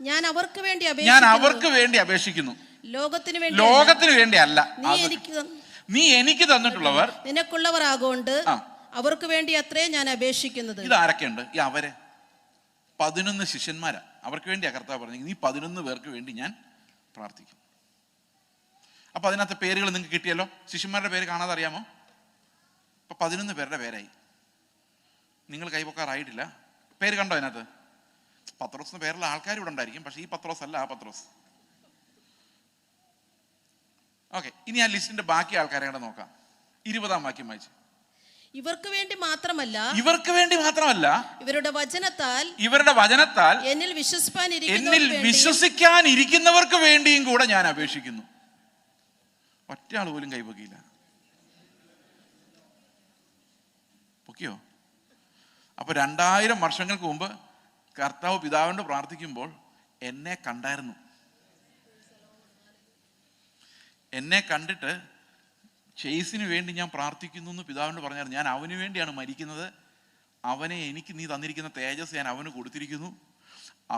ഞാൻ അവർക്ക് വേണ്ടി അപേക്ഷിക്കുന്നു, ലോകത്തിന് വേണ്ടി അല്ല, നീ എനിക്ക് തന്നിട്ടുള്ളവർ നിനക്കുള്ളവർ ആകൊണ്ട് അവർക്ക് വേണ്ടി അത്രേ ഞാൻ അപേക്ഷിക്കുന്നത്. ഇത് ആരൊക്കെയുണ്ട്? ഈ അവര് 11 ശിഷ്യന്മാരാ. അവർക്ക് വേണ്ടിയാ കർത്താവ് പറഞ്ഞു, നീ 11 പേർക്ക് വേണ്ടി ഞാൻ പ്രാർത്ഥിക്കും. അപ്പൊ അതിനകത്ത് പേരുകൾ നിങ്ങൾക്ക് കിട്ടിയല്ലോ. ശിഷ്യന്മാരുടെ പേര് കാണാതെ അറിയാമോ? ഇപ്പൊ 11 പേരുടെ പേരായി. നിങ്ങൾ കൈവക്കാറായിട്ടില്ല. പേര് കണ്ടോ അതിനകത്ത്? പത്രോസിന് പേരുള്ള ആൾക്കാർ ഇവിടെ ഉണ്ടായിരിക്കും, പക്ഷെ ഈ പത്രോസ് അല്ല, ആ പത്രോസ്. ഓക്കെ, ഇനി ആ ലിസ്റ്റിന്റെ ബാക്കി ആൾക്കാരെ കൂടെ നോക്കാം. 20-ാം വാക്യം വായിച്ചു. ഇവർക്ക് വേണ്ടി മാത്രമല്ല ഇവരുടെ വചനത്താൽ എന്നിൽ വിശ്വസിക്കാനിരിക്കുന്നവർക്ക് വേണ്ടിയും കൂടെ ഞാൻ അപേക്ഷിക്കുന്നു. ഒറ്റ ആൾ പോലും കൈപൊക്കിയില്ല. പൊക്കിയോ? അപ്പൊ 2000 വർഷങ്ങൾക്ക് മുമ്പ് കർത്താവ് പിതാവിനോട് പ്രാർത്ഥിക്കുമ്പോൾ എന്നെ കണ്ടായിരുന്നു. എന്നെ കണ്ടിട്ട് ചേസിന് വേണ്ടി ഞാൻ പ്രാർത്ഥിക്കുന്നു എന്ന് പിതാവിനോട് പറഞ്ഞായിരുന്നു. ഞാൻ അവന് വേണ്ടിയാണ് മരിക്കുന്നത്. അവനെ എനിക്ക് നീ തന്നിരിക്കുന്ന തേജസ് ഞാൻ അവന് കൊടുത്തിരിക്കുന്നു.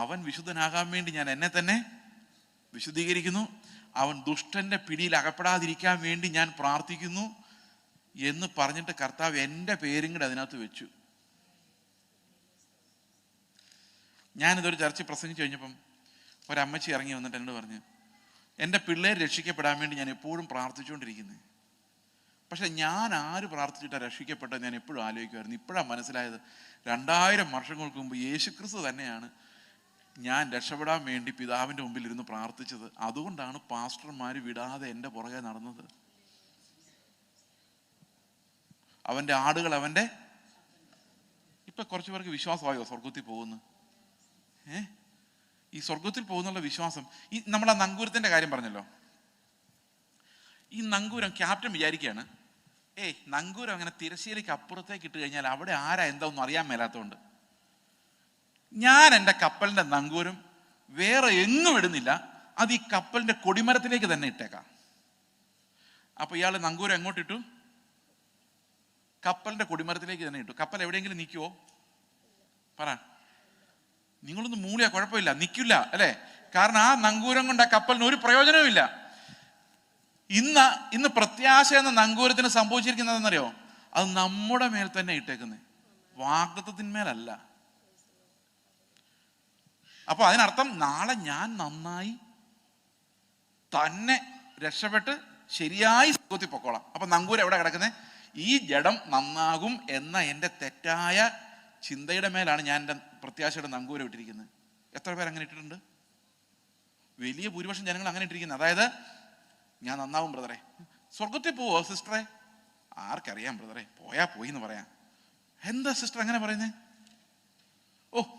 അവൻ വിശുദ്ധനാകാൻ വേണ്ടി ഞാൻ എന്നെ തന്നെ വിശുദ്ധീകരിക്കുന്നു. അവൻ ദുഷ്ടന്റെ പിടിയിൽ അകപ്പെടാതിരിക്കാൻ വേണ്ടി ഞാൻ പ്രാർത്ഥിക്കുന്നു എന്ന് പറഞ്ഞിട്ട് കർത്താവ് എൻ്റെ പേരും കൂടെ അതിനകത്ത് വെച്ചു. ഞാനിതൊരു ചർച്ച പ്രസംഗിച്ചു കഴിഞ്ഞപ്പം ഒരമ്മച്ചി ഇറങ്ങി വന്നിട്ട് എന്നോട് പറഞ്ഞു, എൻ്റെ പിള്ളേർ രക്ഷിക്കപ്പെടാൻ വേണ്ടി ഞാൻ എപ്പോഴും പ്രാർത്ഥിച്ചുകൊണ്ടിരിക്കുന്നത്. പക്ഷെ ഞാൻ ആര് പ്രാർത്ഥിച്ചിട്ടാണ് രക്ഷിക്കപ്പെട്ടത് ഞാൻ എപ്പോഴും ആലോചിക്കുമായിരുന്നു. ഇപ്പോഴാണ് മനസ്സിലായത്, 2000 വർഷങ്ങൾക്ക് മുമ്പ് യേശുക്രിസ്തു തന്നെയാണ് ഞാൻ രക്ഷപ്പെടാൻ വേണ്ടി പിതാവിൻ്റെ മുമ്പിൽ ഇരുന്ന് പ്രാർത്ഥിച്ചത്. അതുകൊണ്ടാണ് പാസ്റ്റർമാർ വിടാതെ എൻ്റെ പുറകെ നടന്നത്. അവൻ്റെ ആടുകൾ അവൻ്റെ. ഇപ്പൊ കുറച്ചു പേർക്ക് വിശ്വാസമായോ സ്വർഗത്തിൽ പോകുന്നു? ഈ സ്വർഗത്തിൽ പോകുന്നുള്ള വിശ്വാസം. ഈ നമ്മളാ നങ്കൂരത്തിന്റെ കാര്യം പറഞ്ഞല്ലോ. ഈ നങ്കൂരം ക്യാപ്റ്റൻ വിചാരിക്കുകയാണ്, നങ്കൂരം അങ്ങനെ തിരശ്ശീലയ്ക്ക് അപ്പുറത്തേക്ക് ഇട്ട് കഴിഞ്ഞാൽ അവിടെ ആരാ എന്താ ഒന്നും അറിയാൻ മേലാത്തതുകൊണ്ട് ഞാൻ എൻ്റെ കപ്പലിന്റെ നങ്കൂരം വേറെ എങ്ങും ഇടുന്നില്ല, അത് ഈ കപ്പലിന്റെ കൊടിമരത്തിലേക്ക് തന്നെ ഇട്ടേക്കാം. അപ്പൊ ഇയാള് നങ്കൂരം എങ്ങോട്ടിട്ടു? കപ്പലിന്റെ കൊടിമരത്തിലേക്ക് തന്നെ ഇട്ടു. കപ്പൽ എവിടെയെങ്കിലും നിൽക്കുവോ? പറ. നിങ്ങളൊന്ന് മൂളിയാ കുഴപ്പമില്ല, നിൽക്കില്ല അല്ലെ? കാരണം ആ നങ്കൂരം കൊണ്ട് ആ കപ്പലിന് ഒരു പ്രയോജനവും ഇല്ല. ഇന്ന് പ്രത്യാശ എന്ന നങ്കൂരത്തിന് സംഭവിച്ചിരിക്കുന്നതെന്നറിയോ? അത് നമ്മുടെ മേൽ തന്നെ ഇട്ടേക്കുന്നത്, വാഗ്ദത്തത്തിന്മേലല്ല. അപ്പൊ അതിനർത്ഥം നാളെ ഞാൻ നന്നായി തന്നെ രക്ഷപ്പെട്ട് ശരിയായി സുഖത്തിൽ പൊക്കോളാം. അപ്പൊ നങ്കൂരം എവിടെ കിടക്കുന്നത്? ഈ ജഡം നന്നാകും എന്ന എൻ്റെ തെറ്റായ ചിന്തയുടെ മേലാണ് ഞാൻ എൻ്റെ പ്രത്യാശയുടെ നങ്കൂരം ഇട്ടിരിക്കുന്നത്. എത്ര പേർ അങ്ങനെ ഇട്ടിട്ടുണ്ട്? വലിയ ഭൂരിപക്ഷം ജനങ്ങൾ അങ്ങനെ ഇട്ടിരിക്കുന്നത്. അതായത് ഞാൻ നന്നാവും ബ്രദറെ. സ്വർഗത്തിൽ പോവോ സിസ്റ്ററെ? ആർക്കറിയാം ബ്രദറെ, പോയാ പോയി എന്ന് പറയാം. എന്താ സിസ്റ്റർ അങ്ങനെ പറയുന്നേ?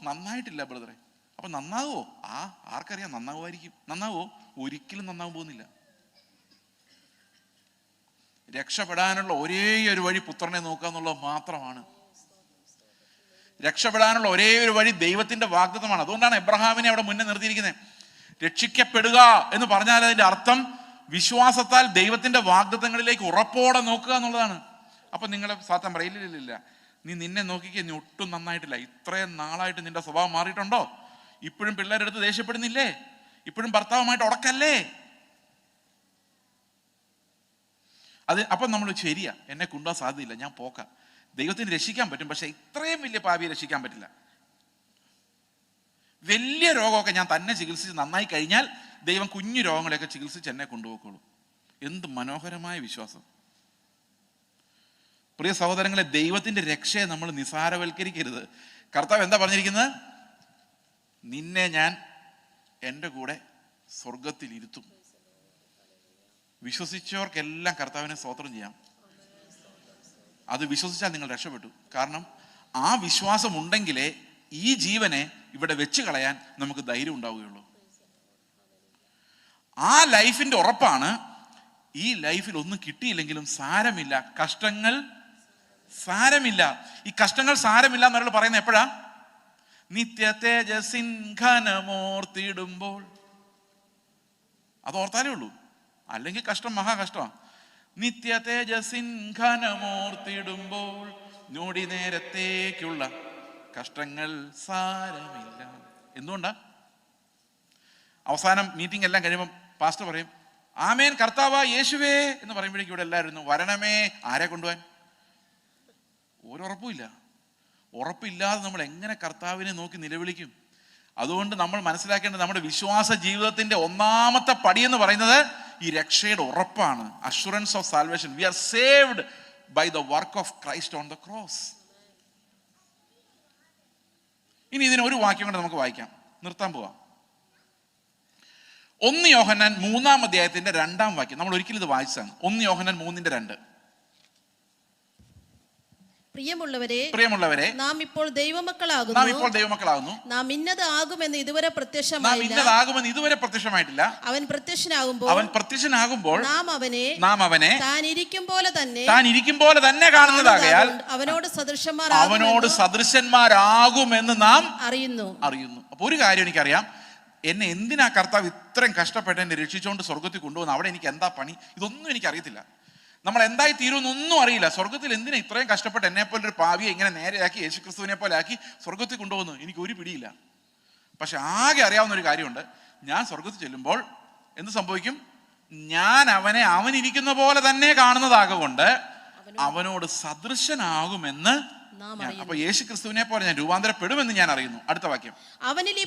നന്നായിട്ടില്ല ബ്രദറെ. അപ്പൊ നന്നാവോ? ആർക്കറിയാം, നന്നാവുമായിരിക്കും. നന്നാവോ? ഒരിക്കലും നന്നാവാൻ പോകുന്നില്ല. രക്ഷപ്പെടാനുള്ള ഒരേ ഒരു വഴി പുത്രനെ നോക്കുക എന്നുള്ളത് മാത്രമാണ്. രക്ഷപ്പെടാനുള്ള ഒരേ ഒരു വഴി ദൈവത്തിന്റെ വാഗ്ദത്തമാണ്. അതുകൊണ്ടാണ് എബ്രഹാമിനെ അവിടെ മുന്നേ നിർത്തിയിരിക്കുന്നത്. രക്ഷിക്കപ്പെടുക എന്ന് പറഞ്ഞാൽ അതിന്റെ അർത്ഥം വിശ്വാസത്താൽ ദൈവത്തിന്റെ വാഗ്ദത്തങ്ങളിലേക്ക് ഉറപ്പോടെ നോക്കുക എന്നുള്ളതാണ്. അപ്പൊ നിങ്ങളെ സാത്താൻ പറയും, ഇല്ല, നിന്നെ നോക്കിക്കേ, നീ ഒട്ടും നന്നായിട്ടില്ല. ഇത്രയും നാളായിട്ട് നിന്റെ സ്വഭാവം മാറിയിട്ടുണ്ടോ? ഇപ്പോഴും പിള്ളേരെടുത്ത് ദേഷ്യപ്പെടുന്നില്ലേ? ഇപ്പോഴും ഭർത്താവുമായിട്ട് ഉടക്കല്ലേ? അപ്പം നമ്മൾ ശരിയാ, എന്നെ കൊണ്ടുപോകാൻ സാധ്യതയില്ല, ഞാൻ പോക്കാം. ദൈവത്തിന് രക്ഷിക്കാൻ പറ്റും, പക്ഷെ ഇത്രയും വലിയ പാപിയെ രക്ഷിക്കാൻ പറ്റില്ല. വലിയ രോഗമൊക്കെ ഞാൻ തന്നെ ചികിത്സിച്ച് നന്നായി കഴിഞ്ഞാൽ ദൈവം കുഞ്ഞു രോഗങ്ങളെയൊക്കെ ചികിത്സിച്ച് എന്നെ കൊണ്ടുപോയിക്കോളൂ. എന്ത് മനോഹരമായ വിശ്വാസം! പ്രിയ സഹോദരങ്ങളെ, ദൈവത്തിന്റെ രക്ഷയെ നമ്മൾ നിസാരവൽക്കരിക്കരുത്. കർത്താവ് എന്താ പറഞ്ഞിരിക്കുന്നത്? നിന്നെ ഞാൻ എൻ്റെ കൂടെ സ്വർഗത്തിൽ ഇരുത്തും. വിശ്വസിച്ചവർക്കെല്ലാം കർത്താവിനെ സ്തോത്രം ചെയ്യാം. അത് വിശ്വസിച്ചാൽ നിങ്ങൾ രക്ഷപ്പെട്ടു. കാരണം ആ വിശ്വാസം ഉണ്ടെങ്കിലേ ഈ ജീവനെ ഇവിടെ വെച്ച് കളയാൻ നമുക്ക് ധൈര്യം ഉണ്ടാവുകയുള്ളൂ. ആ ലൈഫിന്റെ ഉറപ്പാണ്. ഈ ലൈഫിൽ ഒന്നും കിട്ടിയില്ലെങ്കിലും സാരമില്ല, കഷ്ടങ്ങൾ സാരമില്ല. ഈ കഷ്ടങ്ങൾ സാരമില്ല എന്നൊരാൾ പറയുന്നത് എപ്പോഴാ? നിത്യ തേജസ്സിൻ ഘനമോർത്തിടുമ്പോൾ. അത് ഓർത്താലേ ഉള്ളൂ, അല്ലെങ്കിൽ കഷ്ടം മഹാകഷ്ടമാണ്. നിത്യ തേജസ്സിൻ ഘനമോർത്തിടുമ്പോൾ ഞൊടി നേരത്തേക്കുള്ള കഷ്ടങ്ങൾ സാരമില്ല. എന്തുകൊണ്ടാ? അവസാനം മീറ്റിംഗ് എല്ലാം കഴിയുമ്പോൾ പാസ്റ്റർ പറയും, ആമേൻ കർത്താവാ യേശുവേ എന്ന് പറയുമ്പോഴേക്കും ഇവിടെ എല്ലാവരും വരണമേ. ആരെ കൊണ്ടുപോകാൻ? ഒരുറപ്പുമില്ല. ഉറപ്പില്ലാതെ നമ്മൾ എങ്ങനെ കർത്താവിനെ നോക്കി നിലവിളിക്കും? അതുകൊണ്ട് നമ്മൾ മനസ്സിലാക്കേണ്ടത് നമ്മുടെ വിശ്വാസ ജീവിതത്തിന്റെ ഒന്നാമത്തെ പടി എന്ന് പറയുന്നത് ഈ രക്ഷയുടെ ഉറപ്പാണ്. Assurance of salvation. We are saved by the work of Christ on the cross. ഇനി ഇതിന് ഒരു വാക്യം കൊണ്ട് നമുക്ക് വായിക്കാം, നിർത്താൻ പോവാം. 1 യോഹന്നാൻ 3-ാം അധ്യായത്തിന്റെ 2-ാം വാക്യം. നമ്മൾ ഒരിക്കലും ഇത് വായിച്ചാണ്. 1 യോഹന്നാൻ 3:2. പ്രിയമുള്ളവരെ, നാം ഇപ്പോൾ ദൈവമക്കളാകുന്നു. നാം ഇന്നത് ആകുമെന്ന് ഇതുവരെ പ്രത്യക്ഷമായിട്ടില്ല. അവൻ പ്രത്യക്ഷനാകുമ്പോൾ നാം അവനെ താൻ ഇരിക്കും പോലെ തന്നെ കാണുന്നതാകയാൽ അവനോട് സദൃശന്മാരാകുമെന്ന് നാം അറിയുന്നു. അപ്പൊ ഒരു കാര്യം എനിക്കറിയാം, എന്നെ എന്തിനാ കർത്താവ് ഇത്രയും കഷ്ടപ്പെട്ട് എന്നെ രക്ഷിച്ചുകൊണ്ട് സ്വർഗത്തിൽ കൊണ്ടുപോകുന്നത്? അവിടെ എനിക്ക് എന്താ പണി? ഇതൊന്നും എനിക്കറിയത്തില്ല. നമ്മൾ എന്തായി തീരുമെന്നൊന്നും അറിയില്ല. സ്വർഗത്തിൽ എന്തിനാ ഇത്രയും കഷ്ടപ്പെട്ട് എന്നെ പോലെ ഒരു പാവിയെ ഇങ്ങനെ നേരെയാക്കി യേശുക്രിസ്തുവിനെ പോലെ ആക്കി സ്വർഗത്തിൽ കൊണ്ടുപോകുന്നു? എനിക്ക് ഒരു പിടിയില്ല. പക്ഷെ ആകെ അറിയാവുന്ന ഒരു കാര്യമുണ്ട്, ഞാൻ സ്വർഗത്തിൽ ചെല്ലുമ്പോൾ എന്ത് സംഭവിക്കും? ഞാൻ അവനെ അവനിരിക്കുന്ന പോലെ തന്നെ കാണുന്നതാകൊണ്ട് അവനോട് സദൃശനാകുമെന്ന്. അപ്പൊ യേശു ക്രിസ്തുവിനെ പോലെ ഞാൻ രൂപാന്തരപ്പെടുമെന്ന് ഞാൻ അറിയുന്നു. അടുത്ത വാക്യം, അവനിൽ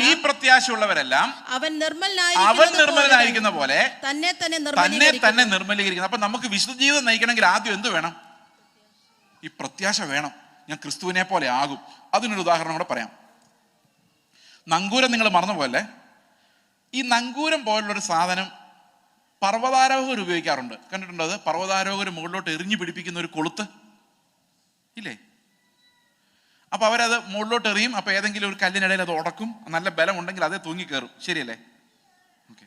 ഈ പ്രത്യാശയുള്ളവരെല്ലാം അവൻ നിർമ്മലനായിരിക്കുന്ന പോലെ തന്നെ നിർമ്മലീകരിക്കുന്നു. അപ്പൊ നമുക്ക് വിശുദ്ധ ജീവിതം നയിക്കണമെങ്കിൽ ആദ്യം എന്ത് വേണം? ഈ പ്രത്യാശ വേണം. ഞാൻ ക്രിസ്തുവിനെ പോലെ ആകും. അതിനൊരു ഉദാഹരണം കൂടെ പറയാം. നങ്കൂരം നിങ്ങൾ മറന്നുപോയല്ലേ? ഈ നങ്കൂരം പോലുള്ളൊരു സാധനം പർവ്വതാരോഹകർ ഉപയോഗിക്കാറുണ്ട്. കണ്ടിട്ടുണ്ടോ? അത് പർവ്വതാരോഹകർ മുകളിലോട്ട് എറിഞ്ഞു പിടിപ്പിക്കുന്ന ഒരു കൊളുത്ത് ഇല്ലേ? അപ്പൊ അവരത് മുകളിലോട്ട് എറിയും. അപ്പൊ ഏതെങ്കിലും ഒരു കല്ലിനിടയിൽ അത് ഉടക്കും. നല്ല ബലം ഉണ്ടെങ്കിൽ അതേ തൂങ്ങി കയറും. ശരിയല്ലേ? ഓക്കെ.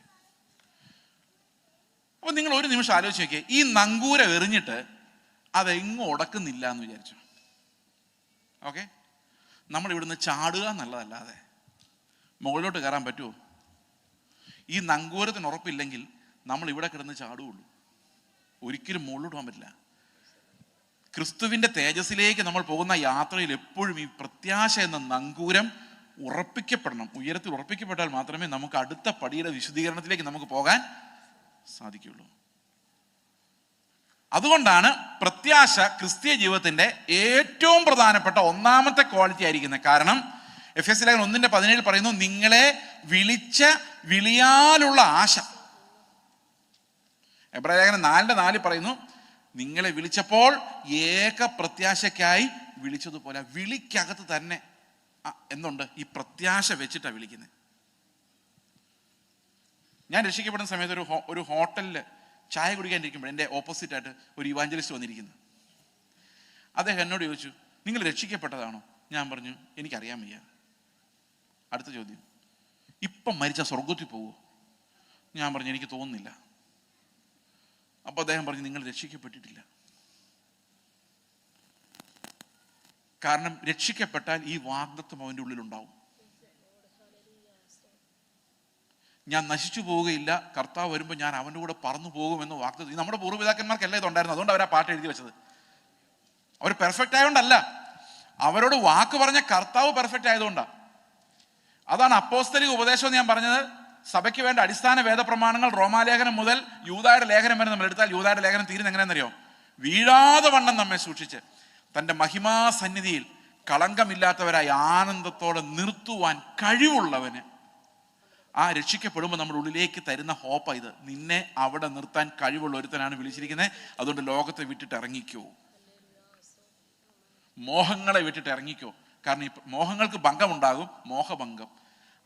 അപ്പൊ നിങ്ങൾ ഒരു നിമിഷം ആലോചിച്ച് നോക്കിയേ, ഈ നങ്കൂരം എറിഞ്ഞിട്ട് അതെങ്ങും ഉടക്കുന്നില്ല എന്ന് വിചാരിച്ചു. ഓക്കെ, നമ്മൾ ഇവിടുന്ന് ചാടുക എന്നുള്ളതല്ലാതെ മുകളിലോട്ട് കയറാൻ പറ്റുമോ? ഈ നങ്കൂരത്തിന് ഉറപ്പില്ലെങ്കിൽ നമ്മൾ ഇവിടെ കിടന്ന് ചാടുകയുള്ളൂ. ഒരിക്കലും മുകളിലോട്ട് പോകാൻ പറ്റില്ല. ക്രിസ്തുവിന്റെ തേജസ്സിലേക്ക് നമ്മൾ പോകുന്ന യാത്രയിൽ എപ്പോഴും ഈ പ്രത്യാശ എന്ന നങ്കൂരം ഉറപ്പിക്കപ്പെടണം. ഉയരത്തിൽ ഉറപ്പിക്കപ്പെട്ടാൽ മാത്രമേ നമുക്ക് അടുത്ത പടിയുടെ വിശുദ്ധീകരണത്തിലേക്ക് നമുക്ക് പോകാൻ സാധിക്കുകയുള്ളൂ. അതുകൊണ്ടാണ് പ്രത്യാശ ക്രിസ്തീയ ജീവിതത്തിന്റെ ഏറ്റവും പ്രധാനപ്പെട്ട ഒന്നാമത്തെ ക്വാളിറ്റി ആയിരിക്കുന്നത്. കാരണം എഫെസ്യ ലേഖനം 1:17 പറയുന്നു, നിങ്ങളെ വിളിച്ച വിളിയാലുള്ള ആശ. എബ്രായ ലേഖനം 4:4 പറയുന്നു, നിങ്ങളെ വിളിച്ചപ്പോൾ ഏക പ്രത്യാശയ്ക്കായി വിളിച്ചതുപോലെ. വിളിക്കകത്ത് തന്നെ എന്തുണ്ട്? ഈ പ്രത്യാശ വെച്ചിട്ടാണ് വിളിക്കുന്നത്. ഞാൻ രക്ഷിക്കപ്പെടുന്ന സമയത്ത് ഒരു ഹോട്ടലിൽ ചായ കുടിക്കാനിരിക്കുമ്പോൾ എൻ്റെ ഓപ്പോസിറ്റായിട്ട് ഒരു ഇവാഞ്ചലിസ്റ്റ് വന്നിരിക്കുന്നു. അദ്ദേഹം എന്നോട് ചോദിച്ചു, നിങ്ങൾ രക്ഷിക്കപ്പെട്ടതാണോ? ഞാൻ പറഞ്ഞു, എനിക്കറിയാൻ വയ്യ. അടുത്ത ചോദ്യം, ഇപ്പം മരിച്ച സ്വർഗത്തിൽ പോവോ? ഞാൻ പറഞ്ഞു, എനിക്ക് തോന്നുന്നില്ല. അപ്പൊ അദ്ദേഹം പറഞ്ഞു, നിങ്ങൾ രക്ഷിക്കപ്പെട്ടിട്ടില്ല. കാരണം രക്ഷിക്കപ്പെട്ടാൽ ഈ വാഗ്ദത്തം അവൻ്റെ ഉള്ളിലുണ്ടാവും. ഞാൻ നശിച്ചു പോവുകയില്ല, കർത്താവ് വരുമ്പോൾ ഞാൻ അവൻ്റെ കൂടെ പറന്നു പോകുമെന്ന് വാഗ്ദത്തം. നമ്മുടെ പൂർവ്വപിതാക്കന്മാർക്കെല്ലാം ഇതുണ്ടായിരുന്നു. അതുകൊണ്ട് അവർ ആ പാട്ട് എഴുതി വെച്ചത്. അവർ പെർഫെക്റ്റ് ആയതുകൊണ്ടല്ല, അവരോട് വാക്ക് പറഞ്ഞ കർത്താവ് പെർഫെക്റ്റ് ആയതുകൊണ്ടാണ്. അതാണ് അപ്പോസ്തലിക ഉപദേശം എന്ന് ഞാൻ പറഞ്ഞത്. സഭയ്ക്ക് വേണ്ട അടിസ്ഥാന വേദപ്രമാണങ്ങൾ റോമാലേഖനം മുതൽ യൂദായുടെ ലേഖനം വരെ നമ്മൾ എടുത്താൽ യൂദായുടെ ലേഖനം തീരുന്ന എങ്ങനെയാണെന്നറിയോ? വീഴാതെ വണ്ണം നമ്മെ സൂക്ഷിച്ച് തൻ്റെ മഹിമാസന്നിധിയിൽ കളങ്കമില്ലാത്തവരായി ആനന്ദത്തോടെ നിർത്തുവാൻ കഴിവുള്ളവന്. ആ രക്ഷിക്കപ്പെടുമ്പോൾ നമ്മുടെ ഉള്ളിലേക്ക് തരുന്ന ഹോപ്പ ഇത്. നിന്നെ അവിടെ നിർത്താൻ കഴിവുള്ള ഒരുത്തനാണ് വിളിച്ചിരിക്കുന്നത്. അതുകൊണ്ട് ലോകത്തെ വിട്ടിട്ട് ഇറങ്ങിക്കോ, മോഹങ്ങളെ വിട്ടിട്ട് ഇറങ്ങിക്കോ. കാരണം ഈ മോഹങ്ങൾക്ക് ഭംഗമുണ്ടാകും, മോഹഭംഗം.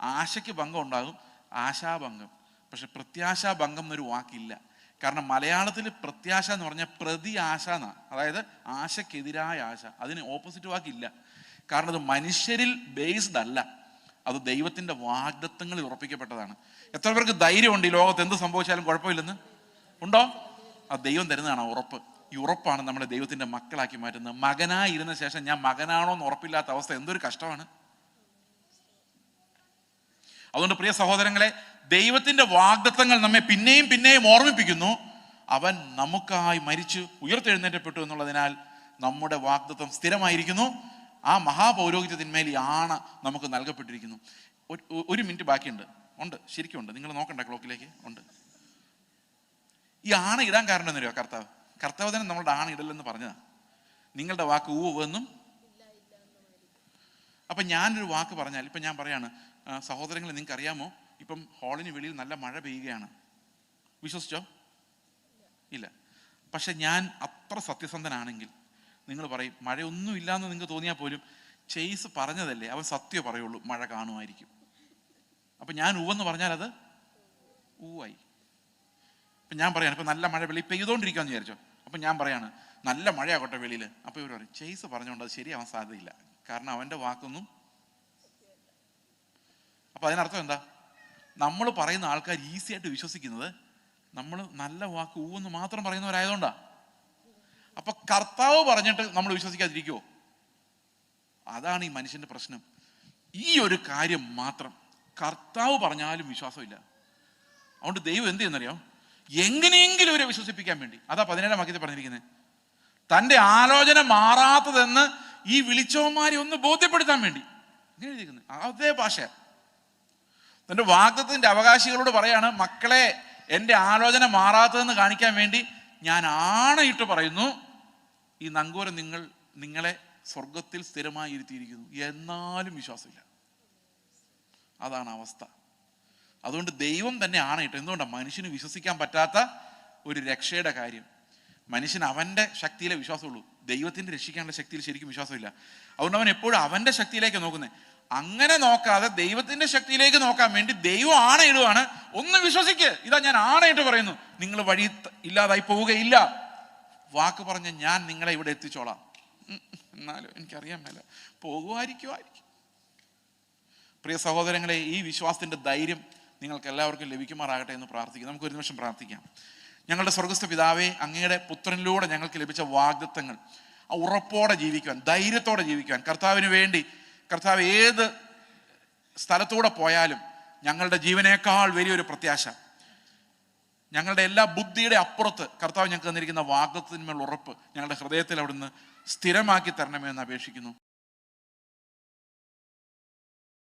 ആശയ്ക്ക് ഭംഗം ഉണ്ടാകും, ആശാഭംഗം. പക്ഷെ പ്രത്യാശാഭംഗം എന്നൊരു വാക്കില്ല. കാരണം മലയാളത്തിൽ പ്രത്യാശ എന്ന് പറഞ്ഞാൽ പ്രതി ആശ എന്നാണ്. അതായത് ആശക്കെതിരായ ആശ. അതിന് ഓപ്പോസിറ്റ് വാക്കില്ല. കാരണം അത് മനുഷ്യരിൽ ബേസ്ഡ് അല്ല, അത് ദൈവത്തിൻ്റെ വാഗ്ദത്തങ്ങളിൽ ഉറപ്പിക്കപ്പെട്ടതാണ്. എത്ര പേർക്ക് ധൈര്യമുണ്ട് ഈ ലോകത്ത് എന്ത് സംഭവിച്ചാലും കുഴപ്പമില്ലെന്ന്? ഉണ്ടോ? അത് ദൈവം തരുന്നതാണ് ഉറപ്പ്. ഈ ഉറപ്പാണ് നമ്മളെ ദൈവത്തിൻ്റെ മക്കളാക്കി മാറ്റുന്നത്. മകനായി ഇരുന്ന ശേഷം ഞാൻ മകനാണോ എന്ന് ഉറപ്പില്ലാത്ത അവസ്ഥ എന്തൊരു കഷ്ടമാണ്. അതുകൊണ്ട് പ്രിയ സഹോദരങ്ങളെ, ദൈവത്തിൻ്റെ വാഗ്ദത്തങ്ങൾ നമ്മെ പിന്നെയും പിന്നെയും ഓർമ്മിപ്പിക്കുന്നു. അവൻ നമുക്കായി മരിച്ചു ഉയർത്തെഴുന്നേറ്റപ്പെട്ടു എന്നുള്ളതിനാൽ നമ്മുടെ വാഗ്ദത്തം സ്ഥിരമായിരിക്കുന്നു. ആ മഹാപൗരോഹിത്യത്തിന്മേൽ ഈ ആണ നമുക്ക് നൽകപ്പെട്ടിരിക്കുന്നു. ഒരു മിനിറ്റ് ബാക്കിയുണ്ട്. ഉണ്ട്, ശരിക്കും ഉണ്ട്. നിങ്ങൾ നോക്കണ്ട ക്ലോക്കിലേക്ക്. ഉണ്ട്. ഈ ആണ ഇടാൻ കാരണം എന്നറിയോ? കർത്താവ് തന്നെ നമ്മളുടെ ആണ ഇടലെന്ന് പറഞ്ഞതാ. നിങ്ങളുടെ വാക്ക് ഊവെന്നും. അപ്പം ഞാനൊരു വാക്ക് പറഞ്ഞാൽ, ഇപ്പം ഞാൻ പറയാണ്, സഹോദരങ്ങളെ നിങ്ങൾക്ക് അറിയാമോ, ഇപ്പം ഹാളിന് വെളിയിൽ നല്ല മഴ പെയ്യുകയാണ്. വിശ്വസിച്ചോ? ഇല്ല. പക്ഷെ ഞാൻ അത്ര സത്യസന്ധനാണെങ്കിൽ നിങ്ങൾ പറയും മഴയൊന്നും ഇല്ലയെന്ന് നിങ്ങൾക്ക് തോന്നിയാൽ പോലും ചെയ്സ് പറഞ്ഞതല്ലേ, അവൻ സത്യം പറയുള്ളൂ, മഴ കാണുമായിരിക്കും. അപ്പം ഞാൻ ഊവെന്ന് പറഞ്ഞാൽ അത് ഊവായി. ഇപ്പം ഞാൻ പറയാണ്, ഇപ്പം നല്ല മഴ വെളിയിൽ പെയ്തുകൊണ്ടിരിക്കുകയെന്ന് വിചാരിച്ചോ. അപ്പം ഞാൻ പറയാണ് നല്ല മഴയാകട്ടെ വെളിയിൽ. അപ്പോൾ ഇവർ പറയും ചെയ്സ് പറഞ്ഞുകൊണ്ട് അത് ശരിയാവാൻ സാധ്യതയില്ല, കാരണം അവൻ്റെ വാക്കൊന്നും. അപ്പം അതിനർത്ഥം എന്താ? നമ്മൾ പറയുന്ന ആൾക്കാർ ഈസി ആയിട്ട് വിശ്വസിക്കുന്നത് നമ്മൾ നല്ല വാക്ക് ഊവെന്ന് മാത്രം പറയുന്നവരായതുകൊണ്ടാ. അപ്പൊ കർത്താവ് പറഞ്ഞിട്ട് നമ്മൾ വിശ്വസിക്കാതിരിക്കുവോ? അതാണ് ഈ മനുഷ്യന്റെ പ്രശ്നം. ഈ ഒരു കാര്യം മാത്രം കർത്താവ് പറഞ്ഞാലും വിശ്വാസമില്ല. അതുകൊണ്ട് ദൈവം എന്ത് ചെയ്യുന്നറിയോ? എങ്ങനെയെങ്കിലും ഇവരെ വിശ്വസിപ്പിക്കാൻ വേണ്ടി, അതാ 17-ാം വാക്യത്തിൽ പറഞ്ഞിരിക്കുന്നത്, തൻ്റെ ആലോചന മാറാത്തതെന്ന് ഈ വിളിച്ചവന്മാരെ ഒന്ന് ബോധ്യപ്പെടുത്താൻ വേണ്ടി. ഇങ്ങനെ എഴുതിയിരിക്കുന്നത് അതേ ഭാഷ. തൻ്റെ വാഗ്ദത്തത്തിൻ്റെ അവകാശികളോട് പറയാണ്, മക്കളെ, എൻ്റെ ആലോചന മാറാത്തതെന്ന് കാണിക്കാൻ വേണ്ടി ഞാൻ ആണയിട്ട് പറയുന്നു, ഈ നങ്കൂരം നിങ്ങളെ സ്വർഗത്തിൽ സ്ഥിരമായി ഇരുത്തിയിരിക്കുന്നു. എന്നാലും വിശ്വാസമില്ല. അതാണ് അവസ്ഥ. അതുകൊണ്ട് ദൈവം തന്നെ ആണയിട്ട്. എന്തുകൊണ്ടാണ്? മനുഷ്യന് വിശ്വസിക്കാൻ പറ്റാത്ത ഒരു രക്ഷയുടെ കാര്യം. മനുഷ്യന് അവൻ്റെ ശക്തിയിലെ വിശ്വാസമുള്ളൂ, ദൈവത്തിൻ്റെ രക്ഷിക്കാനുള്ള ശക്തിയിൽ ശരിക്കും വിശ്വാസമില്ല. അതുകൊണ്ട് അവൻ എപ്പോഴും അവൻ്റെ ശക്തിയിലേക്ക് നോക്കുന്നത്. അങ്ങനെ നോക്കാതെ ദൈവത്തിന്റെ ശക്തിയിലേക്ക് നോക്കാൻ വേണ്ടി ദൈവം ആണയിടുവാണ്. ഒന്ന് വിശ്വസിക്ക്, ഇതാ ഞാൻ ആണയിട്ട് പറയുന്നു, നിങ്ങൾ വഴി ഇല്ലാതായി പോവുകയില്ല. വാക്ക് പറഞ്ഞ ഞാൻ നിങ്ങളെ ഇവിടെ എത്തിച്ചോളാം. എന്നാലും എനിക്കറിയാൻ മേല, പോകുമായിരിക്കും. പ്രിയ സഹോദരങ്ങളെ, ഈ വിശ്വാസത്തിന്റെ ധൈര്യം നിങ്ങൾക്ക് എല്ലാവർക്കും ലഭിക്കുമാറാകട്ടെ എന്ന് പ്രാർത്ഥിക്കാം. നമുക്കൊരു നിമിഷം പ്രാർത്ഥിക്കാം. ഞങ്ങളുടെ സ്വർഗസ്ഥ പിതാവേ, അങ്ങയുടെ പുത്രനിലൂടെ ഞങ്ങൾക്ക് ലഭിച്ച വാഗ്ദത്തങ്ങൾ ആ ഉറപ്പോടെ ജീവിക്കുവാൻ, ധൈര്യത്തോടെ ജീവിക്കുവാൻ, കർത്താവിന് വേണ്ടി കർത്താവ് ഏത് സ്ഥലത്തൂടെ പോയാലും ഞങ്ങളുടെ ജീവനേക്കാൾ വലിയൊരു പ്രത്യാശ, ഞങ്ങളുടെ എല്ലാ ബുദ്ധിയുടെ അപ്പുറത്ത് കർത്താവ് ഞങ്ങൾക്ക് തന്നിരിക്കുന്ന വാഗ്ദത്തത്തിന്മേൽ ഉറപ്പ് ഞങ്ങളുടെ ഹൃദയത്തിൽ അവിടുന്ന് സ്ഥിരമാക്കി തരണമെന്ന് അപേക്ഷിക്കുന്നു.